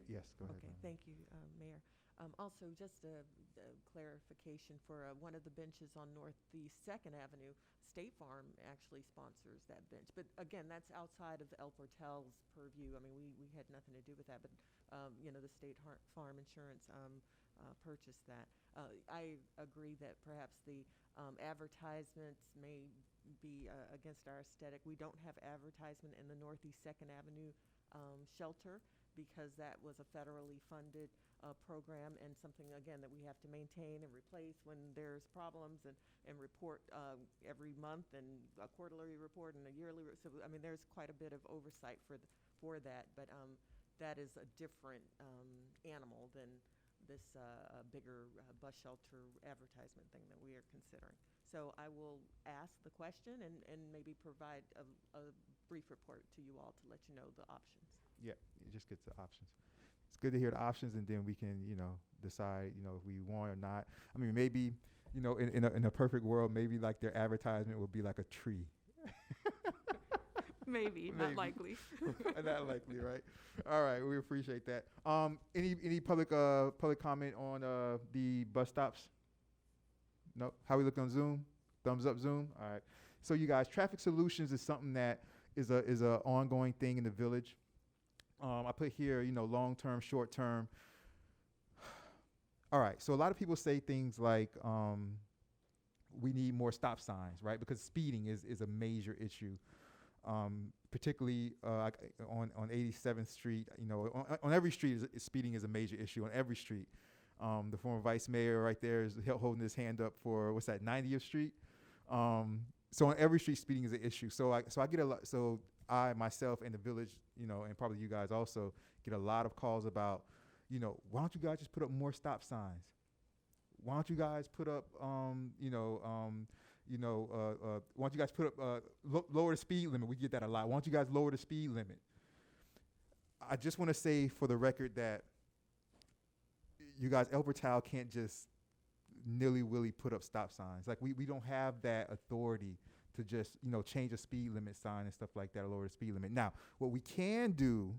Yes, go ahead. Okay, thank you, Mayor. Also, just a clarification for one of the benches on Northeast Second Avenue, State Farm actually sponsors that bench. But again, that's outside of El Portel's purview. I mean, we had nothing to do with that, but, you know, the State Farm Insurance purchased that. I agree that perhaps the advertisements may be against our aesthetic. We don't have advertisement in the Northeast Second Avenue shelter because that was a federally funded program and something, again, that we have to maintain and replace when there's problems and report every month and a quarterly report and a yearly. So, I mean, there's quite a bit of oversight for that, but that is a different animal than this bigger bus shelter advertisement thing that we are considering. So I will ask the question and maybe provide a brief report to you all to let you know the options. Yeah, it just gets the options. It's good to hear the options, and then we can, you know, decide, you know, if we want or not. I mean, maybe, you know, in a perfect world, maybe like their advertisement would be like a tree. Maybe, not likely. Not likely, right? All right, we appreciate that. Any public comment on the bus stops? No. How we look on Zoom? Thumbs up, Zoom. All right. So you guys, traffic solutions is something that is a ongoing thing in the village. I put here, you know, long term, short term. All right. So a lot of people say things like we need more stop signs, right? Because speeding is a major issue. Particularly on 87th Street, you know, on every street, speeding is a major issue on every street. The former vice mayor right there is holding his hand up for, what's that, 90th Street? So on every street, speeding is an issue. So I get a lot, so I, myself, and the village, you know, and probably you guys also get a lot of calls about, you know, why don't you guys just put up more stop signs? Why don't you guys put up, why don't you guys put up, lower the speed limit? We get that a lot. Why don't you guys lower the speed limit? I just want to say for the record that you guys, El Portal can't just nilly-willy put up stop signs. Like we don't have that authority to just, you know, change a speed limit sign and stuff like that or lower the speed limit. Now, what we can do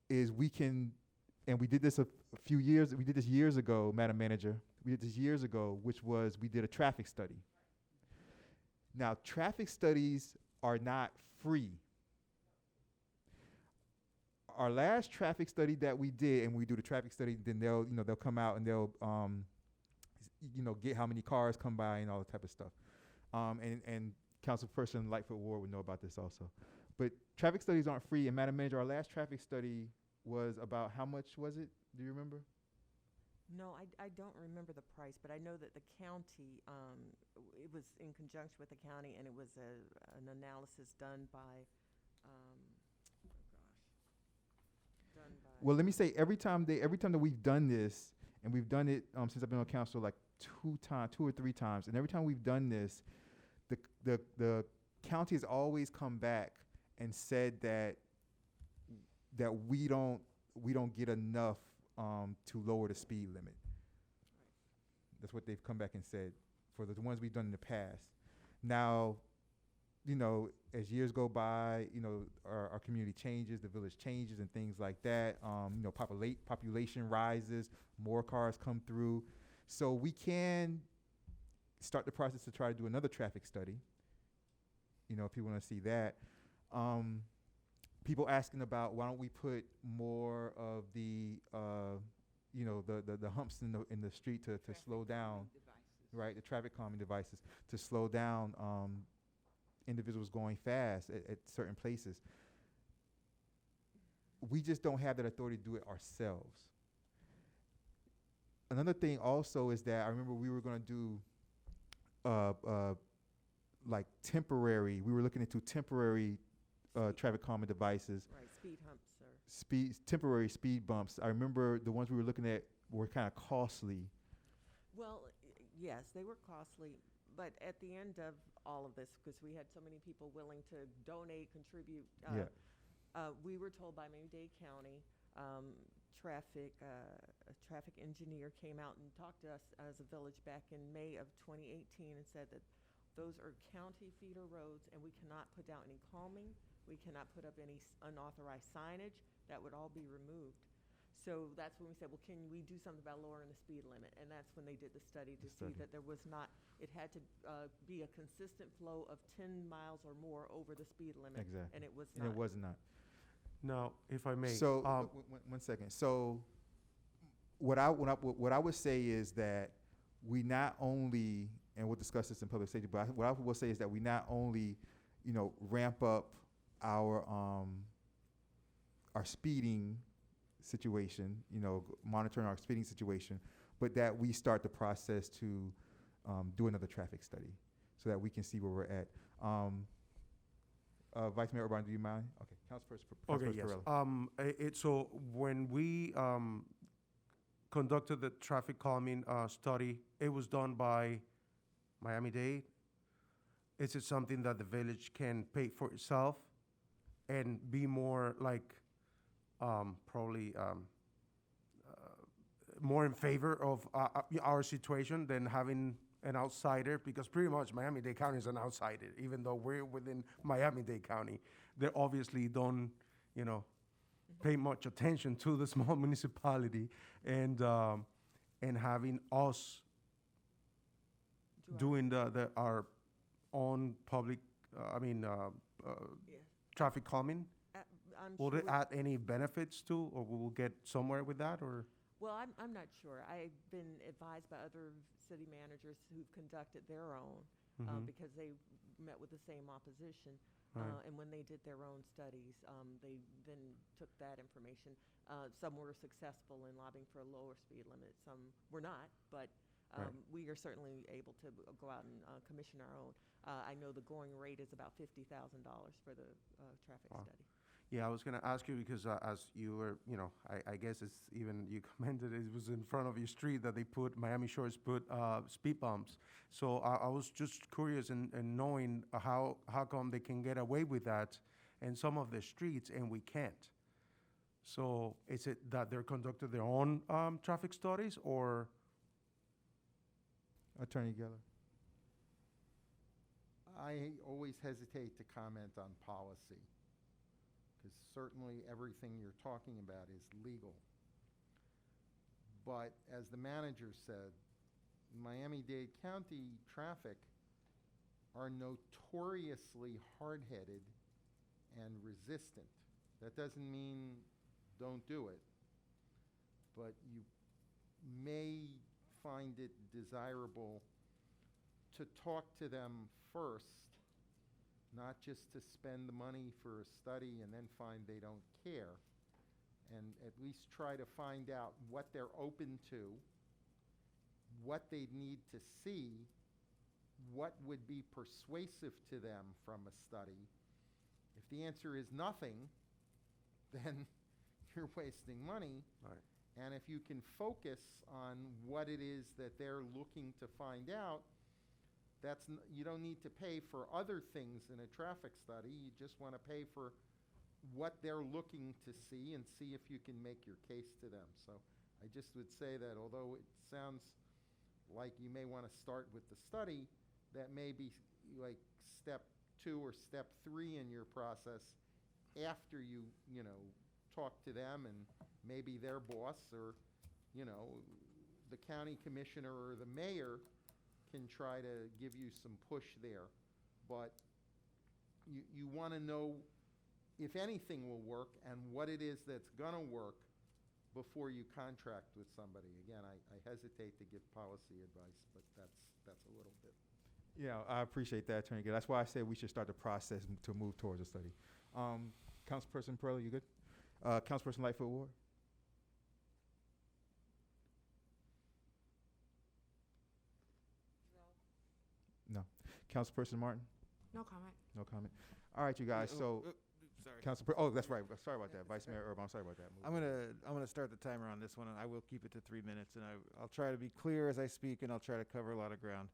is we can, and we did this we did this years ago, Madam Manager. We did this years ago, which was we did a traffic study. Now, traffic studies are not free. Our last traffic study that we did, and we do the traffic study, then they'll come out and they'll, get how many cars come by and all that type of stuff. And Councilperson Lightfoot Ward would know about this also. But traffic studies aren't free. And Madam Manager, our last traffic study was about how much was it? Do you remember? No, I don't remember the price, but I know that the county, it was in conjunction with the county, and it was an analysis done by, Well, let me say every time that we've done this, and we've done it since I've been on council like two or three times, and every time we've done this, the county has always come back and said that we don't get enough to lower the speed limit. That's what they've come back and said for the ones we've done in the past. Now, you know, as years go by, you know, our community changes, the village changes and things like that. Population rises, more cars come through. So we can start the process to try to do another traffic study. You know, if people want to see that. People asking about why don't we put more of the humps in the street to slow down, right? The traffic calming devices to slow down individuals going fast at certain places. We just don't have that authority to do it ourselves. Another thing also is that I remember we were going to do we were looking into temporary traffic calming devices. right, speed humps or. Temporary speed bumps. I remember the ones we were looking at were kind of costly. Well, yes, they were costly, but at the end of all of this, because we had so many people willing to donate, contribute, we were told by Miami-Dade County, a traffic engineer came out and talked to us as a village back in May of 2018 and said that those are county feeder roads and we cannot put down any calming, we cannot put up any unauthorized signage, that would all be removed. So that's when we said, well, can we do something about lowering the speed limit? And that's when they did the study to see that there was not, it had to be a consistent flow of 10 miles or more over the speed limit. Exactly. And it was And not. it was not. Now, if I may. So, one second. So, what I would say is that we not only, and we'll discuss this in public safety, but what I will say is that we not only, ramp up our speeding situation, monitoring our speeding situation, but that we start the process to do another traffic study so that we can see where we're at. Vice Mayor Urban, do you mind? Okay, Councilperson Yes. So when we conducted the traffic calming study, it was done by Miami-Dade. Is it something that the village can pay for itself and be more like probably more in favor of our situation than having an outsider? Because pretty much Miami-Dade County is an outsider, even though we're within Miami-Dade County. They obviously don't, pay much attention to the small municipality, and having us doing our own public, Yeah. traffic calming. I'm Will sure it add any benefits to, or we will get somewhere with that, or? Well, I'm not sure. I've been advised by other city managers who've conducted their own, because they met with the same opposition. Right. And when they did their own studies, they then took that information. Some were successful in lobbying for a lower speed limit, some were not, but Right. we are certainly able to go out and commission our own. I know the going rate is about $50,000 for the traffic Wow. study. Yeah, I was going to ask you because as you were, I guess it's even, you commented it was in front of your street that Miami Shores put speed bumps. So I was just curious in knowing how come they can get away with that in some of the streets and we can't? So is it that they're conducting their own traffic studies, or? Attorney Geller. I always hesitate to comment on policy, because certainly everything you're talking about is legal. But as the manager said, Miami-Dade County traffic are notoriously hard-headed and resistant. That doesn't mean don't do it, but you may find it desirable to talk to them first, not just to spend the money for a study and then find they don't care, and at least try to find out what they're open to, what they need to see, what would be persuasive to them from a study. If the answer is nothing, then you're wasting money. Right. And if you can focus on what it is that they're looking to find out, you don't need to pay for other things in a traffic study. You just want to pay for what they're looking to see and see if you can make your case to them. So I just would say that although it sounds like you may want to start with the study, that may be like step 2 or step 3 in your process after you talk to them and maybe their boss or, the county commissioner or the mayor can try to give you some push there. But you want to know if anything will work and what it is that's going to work before you contract with somebody. Again, I hesitate to give policy advice, but that's a little bit. Yeah, I appreciate that, Attorney Geller. That's why I said we should start the process to move towards a study. Councilperson Pearl, you good? Councilperson Lightfoot Ward? No. Councilperson Martin? No comment. No comment. All right, you guys. So, Sorry. that's right. Sorry about that, Vice Mayor Urban. I'm sorry about that. I'm gonna start the timer on this one, and I will keep it to 3 minutes, and I'll try to be clear as I speak, and I'll try to cover a lot of ground.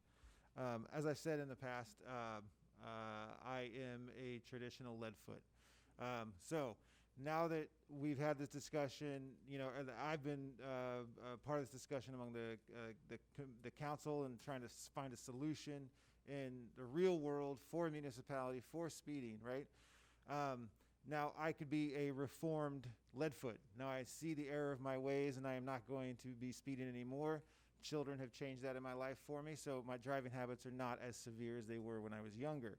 As I said in the past, I am a traditional leadfoot. So now that we've had this discussion, and I've been part of this discussion among the council and trying to find a solution in the real world for municipality for speeding, right? Now, I could be a reformed leadfoot. Now, I see the error of my ways, and I am not going to be speeding anymore. Children have changed that in my life for me, so my driving habits are not as severe as they were when I was younger.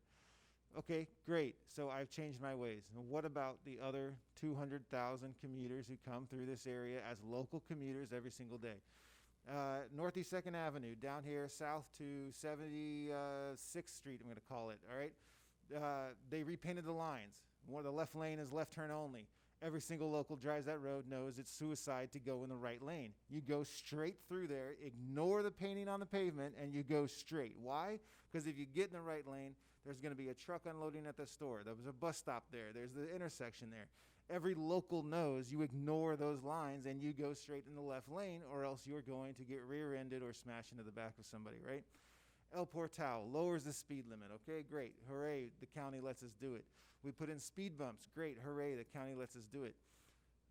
Okay, great. So I've changed my ways. And what about the other 200,000 commuters who come through this area as local commuters every single day? Northeast 2nd Avenue, down here south to 76th Street, I'm going to call it, all right? They repainted the lines. One of the left lane is left turn only. Every single local drives that road knows it's suicide to go in the right lane. You go straight through there, ignore the painting on the pavement, and you go straight. Why? Because if you get in the right lane, there's going to be a truck unloading at the store. There was a bus stop there. There's the intersection there. Every local knows you ignore those lines and you go straight in the left lane, or else you're going to get rear-ended or smash into the back of somebody, right? El Portal lowers the speed limit. Okay, great. Hooray, the county lets us do it. We put in speed bumps. Great. Hooray, the county lets us do it.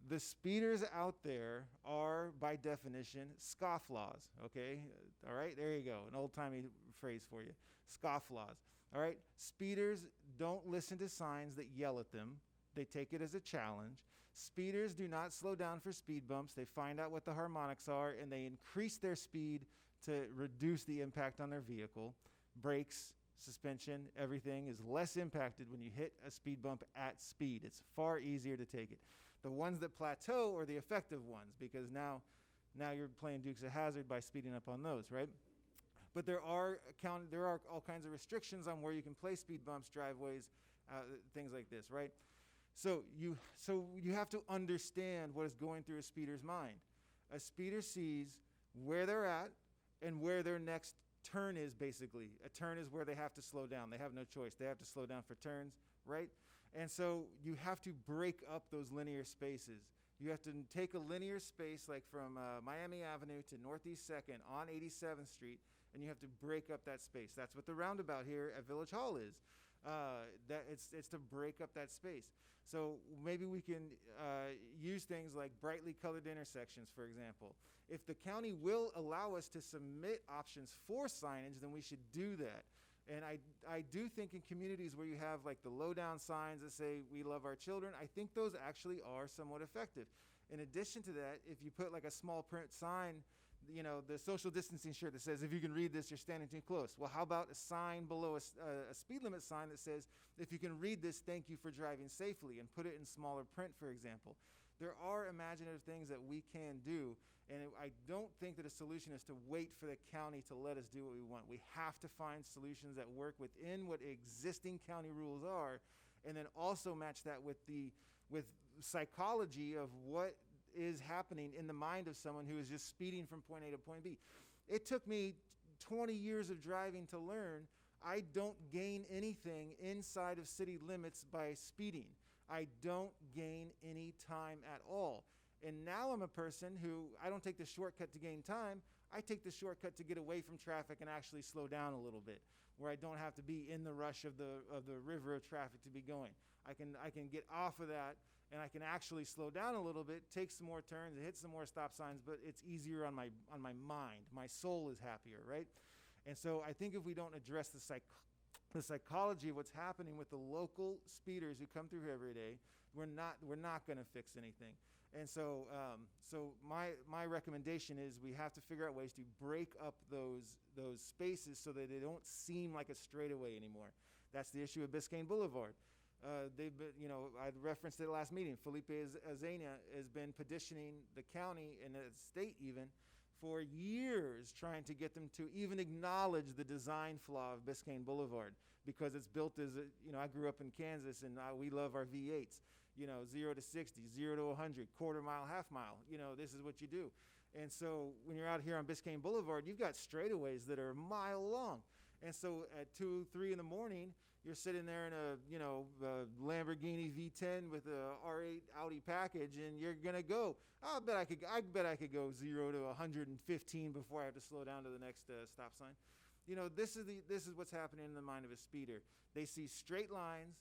The speeders out there are, by definition, scofflaws. Okay? All right, there you go. An old-timey phrase for you. Scofflaws. All right? Speeders don't listen to signs that yell at them. They take it as a challenge. Speeders do not slow down for speed bumps. They find out what the harmonics are, and they increase their speed to reduce the impact on their vehicle. Brakes, suspension, everything is less impacted when you hit a speed bump at speed. It's far easier to take it. The ones that plateau are the effective ones, because now you're playing Dukes of Hazzard by speeding up on those, right? But there are all kinds of restrictions on where you can place speed bumps, driveways, things like this, right? So you have to understand what is going through a speeder's mind. A speeder sees where they're at and where their next turn is, basically. A turn is where they have to slow down. They have no choice. They have to slow down for turns, right? And so you have to break up those linear spaces. You have to take a linear space like from Miami Avenue to Northeast 2nd on 87th Street, and you have to break up that space. That's what the roundabout here at Village Hall is. It's to break up that space. So maybe we can use things like brightly colored intersections, for example. If the county will allow us to submit options for signage, then we should do that. And I do think in communities where you have like the low down signs that say we love our children, I think those actually are somewhat effective. In addition to that, if you put like a small print sign, you know, the social distancing shirt that says, if you can read this, you're standing too close. Well, how about a sign below a speed limit sign that says, if you can read this, thank you for driving safely, and put it in smaller print, for example. There are imaginative things that we can do, and I don't think that a solution is to wait for the county to let us do what we want. We have to find solutions that work within what existing county rules are, and then also match that with psychology of what is happening in the mind of someone who is just speeding from point A to point B. It took me 20 years of driving to learn I don't gain anything inside of city limits by speeding. I don't gain any time at all. And now I'm a person who, I don't take the shortcut to gain time, I take the shortcut to get away from traffic and actually slow down a little bit, where I don't have to be in the rush of the river of traffic to be going. I can get off of that, and I can actually slow down a little bit, take some more turns, hit some more stop signs, but it's easier on my mind. My soul is happier, right? And so I think if we don't address the psychology of what's happening with the local speeders who come through here every day, we're not going to fix anything. And so my recommendation is we have to figure out ways to break up those spaces so that they don't seem like a straightaway anymore. That's the issue of Biscayne Boulevard. They've been, I referenced it at the last meeting. Felipe Azania has been petitioning the county and the state even for years, trying to get them to even acknowledge the design flaw of Biscayne Boulevard, because it's built as I grew up in Kansas, and we love our V8s. 0 to 60, 0 to 100, quarter mile, half mile. This is what you do. And so when you're out here on Biscayne Boulevard, you've got straightaways that are a mile long. And so at 2, 3 in the morning, you're sitting there in a Lamborghini V10 with a R8 Audi package, and you're gonna go. I bet I could go 0 to 115 before I have to slow down to the next stop sign. This is what's happening in the mind of a speeder. They see straight lines.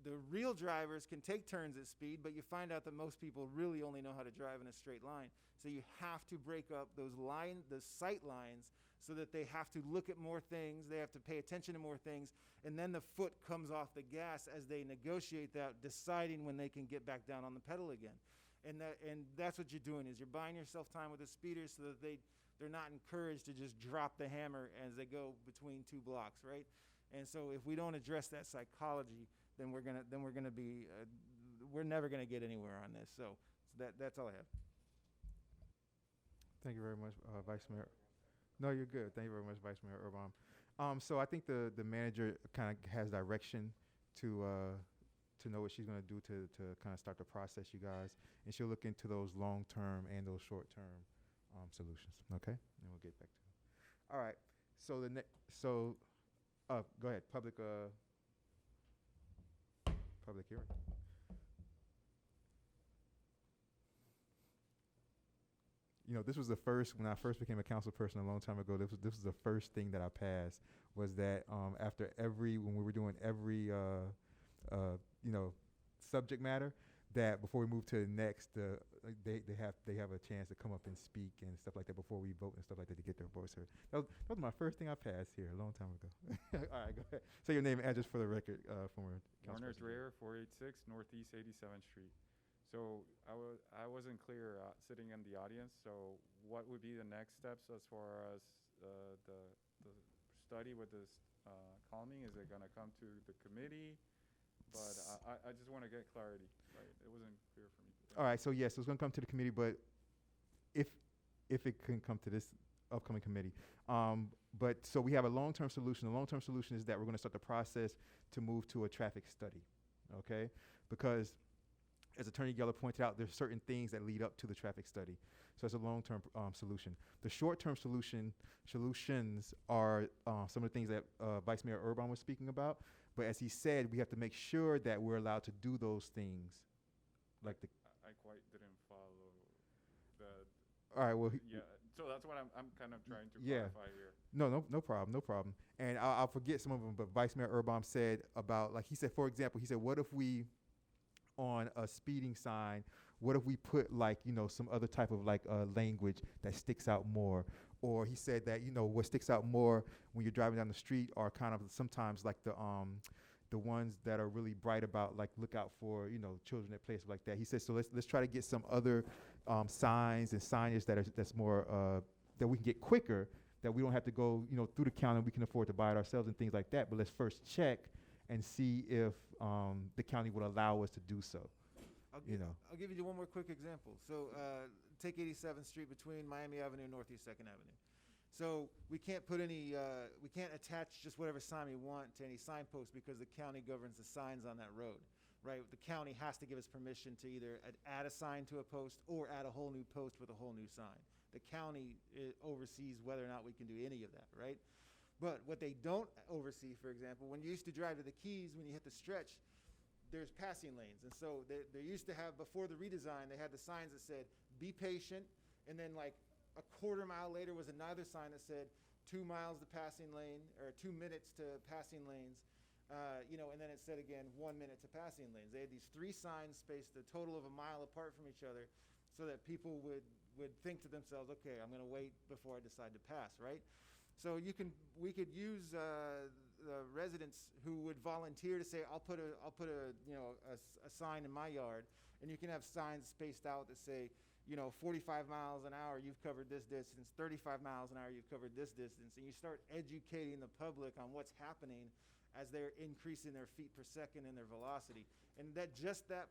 The real drivers can take turns at speed, but you find out that most people really only know how to drive in a straight line. So you have to break up the sight lines so that they have to look at more things, they have to pay attention to more things, and then the foot comes off the gas as they negotiate that, deciding when they can get back down on the pedal again. And that's what you're doing, is you're buying yourself time with the speeders so that they're not encouraged to just drop the hammer as they go between two blocks, right? And so if we don't address that psychology, then we're never gonna get anywhere on this. So that's all I have. Thank you very much, Vice Mayor. No, you're good. Thank you very much, Vice Mayor Urban. So I think the manager kind of has direction to know what she's going to do to kind of start the process, you guys, and she'll look into those long-term and those short-term solutions. Okay, and we'll get back to it. All right. So go ahead. Public hearing. You know, this was the first, when I first became a council person a long time ago, this was the first thing that I passed, was that after when we were doing every, subject matter, that before we move to the next, they have a chance to come up and speak and stuff like that before we vote and stuff like that to get their voice heard. That was my first thing I passed here a long time ago. All right, go ahead. Say your name and address for the record, former council Warner person. Dreyer, 486 Northeast 87th Street. So I wasn't clear sitting in the audience. So what would be the next steps as far as the study with this calming? Is it going to come to the committee? But I just want to get clarity. Right, it wasn't clear for me. All right, so yes, it's going to come to the committee, but if it can come to this upcoming committee. But so we have a long-term solution. The long-term solution is that we're going to start the process to move to a traffic study, okay? Because as Attorney Geller pointed out, there's certain things that lead up to the traffic study. So it's a long-term solution. The short-term solutions are some of the things that Vice Mayor Urban was speaking about. But as he said, we have to make sure that we're allowed to do those things. Like I quite didn't follow the. All right, well. Yeah, so that's what I'm kind of trying to Yeah. clarify here. No problem. And I'll forget some of them, but Vice Mayor Urban said about, like he said, for example, he said, what if we, on a speeding sign, what if we put some other type of language that sticks out more? Or he said that, what sticks out more when you're driving down the street are kind of sometimes like the ones that are really bright about, look out for, children at places like that. He said, so let's try to get some other signs and signage that's more, that we can get quicker, that we don't have to go, through the county, we can afford to buy it ourselves and things like that. But let's first check and see if the county would allow us to do so. I'll give you one more quick example. So take 87th Street between Miami Avenue and Northeast 2nd Avenue. So we can't put we can't attach just whatever sign we want to any signpost because the county governs the signs on that road, right? The county has to give us permission to either add a sign to a post or add a whole new post with a whole new sign. The county oversees whether or not we can do any of that, right? But what they don't oversee, for example, when you used to drive to the Keys, when you hit the stretch, there's passing lanes. And so they used to have, before the redesign, they had the signs that said, be patient. And then a quarter mile later was another sign that said 2 miles to passing lane, or 2 minutes to passing lanes. And then it said again, 1 minute to passing lanes. They had these 3 signs spaced a total of a mile apart from each other so that people would think to themselves, okay, I'm gonna wait before I decide to pass, right? So we could use residents who would volunteer to say, I'll put a sign in my yard, and you can have signs spaced out that say, 45 miles an hour, you've covered this distance, 35 miles an hour, you've covered this distance, and you start educating the public on what's happening as they're increasing their feet per second and their velocity. And that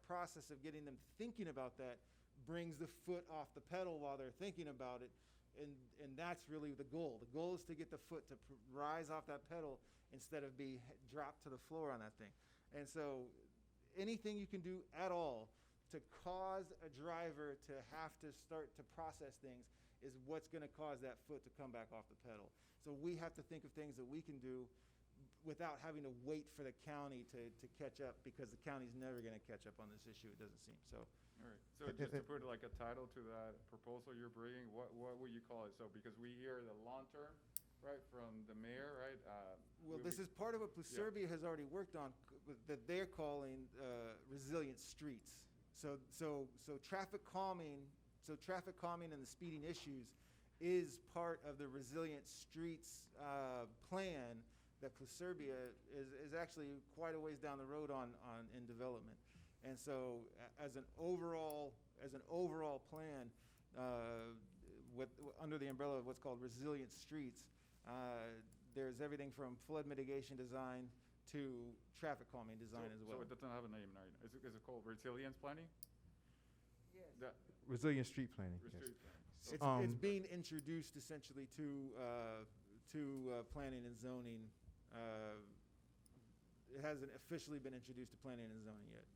process of getting them thinking about that brings the foot off the pedal while they're thinking about it. And that's really the goal. The goal is to get the foot to rise off that pedal instead of be dropped to the floor on that thing. And so anything you can do at all to cause a driver to have to start to process things is what's going to cause that foot to come back off the pedal. So we have to think of things that we can do without having to wait for the county to catch up, because the county's never going to catch up on this issue, it doesn't seem. So. All right. So just to put a title to that proposal you're bringing, what would you call it? So because we hear the long term, right, from the mayor, right? This is part of what Pluserbia has already worked on, that they're calling resilient streets. So traffic calming and the speeding issues is part of the Resilient Streets plan that Pluserbia is actually quite a ways down the road on in development. And so as an overall plan, under the umbrella of what's called Resilient Streets, there's everything from flood mitigation design to traffic calming design as well. So it doesn't have a name right now. Is it called resilience planning? Yes. That, Resilient street planning. yes. street planning. It's Um, being introduced essentially to planning and zoning. It hasn't officially been introduced to planning and zoning yet.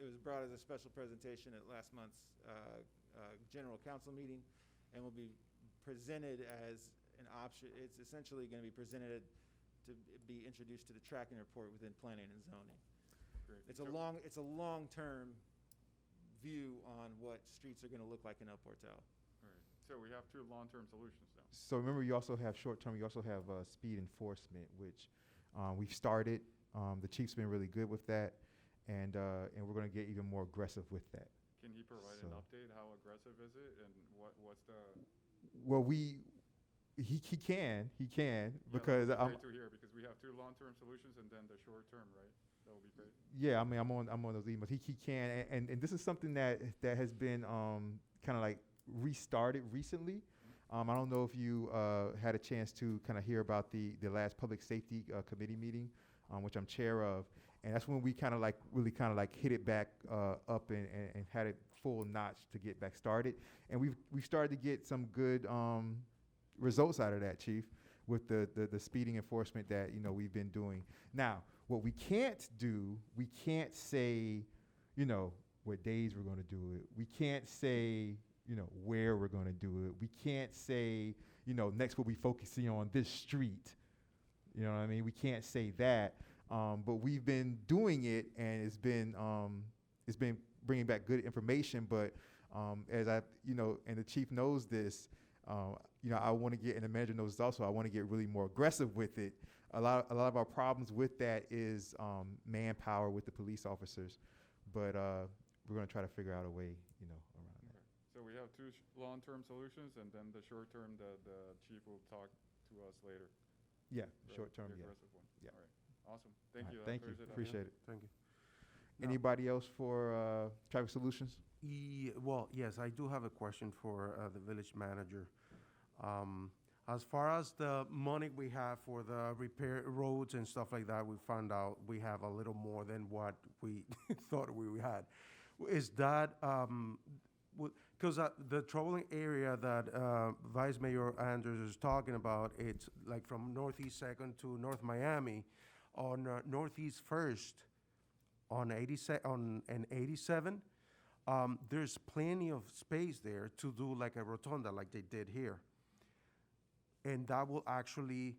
It was brought as a special presentation at last month's general council meeting, and will be presented as an option. It's essentially going to be presented to be introduced to the tracking report within planning and zoning. Great. It's So- a long-term view on what streets are going to look like in El Portal. All right. So we have two long-term solutions now. So remember, you also have short-term, you also have speed enforcement, which we've started. The chief's been really good with that, and we're going to get even more aggressive with that. Can he provide an So- update? How aggressive is it, and what's the? Well, he can because Yeah, that would I'm, be great to hear, because we have two long-term solutions and then the short-term, right? That would be great. yeah, I mean, I'm on those emails. He can, and this is something that has been kind of like restarted recently. I don't know if you had a chance to kind of hear about the last public safety committee meeting, which I'm chair of, and that's when we kind of like really kind of like hit it back up and had it full notch to get back started, and we've started to get some good results out of that, Chief, with the speeding enforcement that we've been doing. Now, what we can't do, we can't say, what days we're going to do it. We can't say, where we're going to do it. We can't say, next we'll be focusing on this street. You know what I mean? We can't say that. But we've been doing it, and it's been bringing back good information. But as and the chief knows this, I want to get, and the manager knows this also, I want to get really more aggressive with it. A lot of our problems with that is manpower with the police officers, but we're going to try to figure out a way, around that. Okay. So we have two long-term solutions, and then the short-term, the chief will talk to us later. Yeah, Right? short term, The yeah. aggressive one. Yeah. All right. Awesome. Thank All right, you. That thank you. clears up. Appreciate it. Thank you. Anybody else for traffic solutions? Well, yes, I do have a question for the village manager. As far as the money we have for the repair roads and stuff like that, we found out we have a little more than what we thought we had. Is that, because the troubling area that Vice Mayor Andrews is talking about, it's like from Northeast 2nd to North Miami on Northeast 1st on 87. There's plenty of space there to do like a rotunda like they did here. And that will actually,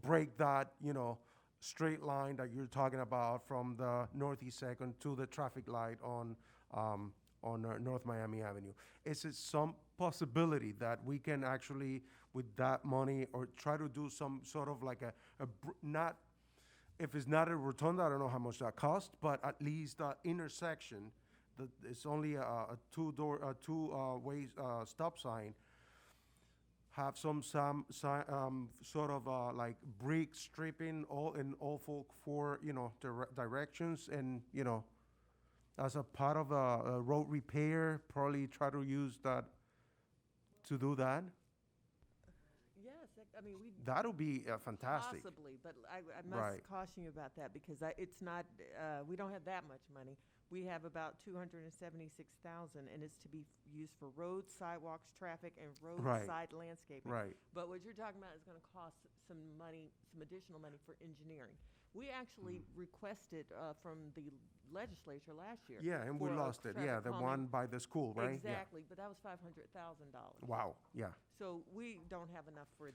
break that, straight line that you're talking about from the Northeast 2nd to the traffic light on North Miami Avenue. Is it some possibility that we can actually, with that money, or try to do some sort of like not, if it's not a rotunda, I don't know how much that costs, but at least the intersection, it's only a two-way stop sign, have some sort of like brick stripping in all four directions, and as a part of a road repair, probably try to use that to do that. Yes, I mean, we. That'll be fantastic. Possibly, but I must Right. caution you about that, because it's not, we don't have that much money. We have about 276,000, and it's to be used for roads, sidewalks, traffic, and roadside landscaping. Right. But what you're talking about is gonna cost some money, some additional money for engineering. We actually requested, from the legislature last year. Yeah, and we for a lost it. Yeah, traffic the calming- one by the school, right? Yeah. Exactly, but that was $500,000. Wow. Yeah. So we don't have enough for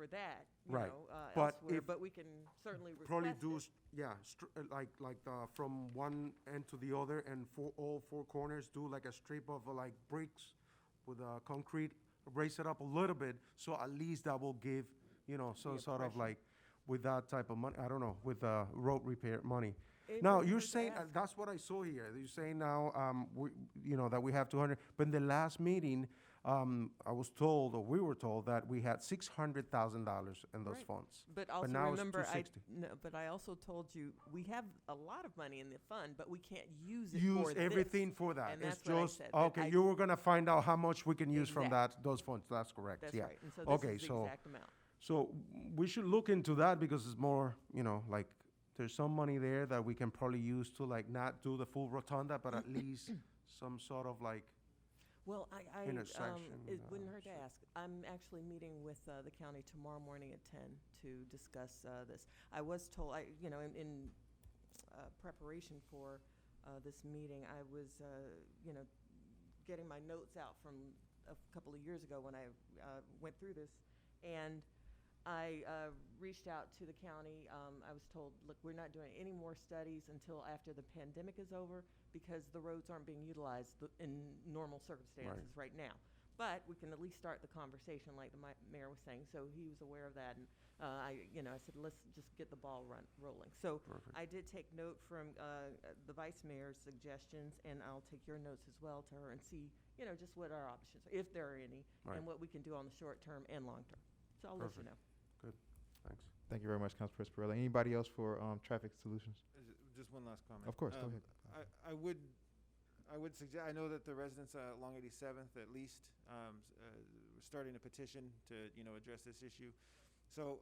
that, Right. But elsewhere, if- but we can certainly Probably request do, it. like from one end to the other, and for all four corners, do like a strip of like bricks with concrete, raise it up a little bit, so at least that will give, some sort of like, with that type of money, I don't know, with road repair money. It Now, was you're just saying, asked. that's what I saw here, you're saying now, that we have 200, but in the last meeting, I was told, or we were told, that we had $600,000 in those Right. funds. But also now it's remember, 260. but I also told you, we have a lot of money in the fund, but we can't use it for Use this. everything for that. And It's that's what I just, said, that okay, I- you were gonna find out how much we can use from Exact. those funds. That's correct, That's yeah. right, and so this Okay, is the so, exact amount. so we should look into that because it's more, like, there's some money there that we can probably use to like not do the full rotunda, but at least some sort of like, Well, intersection, it wouldn't hurt to so- ask. I'm actually meeting with the county tomorrow morning at 10 to discuss this. I was told, in preparation for this meeting, I was, getting my notes out from a couple of years ago when I went through this. And I reached out to the county. I was told, look, we're not doing any more studies until after the pandemic is over because the roads aren't being utilized in normal circumstances right now. But we can at least start the conversation like the mayor was saying. So he was aware of that. And I said, let's just get the ball rolling. So Perfect. I did take note from the vice mayor's suggestions, and I'll take your notes as well to her and see, just what our options are, if there are any, Right. and what we can do on the short term and long term. So I'll let you Perfect. know. good, thanks. Thank you very much, Council President Pereira. Anybody else for traffic solutions? Just one last comment. Of course, go ahead. I would suggest, I know that the residents along 87th at least were starting a petition to, address this issue. So,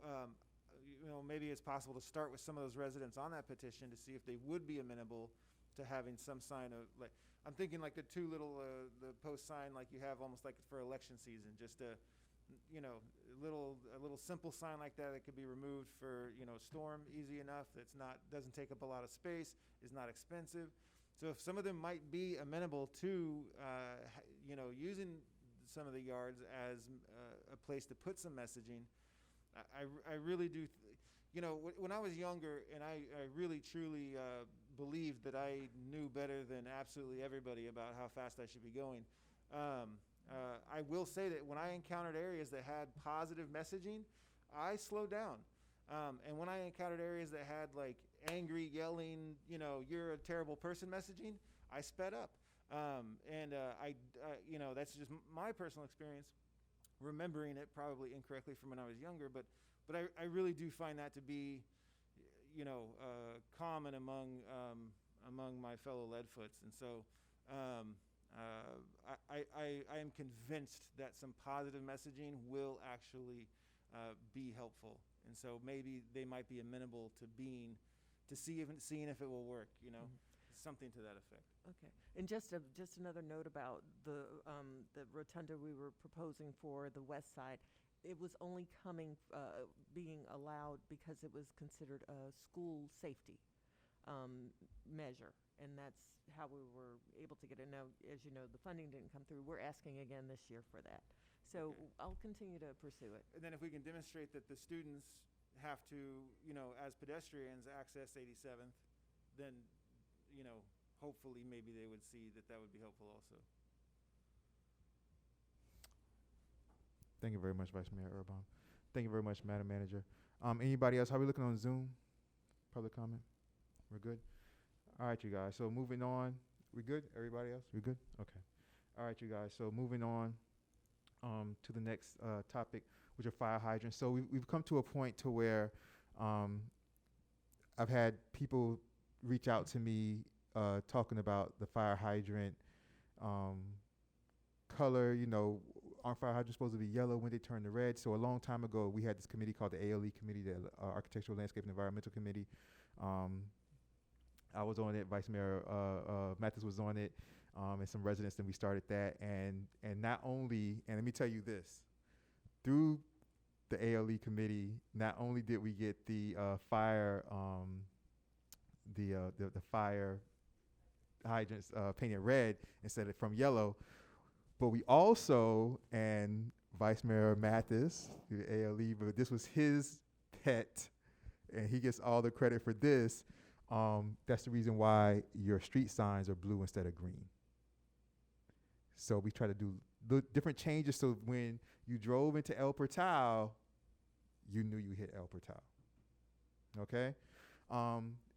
maybe it's possible to start with some of those residents on that petition to see if they would be amenable to having some sign of, like, I'm thinking like the two little, the post sign like you have almost like for election season, just a little simple sign like that could be removed for, storm, easy enough. That's doesn't take up a lot of space, is not expensive. So if some of them might be amenable to, using some of the yards as a place to put some messaging, I really do, when I was younger and I really truly believed that I knew better than absolutely everybody about how fast I should be going. I will say that when I encountered areas that had positive messaging, I slowed down. And when I encountered areas that had like angry, yelling, you're a terrible person messaging, I sped up. That's just my personal experience, remembering it probably incorrectly from when I was younger, but I really do find that to be, common among my fellow Leadfoots. And so, I am convinced that some positive messaging will actually be helpful, and so maybe they might be amenable to seeing if it will work. Something to that effect. Okay, and just another note about the rotunda we were proposing for the west side. It was only being allowed because it was considered a school safety measure, and that's how we were able to get it. Now, as you know, the funding didn't come through. We're asking again this year for that. So Okay. I'll continue to pursue it. And then if we can demonstrate that the students have to, as pedestrians, access 87th, then, hopefully maybe they would see that would be helpful also. Thank you very much, Vice Mayor Urban. Thank you very much, Madam Manager. Anybody else? How are we looking on Zoom? Public comment? We're good? All right, you guys. So moving on. We good? Everybody else? We good? Okay. All right, you guys. So moving on to the next topic, which are fire hydrants. So we've come to a point to where I've had people reach out to me talking about the fire hydrant color. Aren't fire hydrants supposed to be yellow when they turn to red? So a long time ago, we had this committee called the ALE Committee, the Architectural, Landscape, and Environmental Committee. I was on it. Vice Mayor Mathis was on it, and some residents. Then we started that, and not only, and let me tell you this, through the ALE committee, not only did we get the fire hydrants painted red instead of from yellow, but we also, and Vice Mayor Mathis, the ALE, but this was his pet, and he gets all the credit for this. That's the reason why your street signs are blue instead of green. So we try to do different changes so when you drove into El Portal, you knew you hit El Portal. Okay?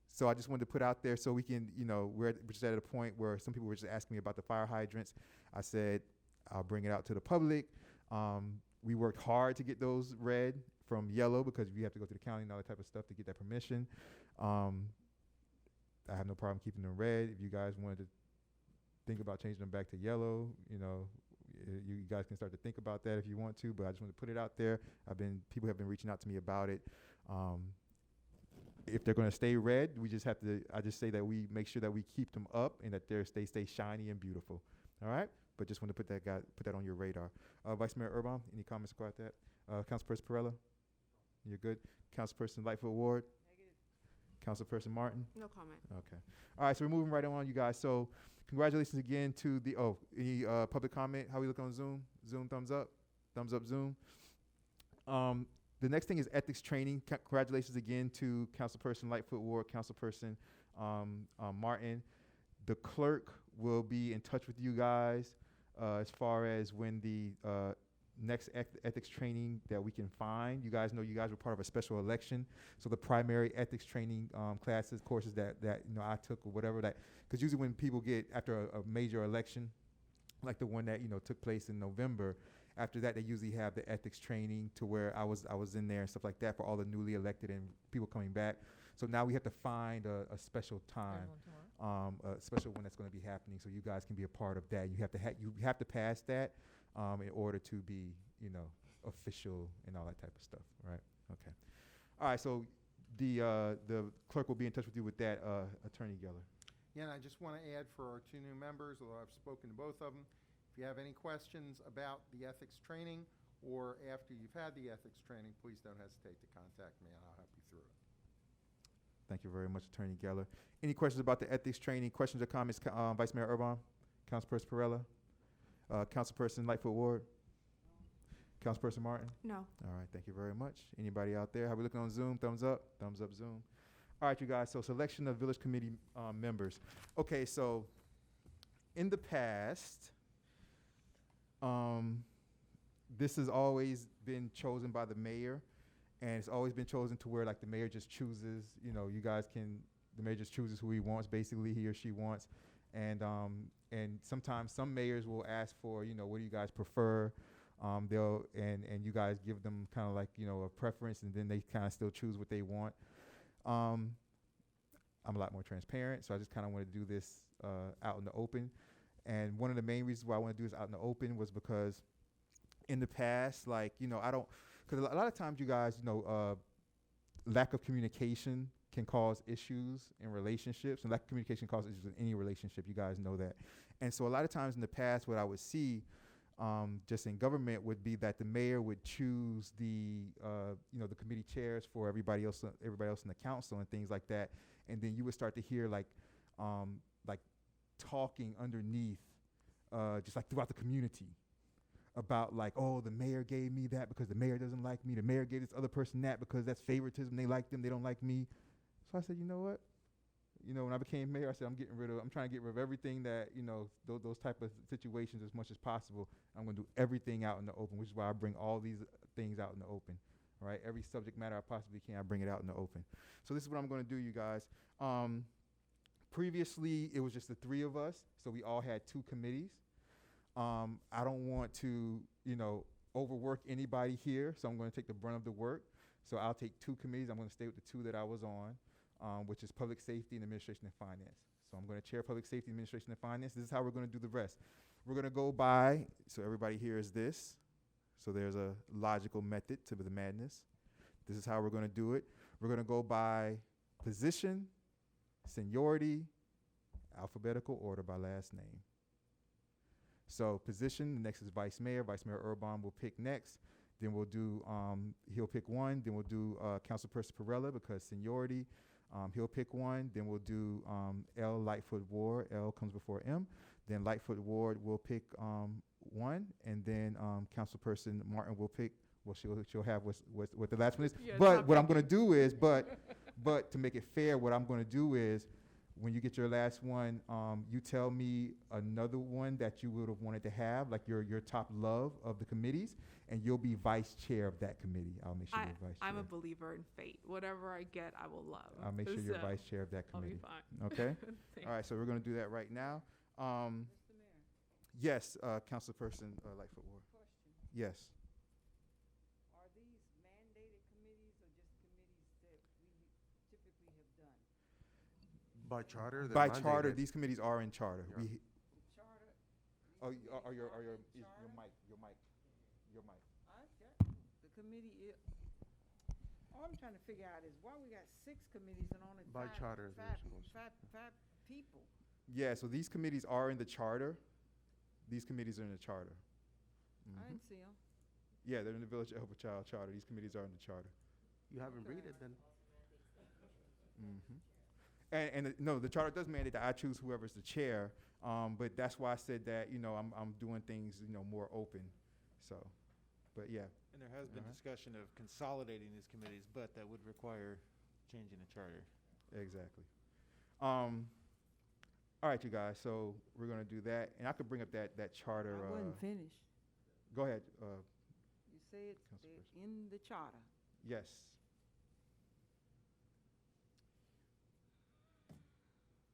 So I just wanted to put out there so we can, we're just at a point where some people were just asking me about the fire hydrants. I said, I'll bring it out to the public. We worked hard to get those red from yellow because you have to go to the county and all that type of stuff to get that permission. I have no problem keeping them red. If you guys wanted to think about changing them back to yellow, you guys can start to think about that if you want to, but I just want to put it out there. People have been reaching out to me about it. If they're going to stay red, I just say that we make sure that we keep them up and that they stay shiny and beautiful. All right? But just want to put that on your radar. Vice Mayor Urban, any comments about that? Councilperson Perella? You're good. Councilperson Lightfoot Ward? Negative. Councilperson Martin? No comment. Okay. All right, so we're moving right on, you guys. So congratulations again to any public comment? How we look on Zoom? Zoom, thumbs up? Thumbs up, Zoom. The next thing is ethics training. Congratulations again to Councilperson Lightfoot Ward, Councilperson Martin. The clerk will be in touch with you guys as far as when the next ethics training that we can find. You guys know you guys were part of a special election, so the primary ethics training courses that I took or whatever, that because usually when people get after a major election, like the one that took place in November, after that they usually have the ethics training to where I was in there and stuff like that for all the newly elected and people coming back. So now we have to find a special time, a special one that's going to be happening, so you guys can be a part of that. You have to pass that in order to be official and all that type of stuff, right? Okay. All right. So the clerk will be in touch with you with that, Attorney Geller. Yeah, and I just want to add for our two new members, although I've spoken to both of them, if you have any questions about the ethics training or after you've had the ethics training, please don't hesitate to contact me and I'll help you through it. Thank you very much, Attorney Geller. Any questions about the ethics training? Questions or comments, Vice Mayor Urban? Councilperson Perella? Councilperson Lightfoot Ward? Councilperson Martin? No. All right, thank you very much. Anybody out there? How we looking on Zoom? Thumbs up? Thumbs up, Zoom. All right, you guys, so selection of village committee members. Okay, so in the past, this has always been chosen by the mayor, and it's always been chosen to where like the mayor just chooses, the mayor just chooses who he wants, basically, he or she wants. And sometimes some mayors will ask for, what do you guys prefer? And you guys give them kind of like, a preference, and then they kind of still choose what they want. I'm a lot more transparent, so I just kind of want to do this out in the open. And one of the main reasons why I want to do this out in the open was because in the past, like, because a lot of times you guys, lack of communication can cause issues in relationships, and lack of communication causes issues in any relationship. You guys know that. And so a lot of times in the past, what I would see just in government would be that the mayor would choose the committee chairs for everybody else in the council and things like that. And then you would start to hear like talking underneath, just like throughout the community, about like, oh, the mayor gave me that because the mayor doesn't like me. The mayor gave this other person that because that's favoritism. They like them. They don't like me. So I said, you know what? When I became mayor, I said, I'm trying to get rid of everything that, those type of situations as much as possible. I'm going to do everything out in the open, which is why I bring all these things out in the open, right? Every subject matter I possibly can, I bring it out in the open. So this is what I'm going to do, you guys. Previously, it was just the three of us, so we all had two committees. I don't want to, overwork anybody here, so I'm going to take the brunt of the work. So I'll take two committees. I'm going to stay with the two that I was on, which is Public Safety and Administration and Finance. So I'm going to chair Public Safety, Administration, and Finance. This is how we're going to do the rest. We're going to go by, so everybody here is this. So there's a logical method to the madness. This is how we're going to do it. We're going to go by position, seniority, alphabetical order by last name. So position, the next is Vice Mayor. Vice Mayor Urban will pick next. Then we'll do, he'll pick one. Then we'll do Councilperson Perella because seniority. He'll pick one. Then we'll do L. Lightfoot Ward. L comes before M. Then Lightfoot Ward will pick one. And then Councilperson Martin will pick, well, she'll have what the last one is. Yeah, but what I'm going to do is, but to make it fair, what I'm going to do is, when you get your last one, you tell me another one that you would have wanted to have, like your top love of the committees, and you'll be vice chair of that committee. I'll make sure you're vice chair. I'm a believer in fate. Whatever I get, I will love. I'll make sure you're vice chair of that I'll be committee. fine. Okay? All right, so we're going to do that right now. Yes, Councilperson Lightfoot Ward. Question, Yes. are these mandated committees or just committees that we typically have done? By charter, they're By charter, mandated. these committees are in charter. Yeah. We, Charter? these oh, committees are your, are in your charter? mic, your mic, your mic. I got, the committee, all I'm trying to figure out is why we got 6 committees and only By five, charter, they're five, supposed to. five people. Yeah, so these committees are in the charter. These committees are in the charter. I Mhm. didn't see them. Yeah, they're in the Village to Help a Child charter. These committees are in the charter. You haven't read Okay. it then? Mhm. No, the charter does mandate that I choose whoever's the chair, but that's why I said that, I'm doing things, more open, so, but yeah. And there has been Uh-huh. discussion of consolidating these committees, but that would require changing the charter. Exactly. All right, you guys, so we're gonna do that, and I could bring up that charter. I wasn't finished. Go ahead, You said they're Councilperson. in the charter. yes.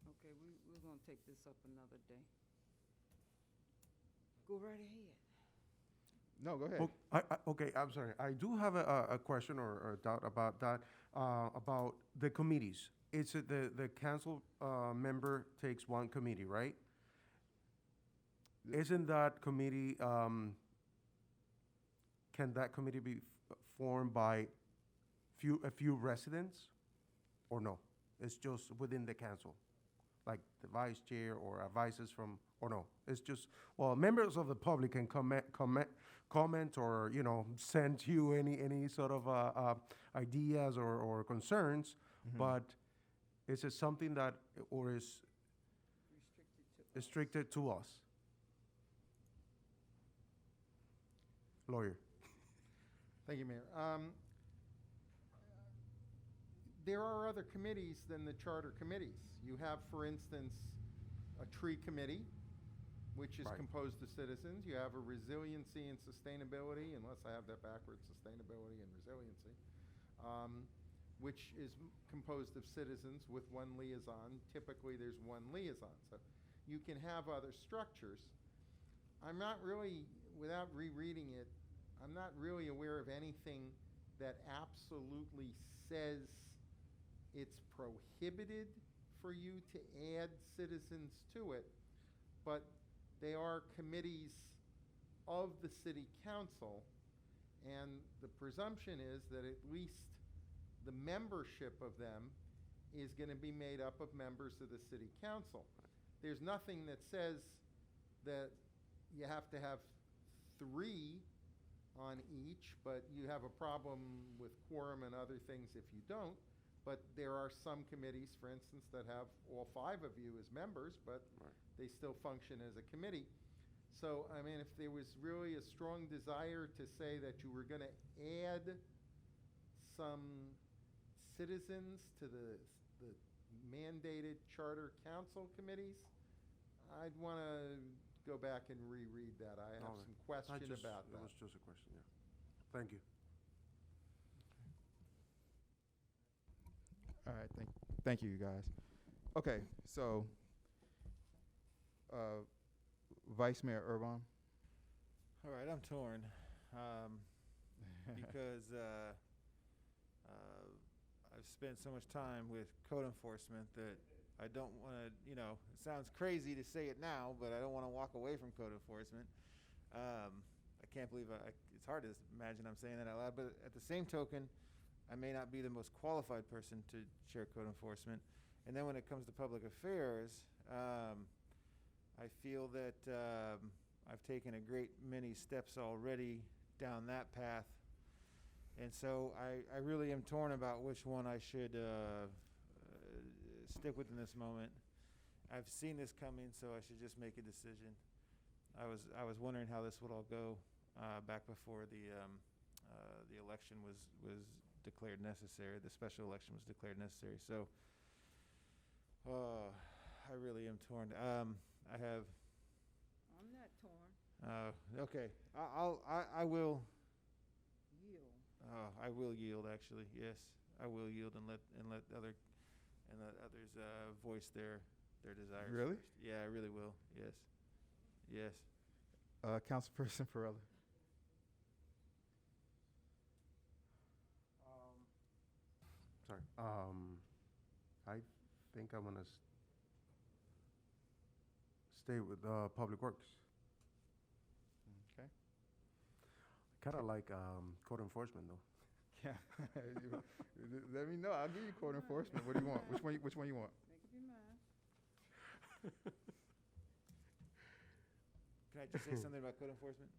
Okay, we're gonna take this up another day. Go right ahead. No, go ahead. Okay, I'm sorry. I do have a question or a doubt about that, about the committees. It's the council member takes one committee, right? Isn't that committee, can that committee be formed by a few residents? Or no? It's just within the council? Like the vice chair or advices from, or no? It's just, well, members of the public can comment or, send you any sort of ideas or concerns, but is it something that, or is restricted to us? Lawyer. Thank you, Mayor. There are other committees than the charter committees. You have, for instance, a tree committee, which is Right. composed of citizens. You have a resiliency and sustainability, unless I have that backwards, sustainability and resiliency, which is composed of citizens with one liaison. Typically, there's one liaison. So you can have other structures. I'm not really, without rereading it, I'm not really aware of anything that absolutely says it's prohibited for you to add citizens to it, but they are committees of the city council, and the presumption is that at least the membership of them is gonna be made up of members of the city council. There's nothing that says that you have to have 3 on each, but you have a problem with quorum and other things if you don't. But there are some committees, for instance, that have all 5 of you as members, but Right. they still function as a committee. So, I mean, if there was really a strong desire to say that you were gonna add some citizens to the mandated charter council committees, I'd wanna go back and reread that. I have Okay. some question about It that. was just a question, yeah. Thank you. All right, thank you, you guys. Okay, so, Vice Mayor Urban. All right, I'm torn, because I've spent so much time with code enforcement that I don't want to, it sounds crazy to say it now, but I don't want to walk away from code enforcement. I can't believe it's hard to imagine I'm saying that out loud, but at the same token, I may not be the most qualified person to chair code enforcement. And then when it comes to public affairs, I feel that I've taken a great many steps already down that path. And so I really am torn about which one I should stick with in this moment. I've seen this coming, so I should just make a decision. I was wondering how this would all go back before the election was declared necessary. The special election was declared necessary. So I really am torn. I have. I'm not torn. Okay. I will. Yield. I will yield. Actually, yes, I will yield and let others voice their desires. Really? First. Yeah, I really will. Yes. Yes. Councilperson Perella. Sorry. I think I'm gonna stay with Public Works. Okay. Kind of like code enforcement, though. Yeah. Let me know. I'll give you code enforcement. What do you want? Which one you want? Make up your mind. Can I just say something about code enforcement?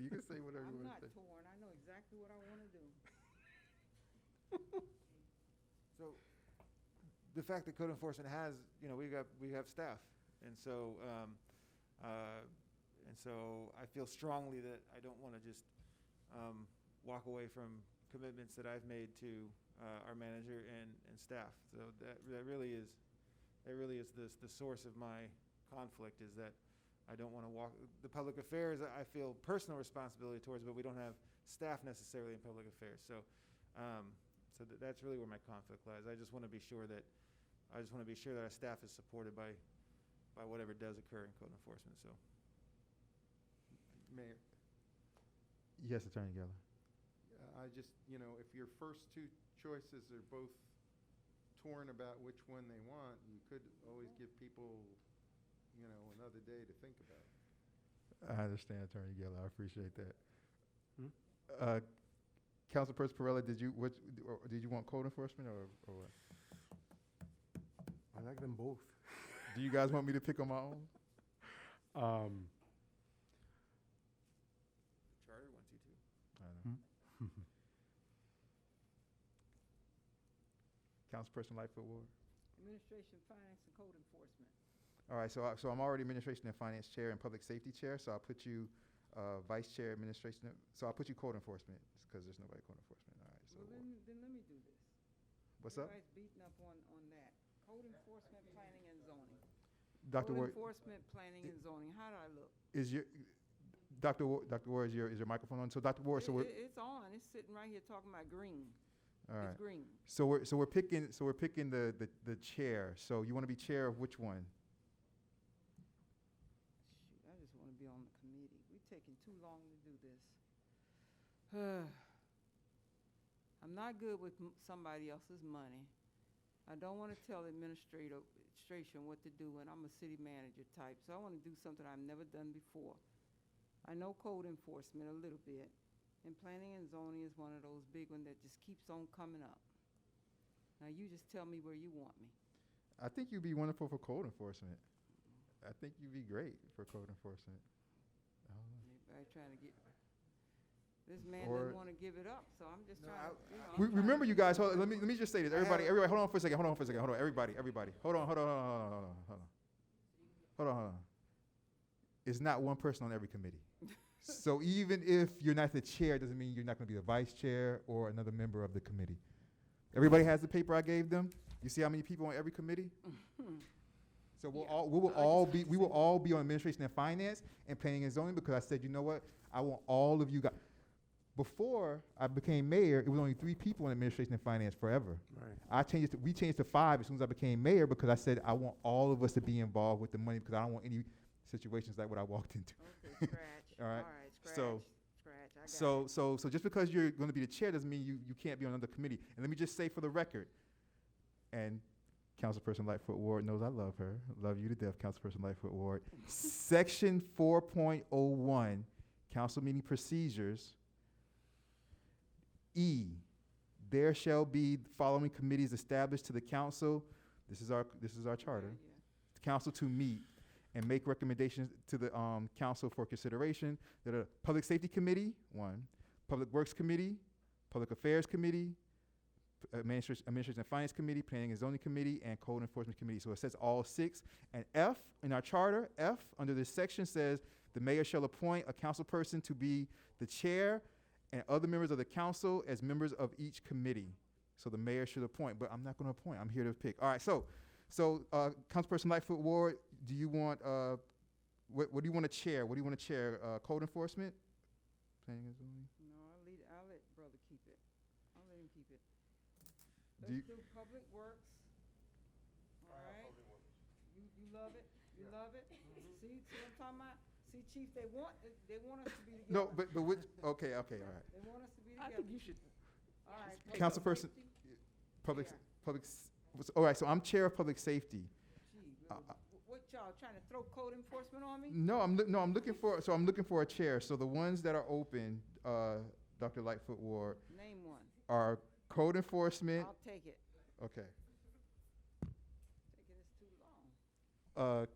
You can say whatever you I'm want not to say. torn. I know exactly what I want to do. So, the fact that code enforcement has, we have staff, and so I feel strongly that I don't want to just walk away from commitments that I've made to our manager and staff. So that really is the source of my conflict, is that I don't want to walk the public affairs. I feel personal responsibility towards, but we don't have staff necessarily in public affairs. So. So that's really where my conflict lies. I just want to be sure that our staff is supported by whatever does occur in code enforcement. So, Mayor, Yes, Attorney Geller. I just, if your first two choices are both torn about which one they want, you could always give people, another day to think about it. I understand, Attorney Geller. I appreciate that. Hmm? Councilperson Perella, did you want code enforcement or what? I like them both. Do you guys want me to pick on my own? Charter wants you to. I know. Councilperson Lightfoot Ward. Administration, Finance, and Code Enforcement. All right, so I'm already Administration and Finance Chair and Public Safety Chair, so I'll put you Vice Chair Administration. So I'll put you Code Enforcement because there's nobody Code Enforcement. All right. So Well, then let me do this. what's up, Everybody's beating up on that. Code Enforcement, Planning, and Zoning. Dr. Code Ward? Enforcement, Planning, and Zoning. How do I look? Is your Dr. Ward, is your microphone on? So Dr. Ward, It's on. It's sitting right here talking about green. all right. It's green. So we're picking the chair. So you want to be chair of which one? Shoot, I just want to be on the committee. We're taking too long to do this. I'm not good with somebody else's money. I don't want to tell administration what to do, and I'm a city manager type, so I want to do something I've never done before. I know code enforcement a little bit, and planning and zoning is one of those big ones that just keeps on coming up. Now, you just tell me where you want me. I think you'd be wonderful for code enforcement. I think you'd be great for code enforcement. I don't know. Everybody trying to get, this man Or- doesn't want to give it up, so I'm just No, trying to, We remember you guys. Let me just say this. Everybody, hold on for a second. Hold on. Everybody. Hold on. It's not one person on every committee. So even if you're not the chair, doesn't mean you're not going to be the vice chair or another member of the committee. Everybody has the paper I gave them. You see how many people on every committee? So we will all be on administration and finance and planning and zoning, because I said, you know what? I want all of you guys. Before I became mayor, it was only 3 people in administration and finance forever. Right. We changed to 5 as soon as I became mayor, because I said I want all of us to be involved with the money, because I don't want any situations like what I walked into. Okay, scratch. All right. Scratch. So- Scratch. I got So, it. so just because you're going to be the chair doesn't mean you can't be on another committee. And let me just say for the record, and Councilperson Lightfoot Ward knows I love her. Love you to death, Councilperson Lightfoot Ward. Section 4.01, council meeting procedures. E, there shall be the following committees established to the council. This is our charter. Yeah. The council to meet and make recommendations to the council for consideration. That are Public Safety Committee, 1, Public Works Committee, Public Affairs Committee, Administration and Finance Committee, Planning and Zoning Committee, and Code Enforcement Committee. So it says all 6. And F in our charter, F under this section says the mayor shall appoint a council person to be the chair and other members of the council as members of each committee. So the mayor should appoint, but I'm not going to appoint. I'm here to pick. All right, so Councilperson Lightfoot Ward, do you want, what do you want to chair? What do you want to chair? Code enforcement? Planning and zoning? No, I'll let brother keep it. I'll let him keep it. Do Let's you- do public works. All right? You love it? You love it? See what I'm talking about? See, Chief, they want us to be together. No, but which, okay, all right. They want us to be I together. think you should. All right. Councilperson, Safety? public, Chair. all right, so I'm chair of public safety. Gee, what y'all trying to throw code enforcement on me? No, I'm looking for a chair. So the ones that are open, Dr. Lightfoot Ward, Name one. are code enforcement. I'll take it. Okay. Take it, it's too long.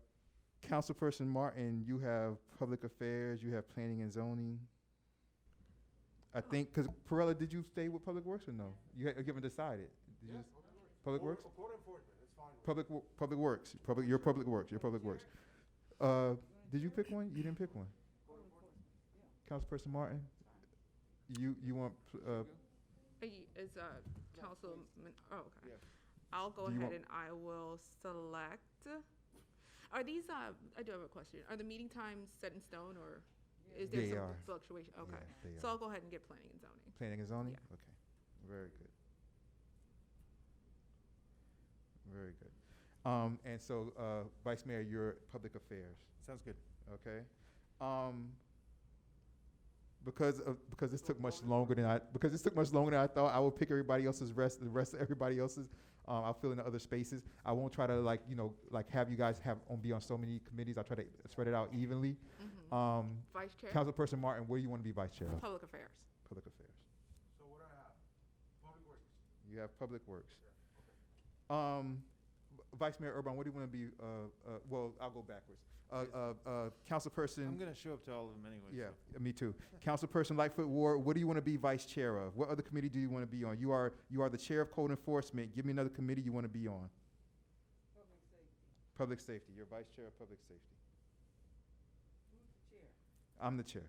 Councilperson Martin, you have public affairs, you have planning and zoning. I think, because Perella, did you stay with Public Works or no? You haven't decided. Did you? Public Works? Code enforcement, it's fine. Public Works, your Public Works. Did you pick one? You didn't pick one. Councilperson Martin, you want, Is Councilman, oh, okay. Yeah. I'll go Do you ahead want- and I will select. Are these, I do have a question. Are the meeting times set in stone or is there They some are. fluctuation? Okay. Yeah, they So are. I'll go ahead and get planning and zoning. Planning and zoning? Yeah. Okay, very good. Very good. And so, Vice Mayor, you're public affairs, Sounds good. okay? Because this took much longer than I thought, I will pick the rest of everybody else's. I'll fill in the other spaces. I won't try to have you guys be on so many committees. I'll try to spread it out evenly. Vice Chair? Councilperson Martin, where do you want to be vice chair of? Public Affairs. Public affairs. So what do I have? Public Works. You have Public Works. Vice Mayor Urban, what do you want to be, well, I'll go backwards. Councilperson. I'm going to show up to all of them anyway. Yeah, so. me too. Councilperson Lightfoot Ward, what do you want to be vice chair of? What other committee do you want to be on? You are the chair of code enforcement. Give me another committee you want to be on. Public safety. Public safety. You're vice chair of public safety. Who's the chair? I'm the chair.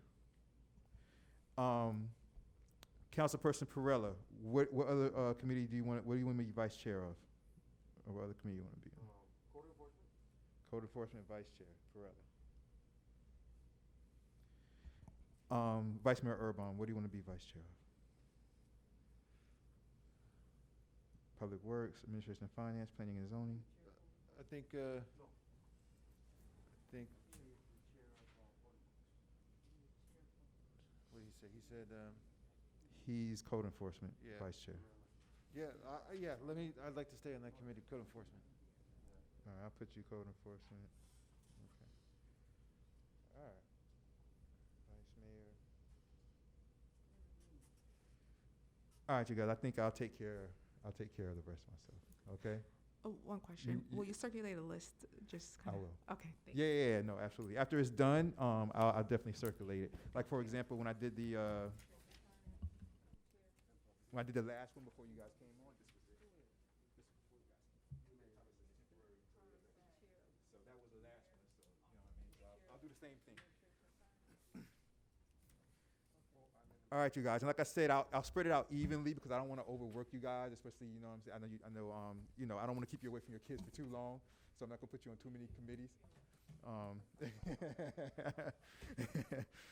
Councilperson Perella, what other committee do you want? What do you want to be vice chair of? Or what other committee you want to be on? Code enforcement. Code enforcement vice chair, Perella. Vice Mayor Urban, what do you want to be vice chair of? Public Works, Administration and Finance, Planning and Zoning. I think, what did he say? He said, He's code enforcement Yeah. vice chair. yeah, I'd like to stay on that committee, code enforcement. All right, I'll put you code enforcement. Okay. All right. Vice Mayor. All right, you guys. I think I'll take care of the rest myself. Okay. Oh, one question. You- Will you circulate a list? Just I kind of. will. Okay, thank Yeah, no, absolutely. After it's done, I'll definitely circulate it. Like for example, when I did the last one before you guys came on, this was it. This was before you guys. I was a temporary. So that was the last one. So you know what I mean. So I'll do the same thing. All right, you guys. And like I said, I'll spread it out evenly because I don't want to overwork you guys, especially you know what I'm saying. I know I don't want to keep you away from your kids for too long, so I'm not gonna put you on too many committees.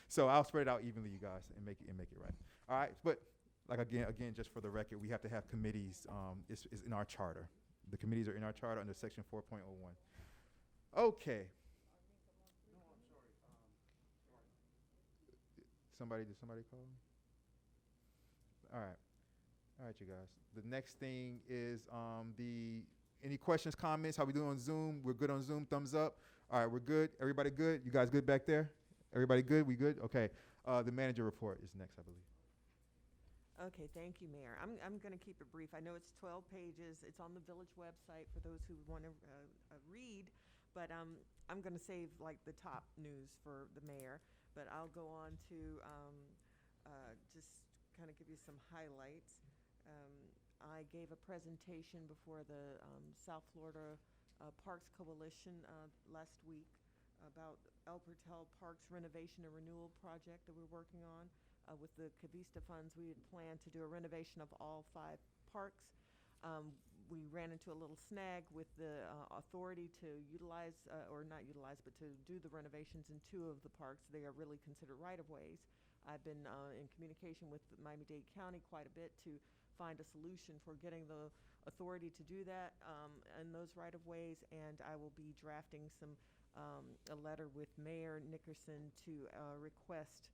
So I'll spread it out evenly, you guys, and make it right. All right, but like again, just for the record, we have to have committees. It's in our charter. The committees are in our charter under section 4.01. Okay. No, I'm sorry. Did somebody call me? All right, you guys. The next thing is any questions, comments? How we doing on Zoom? We're good on Zoom. Thumbs up. All right, we're good. Everybody good? You guys good back there? Everybody good? We good? Okay. The manager report is next, I believe. Okay, thank you, Mayor. I'm going to keep it brief. I know it's 12 pages. It's on the village website for those who want to read, but I'm going to save like the top news for the mayor. But I'll go on to just kind of give you some highlights. I gave a presentation before the South Florida Parks Coalition last week about El Portal Parks renovation and renewal project that we're working on. With the Cavista funds, we had planned to do a renovation of all 5 parks. We ran into a little snag with the authority to utilize, or not utilize, but to do the renovations in 2 of the parks. They are really considered right-of-ways. I've been in communication with Miami-Dade County quite a bit to find a solution for getting the authority to do that in those right-of-ways, and I will be drafting some a letter with Mayor Nickerson to request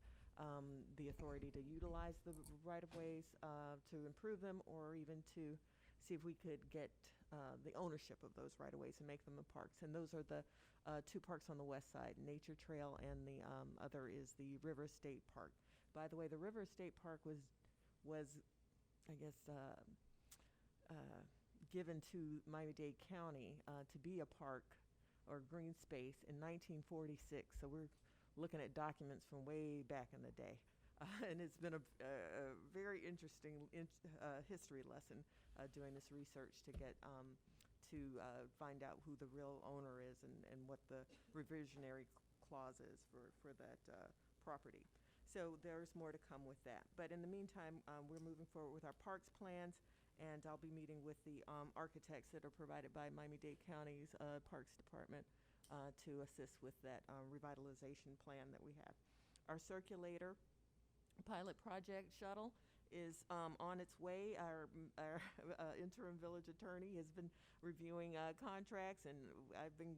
the authority to utilize the right-of-ways to improve them, or even to see if we could get the ownership of those right-of-ways and make them the parks. And those are the two parks on the west side, Nature Trail, and the other is the River State Park. By the way, the River State Park was I guess, given to Miami-Dade County to be a park or green space in 1946. So we're looking at documents from way back in the day. And it's been a very interesting history lesson doing this research to get to find out who the real owner is and what the reversionary clause is for that property. So there's more to come with that. But in the meantime, we're moving forward with our parks plans, and I'll be meeting with the architects that are provided by Miami-Dade County's Parks Department to assist with that revitalization plan that we have. Our circulator pilot project shuttle is on its way. Our interim village attorney has been reviewing contracts, and I've been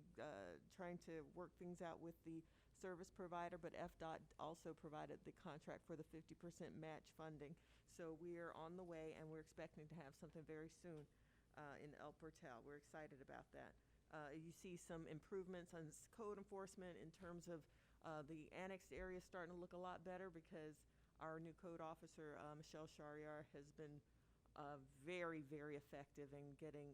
trying to work things out with the service provider, but FDOT also provided the contract for the 50% match funding. So we are on the way, and we're expecting to have something very soon in El Portal. We're excited about that. You see some improvements on code enforcement in terms of the annexed area starting to look a lot better, because our new code officer, Michelle Shariar, has been very, very effective in getting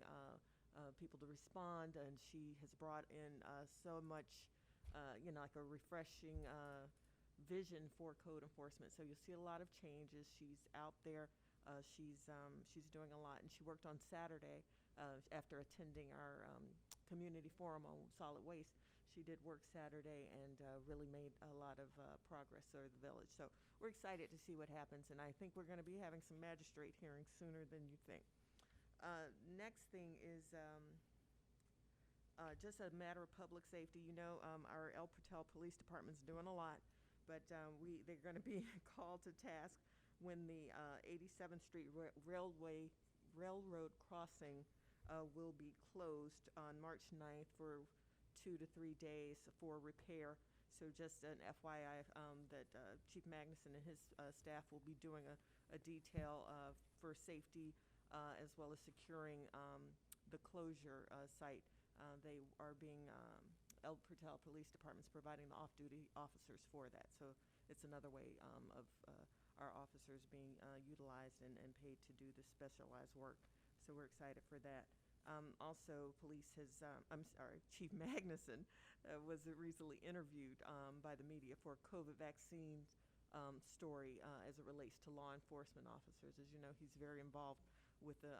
people to respond, and she has brought in so much, like a refreshing vision for code enforcement. So you'll see a lot of changes. She's out there. She's doing a lot, and she worked on Saturday after attending our community forum on solid waste. She did work Saturday and really made a lot of progress over the village. So we're excited to see what happens, and I think we're going to be having some magistrate hearings sooner than you think. Next thing is just a matter of public safety. You know, our El Portal Police Department's doing a lot, but they're going to be called to task when the 87th Street Railroad crossing will be closed on March 9th for 2 to 3 days for repair. So just an FYI that Chief Magnuson and his staff will be doing a detail for safety as well as securing the closure site. They are being, El Portal Police Department's providing the off-duty officers for that. So it's another way of our officers being utilized and paid to do this specialized work. So we're excited for that. Also, police has, Chief Magnuson was recently interviewed by the media for a COVID vaccine story as it relates to law enforcement officers. As you know, he's very involved with the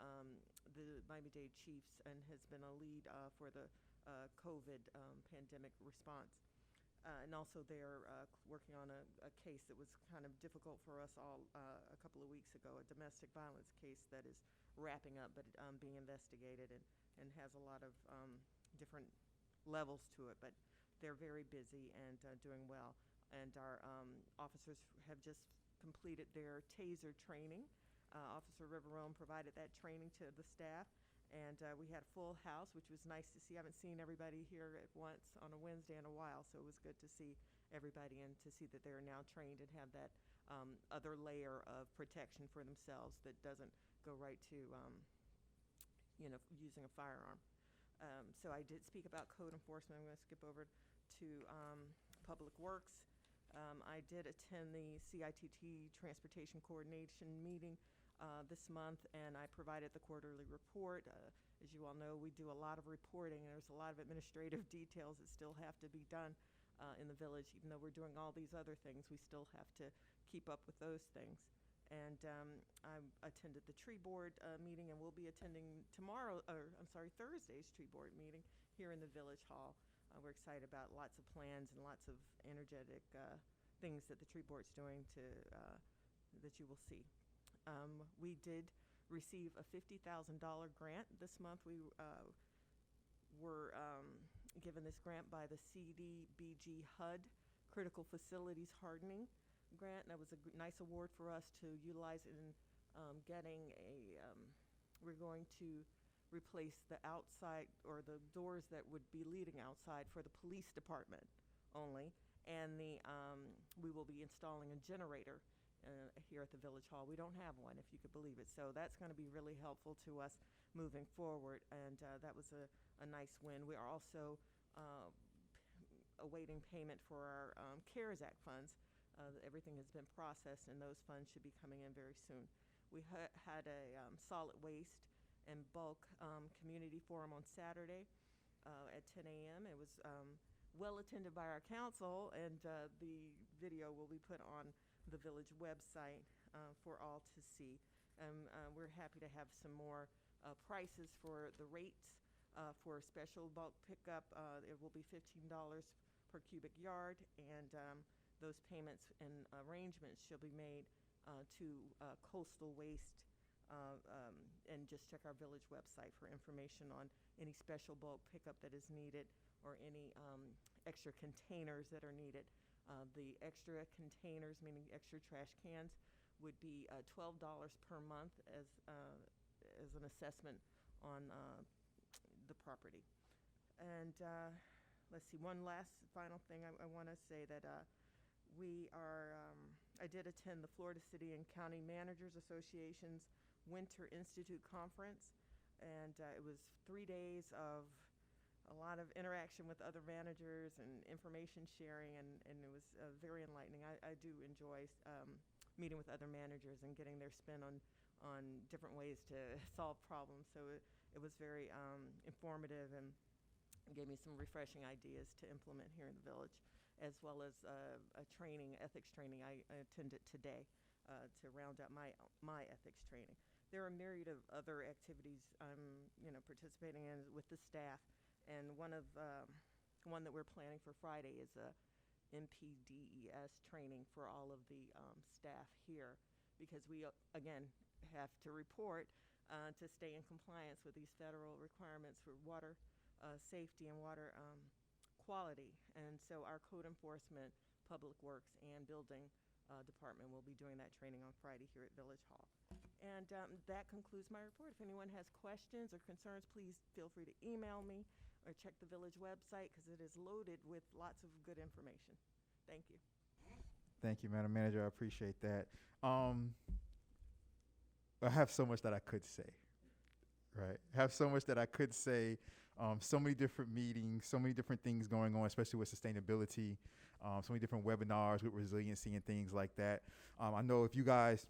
Miami-Dade Chiefs and has been a lead for the COVID pandemic response. And also they're working on a case that was kind of difficult for us all a couple of weeks ago, a domestic violence case that is wrapping up but being investigated and has a lot of different levels to it. But they're very busy and doing well. And our officers have just completed their TASER training. Officer Riverone provided that training to the staff. And we had a full house, which was nice to see. I haven't seen everybody here at once on a Wednesday in a while, so it was good to see everybody and to see that they're now trained and have that other layer of protection for themselves that doesn't go right to, using a firearm. So I did speak about code enforcement. I'm going to skip over to Public Works. I did attend the CITT Transportation Coordination meeting this month, and I provided the quarterly report. As you all know, we do a lot of reporting, and there's a lot of administrative details that still have to be done in the village. Even though we're doing all these other things, we still have to keep up with those things. And I attended the tree board meeting, and we'll be attending Thursday's tree board meeting here in the Village Hall. We're excited about lots of plans and lots of energetic things that the tree board's doing that you will see. We did receive a $50,000 grant this month. We were given this grant by the CDBG HUD, Critical Facilities Hardening Grant. And that was a nice award for us to utilize in getting we're going to replace the outside or the doors that would be leading outside for the police department only. And we will be installing a generator here at the Village Hall. We don't have one, if you could believe it. So that's going to be really helpful to us moving forward. And that was a nice win. We are also awaiting payment for our CARES Act funds. Everything has been processed, and those funds should be coming in very soon. We had a solid waste and bulk community forum on Saturday at 10 a.m. It was well attended by our council, and the video will be put on the village website for all to see. We're happy to have some more prices for the rates for special bulk pickup. It will be $15 per cubic yard, and those payments and arrangements shall be made to Coastal Waste, and just check our village website for information on any special bulk pickup that is needed or any extra containers that are needed. The extra containers, meaning extra trash cans, would be $12 per month as an assessment on the property. And let's see, one last final thing I want to say that I did attend the Florida City and County Managers Association's Winter Institute Conference, and it was 3 days of a lot of interaction with other managers and information sharing, and it was very enlightening. I do enjoy meeting with other managers and getting their spin on different ways to solve problems. So it was very informative and gave me some refreshing ideas to implement here in the village, as well as a training, ethics training I attended today to round out my ethics training. There are a myriad of other activities I'm participating in with the staff, and one that we're planning for Friday is a MPDES training for all of the staff here, because we again have to report to stay in compliance with these federal requirements for water safety and water quality. And so our code enforcement, public works, and building department will be doing that training on Friday here at Village Hall. And that concludes my report. If anyone has questions or concerns, please feel free to email me or check the village website, because it is loaded with lots of good information. Thank you. Thank you, Madam Manager. I appreciate that. I have so much that I could say, right? I have so much that I could say. So many different meetings, so many different things going on, especially with sustainability, so many different webinars with resiliency and things like that. I know if you guys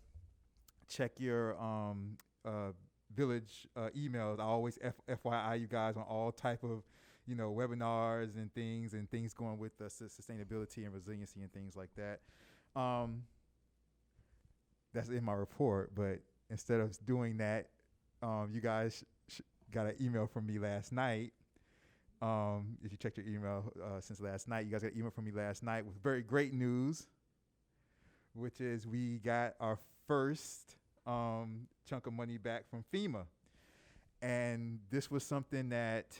check your village emails, I always FYI you guys on all type of, webinars and things going with sustainability and resiliency and things like that. That's in my report, but instead of doing that, you guys got an email from me last night. If you checked your email since last night, you guys got an email from me last night with very great news, which is we got our first chunk of money back from FEMA. And this was something that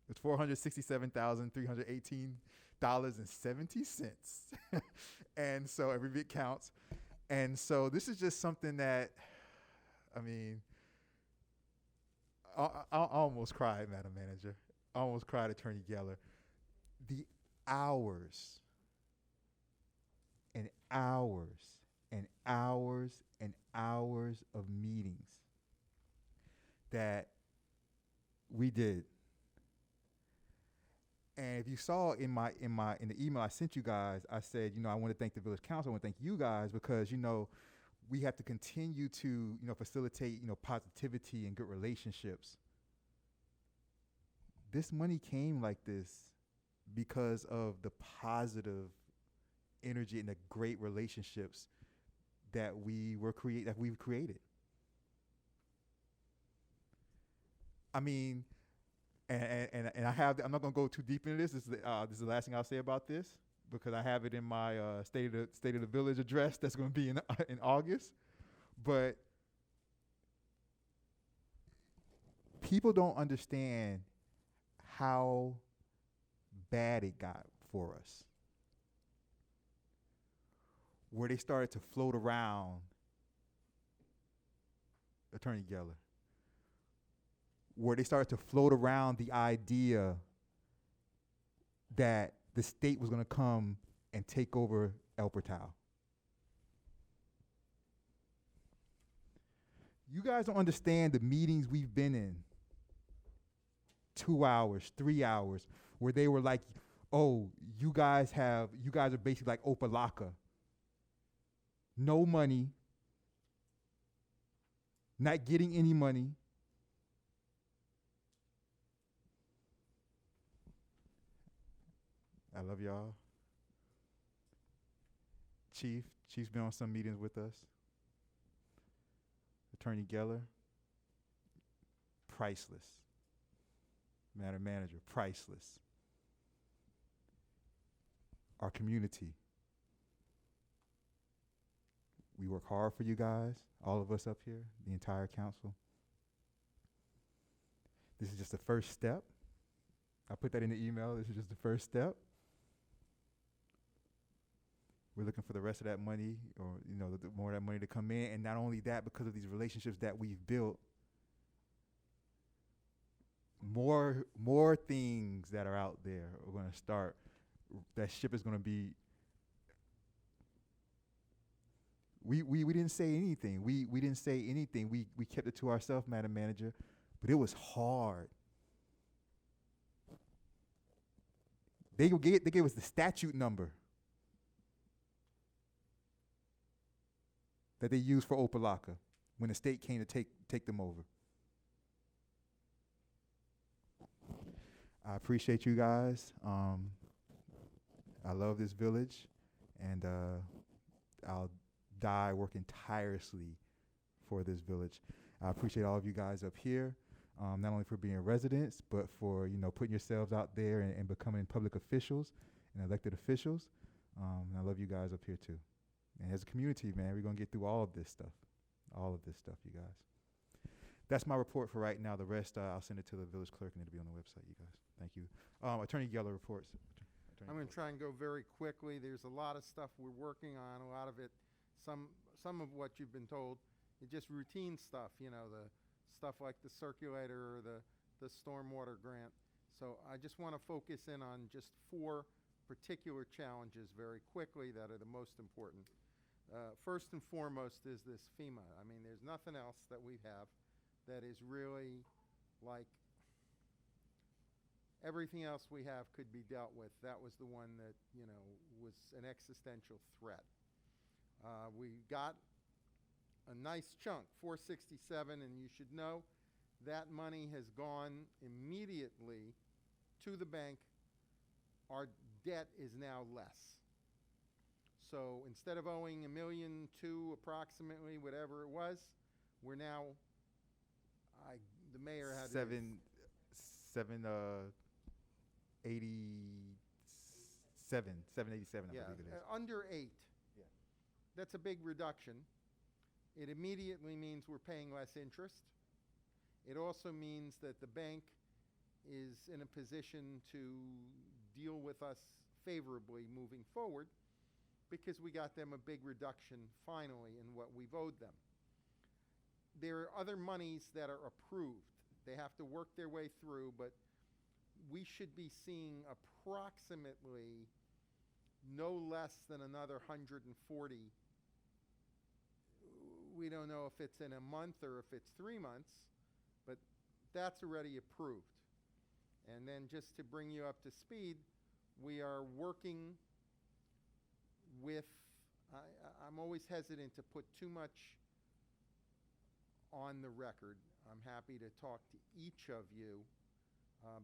it's $467,318.70. And so every bit counts. And so this is just something that, I almost cried, Madam Manager. I almost cried, Attorney Geller. The hours and hours and hours and hours of meetings that we did. And if you saw in the email I sent you guys, I said, I want to thank the Village Council. I want to thank you guys because, we have to continue to, facilitate, positivity and good relationships. This money came like this because of the positive energy and the great relationships that we've created. And I have, I'm not going to go too deep into this. This is the last thing I'll say about this, because I have it in my State of the Village address that's going to be in August. But people don't understand how bad it got for us, where they started to float around, Attorney Geller, where they started to float around the idea that the state was going to come and take over El Portal. You guys don't understand the meetings we've been in. 2 hours, 3 hours, where they were like, oh, you guys are basically like Opalaka. No money, not getting any money. I love y'all. Chief's been on some meetings with us. Attorney Geller, priceless. Matter manager, priceless. Our community. We work hard for you guys, all of us up here, the entire council. This is just the first step. I put that in the email. This is just the first step. We're looking for the rest of that money, or the more of that money to come in, and not only that, because of these relationships that we've built, more things that are out there are going to start. That ship is going to be. We didn't say anything. We didn't say anything. We kept it to ourselves, Madam Manager, but it was hard. They gave us the statute number that they used for Opalaka when the state came to take them over. I appreciate you guys. I love this village, and I'll die working tirelessly for this village. I appreciate all of you guys up here, not only for being residents, but for putting yourselves out there and becoming public officials and elected officials. And I love you guys up here too. And as a community, man, we're gonna get through all of this stuff, you guys. That's my report for right now. The rest, I'll send it to the village clerk, and it'll be on the website, you guys. Thank you. Attorney Geller reports. I'm going to try and go very quickly. There's a lot of stuff we're working on. A lot of it, some of what you've been told, is just routine stuff. The stuff like the circulator or the stormwater grant. So I just want to focus in on just 4 particular challenges very quickly that are the most important. First and foremost is this FEMA. I mean, there's nothing else that we have that is really like everything else we have could be dealt with. That was the one that, was an existential threat. We got a nice chunk, 467, and you should know that money has gone immediately to the bank. Our debt is now less. So instead of owing $1.2 million approximately, whatever it was, we're now, the mayor had 787, yeah, I believe it is. under 8. Yeah. That's a big reduction. It immediately means we're paying less interest. It also means that the bank is in a position to deal with us favorably moving forward, because we got them a big reduction finally in what we've owed them. There are other monies that are approved. They have to work their way through, but we should be seeing approximately no less than another 140. We don't know if it's in a month or if it's 3 months, but that's already approved. And then just to bring you up to speed, we are working with, I'm always hesitant to put too much on the record. I'm happy to talk to each of you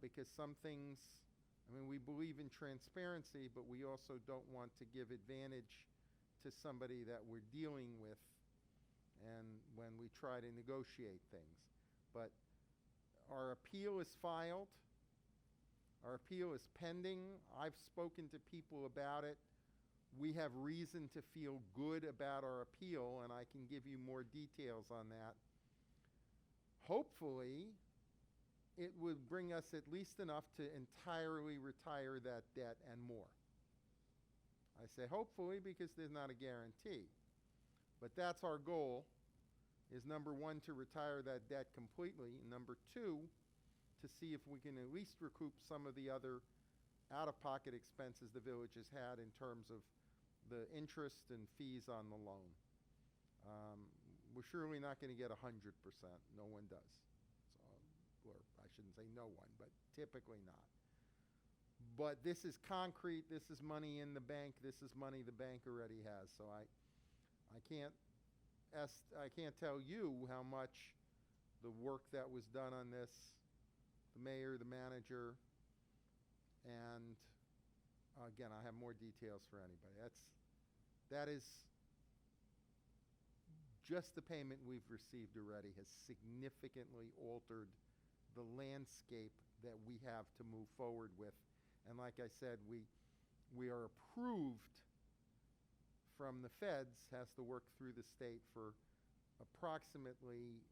because some things, we believe in transparency, but we also don't want to give advantage to somebody that we're dealing with and when we try to negotiate things. But our appeal is filed. Our appeal is pending. I've spoken to people about it. We have reason to feel good about our appeal, and I can give you more details on that. Hopefully, it would bring us at least enough to entirely retire that debt and more. I say hopefully because there's not a guarantee. But that's our goal, is number 1, to retire that debt completely. Number 2, to see if we can at least recoup some of the other out-of-pocket expenses the village has had in terms of the interest and fees on the loan. We're surely not going to get 100%. No one does. So, or I shouldn't say no one, but typically not. But this is concrete. This is money in the bank. This is money the bank already has. So I can't tell you how much the work that was done on this, the mayor, the manager, and again, I have more details for anybody. That is just the payment we've received already has significantly altered the landscape that we have to move forward with. And like I said, we are approved from the feds, has to work through the state for approximately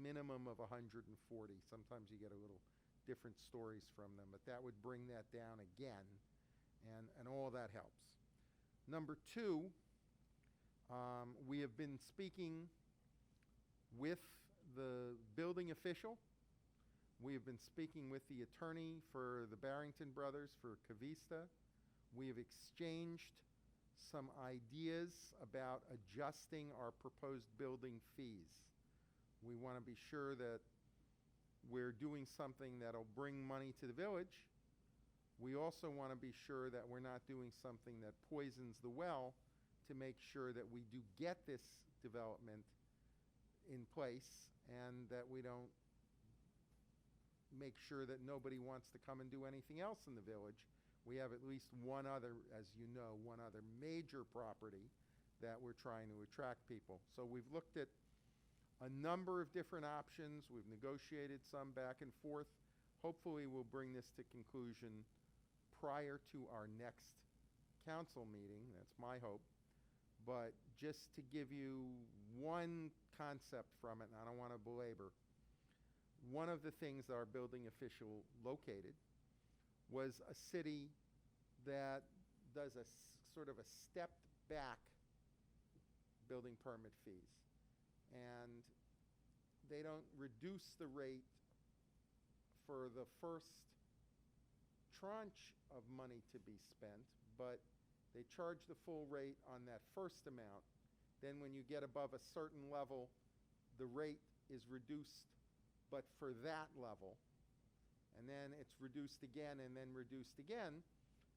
minimum of 140. Sometimes you get a little different stories from them, but that would bring that down again, and all that helps. Number two, we have been speaking with the building official. We have been speaking with the attorney for the Barrington Brothers, for Cavista. We have exchanged some ideas about adjusting our proposed building fees. We want to be sure that we're doing something that'll bring money to the village. We also want to be sure that we're not doing something that poisons the well, to make sure that we do get this development in place and that we don't make sure that nobody wants to come and do anything else in the village. We have at least one other, as you know, one other major property that we're trying to attract people. So we've looked at a number of different options. We've negotiated some back and forth. Hopefully we'll bring this to conclusion prior to our next council meeting. That's my hope. But just to give you one concept from it, and I don't want to belabor, one of the things our building official located was a city that does a sort of a stepped back building permit fees. And they don't reduce the rate for the first tranche of money to be spent, but they charge the full rate on that first amount. Then when you get above a certain level, the rate is reduced, but for that level. And then it's reduced again and then reduced again,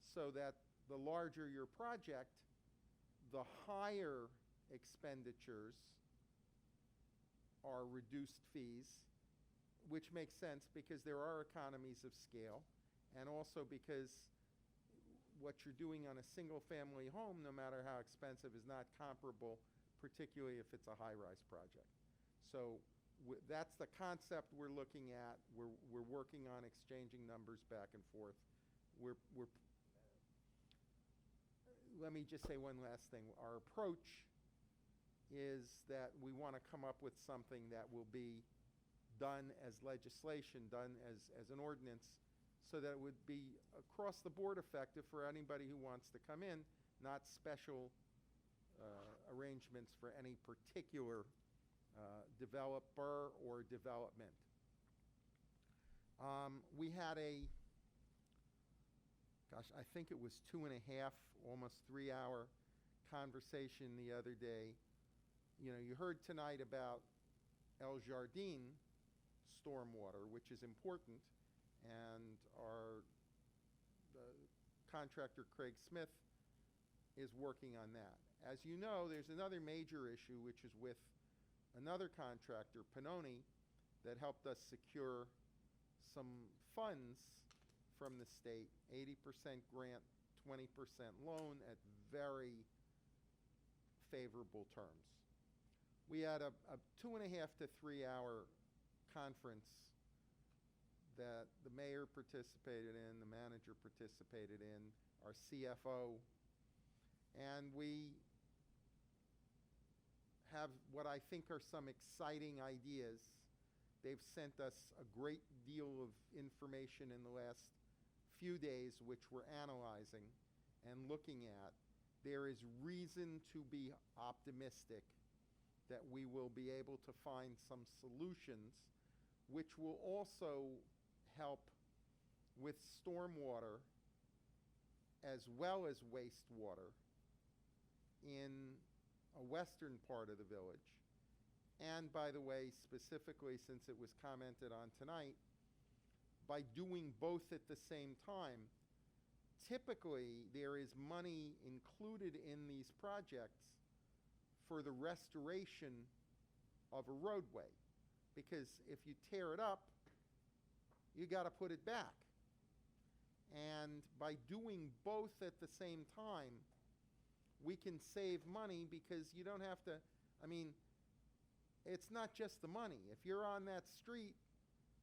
so that the larger your project, the higher expenditures are reduced fees, which makes sense because there are economies of scale, and also because what you're doing on a single family home, no matter how expensive, is not comparable, particularly if it's a high-rise project. So that's the concept we're looking at. We're working on exchanging numbers back and forth. Let me just say one last thing. Our approach is that we want to come up with something that will be done as legislation, done as an ordinance, so that it would be across the board effective for anybody who wants to come in, not special arrangements for any particular developer or development. We had I think it was 2.5, almost 3 hour conversation the other day. You know, you heard tonight about El Jardín stormwater, which is important, and the contractor Craig Smith is working on that. As you know, there's another major issue, which is with another contractor, Pannoni, that helped us secure some funds from the state, 80% grant, 20% loan at very favorable terms. We had a 2.5 to 3 hour conference that the mayor participated in, the manager participated in, our CFO, and we have what I think are some exciting ideas. They've sent us a great deal of information in the last few days, which we're analyzing and looking at. There is reason to be optimistic that we will be able to find some solutions which will also help with stormwater as well as wastewater in a western part of the village. And by the way, specifically, since it was commented on tonight, by doing both at the same time, typically there is money included in these projects for the restoration of a roadway. Because if you tear it up, you got to put it back. And by doing both at the same time, we can save money because you don't have to, I mean, it's not just the money. If you're on that street,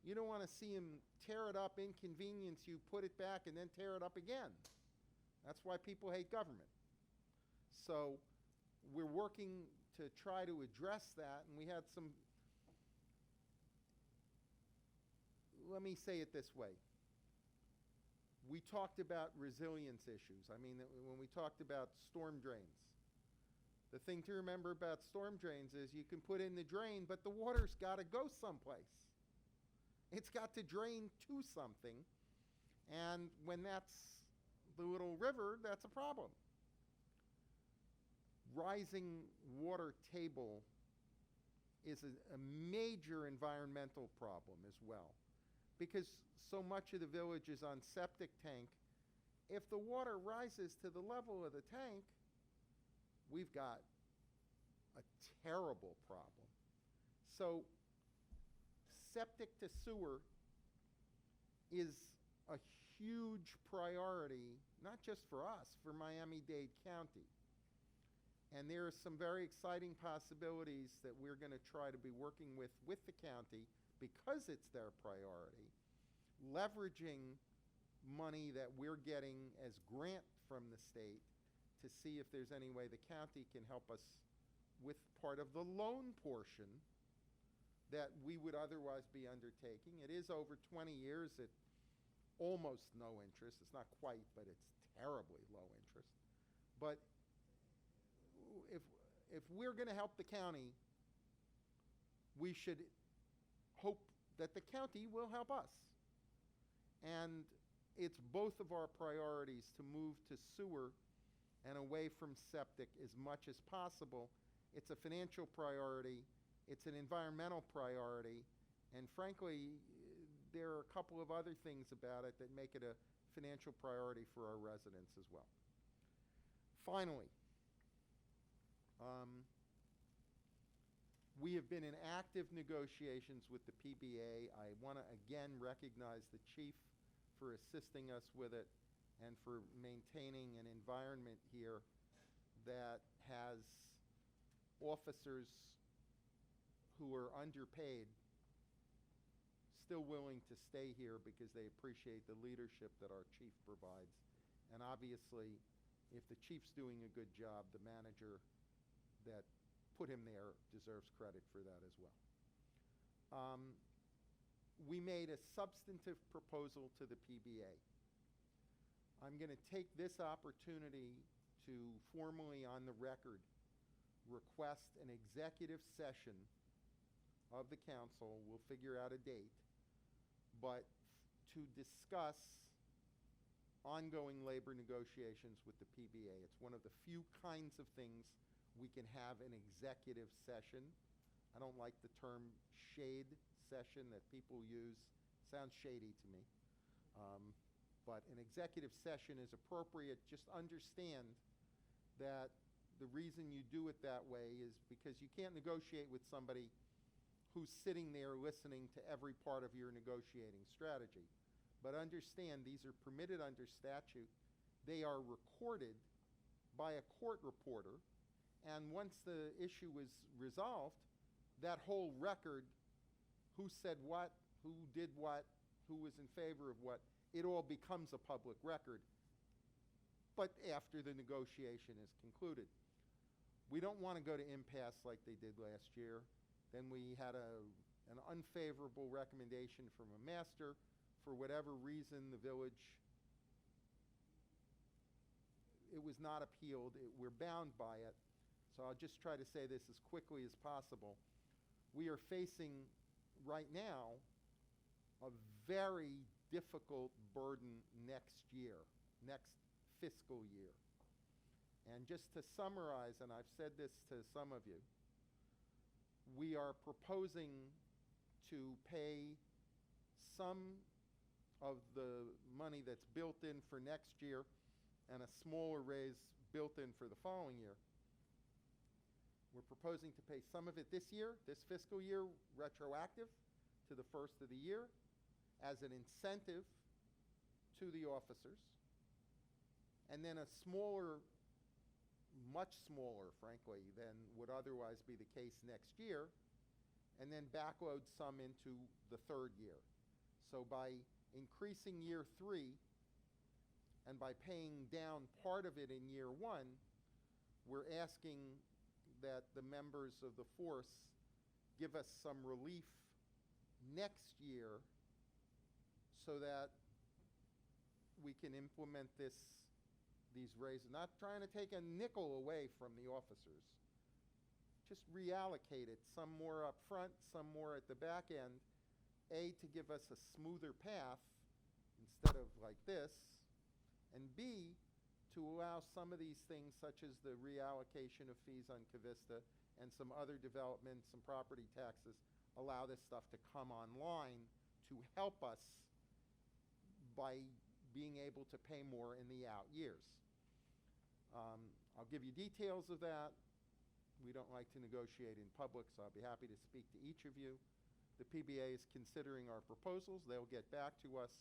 you don't want to see him tear it up, inconvenience you, put it back, and then tear it up again. That's why people hate government. So we're working to try to address that, and we had some, let me say it this way. We talked about resilience issues. I mean, when we talked about storm drains, the thing to remember about storm drains is you can put in the drain, but the water's got to go someplace. It's got to drain to something, and when that's the little river, that's a problem. Rising water table is a major environmental problem as well, because so much of the village is on septic tank. If the water rises to the level of the tank, we've got a terrible problem. So septic to sewer is a huge priority, not just for us, for Miami-Dade County. And there are some very exciting possibilities that we're going to try to be working with the county, because it's their priority, leveraging money that we're getting as grant from the state to see if there's any way the county can help us with part of the loan portion that we would otherwise be undertaking. It is over 20 years at almost no interest. It's not quite, but it's terribly low interest. But if we're going to help the county, we should hope that the county will help us. And it's both of our priorities to move to sewer and away from septic as much as possible. It's a financial priority, it's an environmental priority, and frankly, there are a couple of other things about it that make it a financial priority for our residents as well. Finally, we have been in active negotiations with the PBA. I want to again recognize the chief for assisting us with it and for maintaining an environment here that has officers who are underpaid still willing to stay here because they appreciate the leadership that our chief provides. And obviously, if the chief's doing a good job, the manager that put him there deserves credit for that as well. We made a substantive proposal to the PBA. I'm going to take this opportunity to formally on the record request an executive session of the council. We'll figure out a date, but to discuss ongoing labor negotiations with the PBA. It's one of the few kinds of things we can have an executive session. I don't like the term shade session that people use. Sounds shady to me. But an executive session is appropriate. Just understand that the reason you do it that way is because you can't negotiate with somebody who's sitting there listening to every part of your negotiating strategy. But understand these are permitted under statute. They are recorded by a court reporter, and once the issue is resolved, that whole record, who said what, who did what, who was in favor of what, it all becomes a public record, but after the negotiation is concluded. We don't want to go to impasse like they did last year. Then we had an unfavorable recommendation from a master. For whatever reason, the village, it was not appealed. We're bound by it. So I'll just try to say this as quickly as possible. We are facing right now a very difficult burden next year, next fiscal year. And just to summarize, and I've said this to some of you, we are proposing to pay some of the money that's built in for next year and a smaller raise built in for the following year. We're proposing to pay some of it this year, this fiscal year, retroactive to the first of the year, as an incentive to the officers. And then a smaller, much smaller, frankly, than would otherwise be the case next year, and then backload some into the third year. So by increasing year 3 and by paying down part of it in year 1, we're asking that the members of the force give us some relief next year so that we can implement these raises. Not trying to take a nickel away from the officers, just reallocate it, some more up front, some more at the back end, A, to give us a smoother path instead of like this, and B, to allow some of these things, such as the reallocation of fees on Cavista and some other developments, some property taxes, allow this stuff to come online to help us by being able to pay more in the out years. I'll give you details of that. We don't like to negotiate in public, so I'll be happy to speak to each of you. The PBA is considering our proposals. They'll get back to us.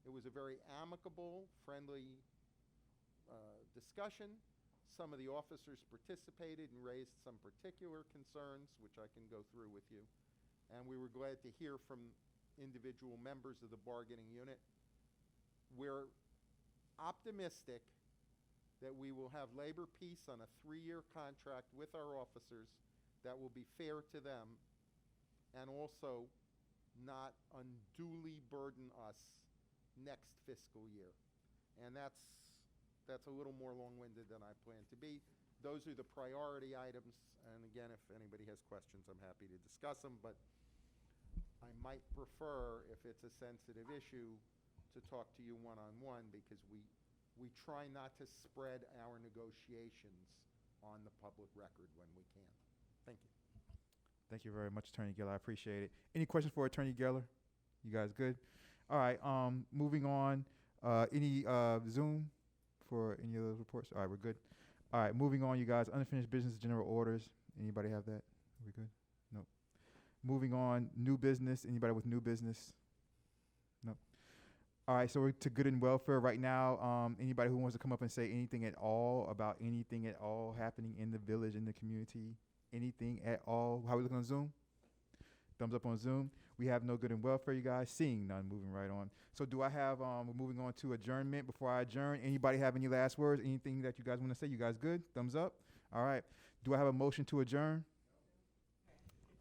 It was a very amicable, friendly discussion. Some of the officers participated and raised some particular concerns, which I can go through with you. And we were glad to hear from individual members of the bargaining unit. We're optimistic that we will have labor peace on a 3-year contract with our officers that will be fair to them and also not unduly burden us next fiscal year. And that's a little more long-winded than I plan to be. Those are the priority items, and again, if anybody has questions, I'm happy to discuss them, but I might prefer, if it's a sensitive issue, to talk to you one-on-one, because we try not to spread our negotiations on the public record when we can. Thank you. Thank you very much, Attorney Geller. I appreciate it. Any questions for Attorney Geller? You guys good? All right, moving on. Any Zoom for any of those reports? All right, we're good. All right, moving on, you guys. Unfinished business, general orders. Anybody have that? Are we good? Nope. Moving on, new business. Anybody with new business? Nope. All right, so we're to good and welfare right now. Anybody who wants to come up and say anything at all about anything at all happening in the village, in the community, anything at all? How are we looking on Zoom? Thumbs up on Zoom. We have no good and welfare, you guys. Seeing none, moving right on. So do I have, we're moving on to adjournment. Before I adjourn, anybody have any last words? Anything that you guys want to say? You guys good? Thumbs up. All right. Do I have a motion to adjourn?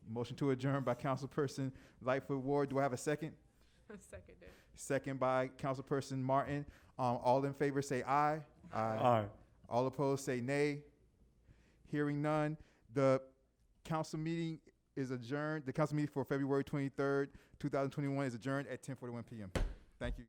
Motion to adjourn by Councilperson Lightfoot Ward. Do I have a second? Seconded. Second by Councilperson Martin. All in favor say aye. Aye. All opposed say nay. Hearing none, the council meeting is adjourned. The council meeting for February 23rd, 2021 is adjourned at 10:41 p.m. Thank you.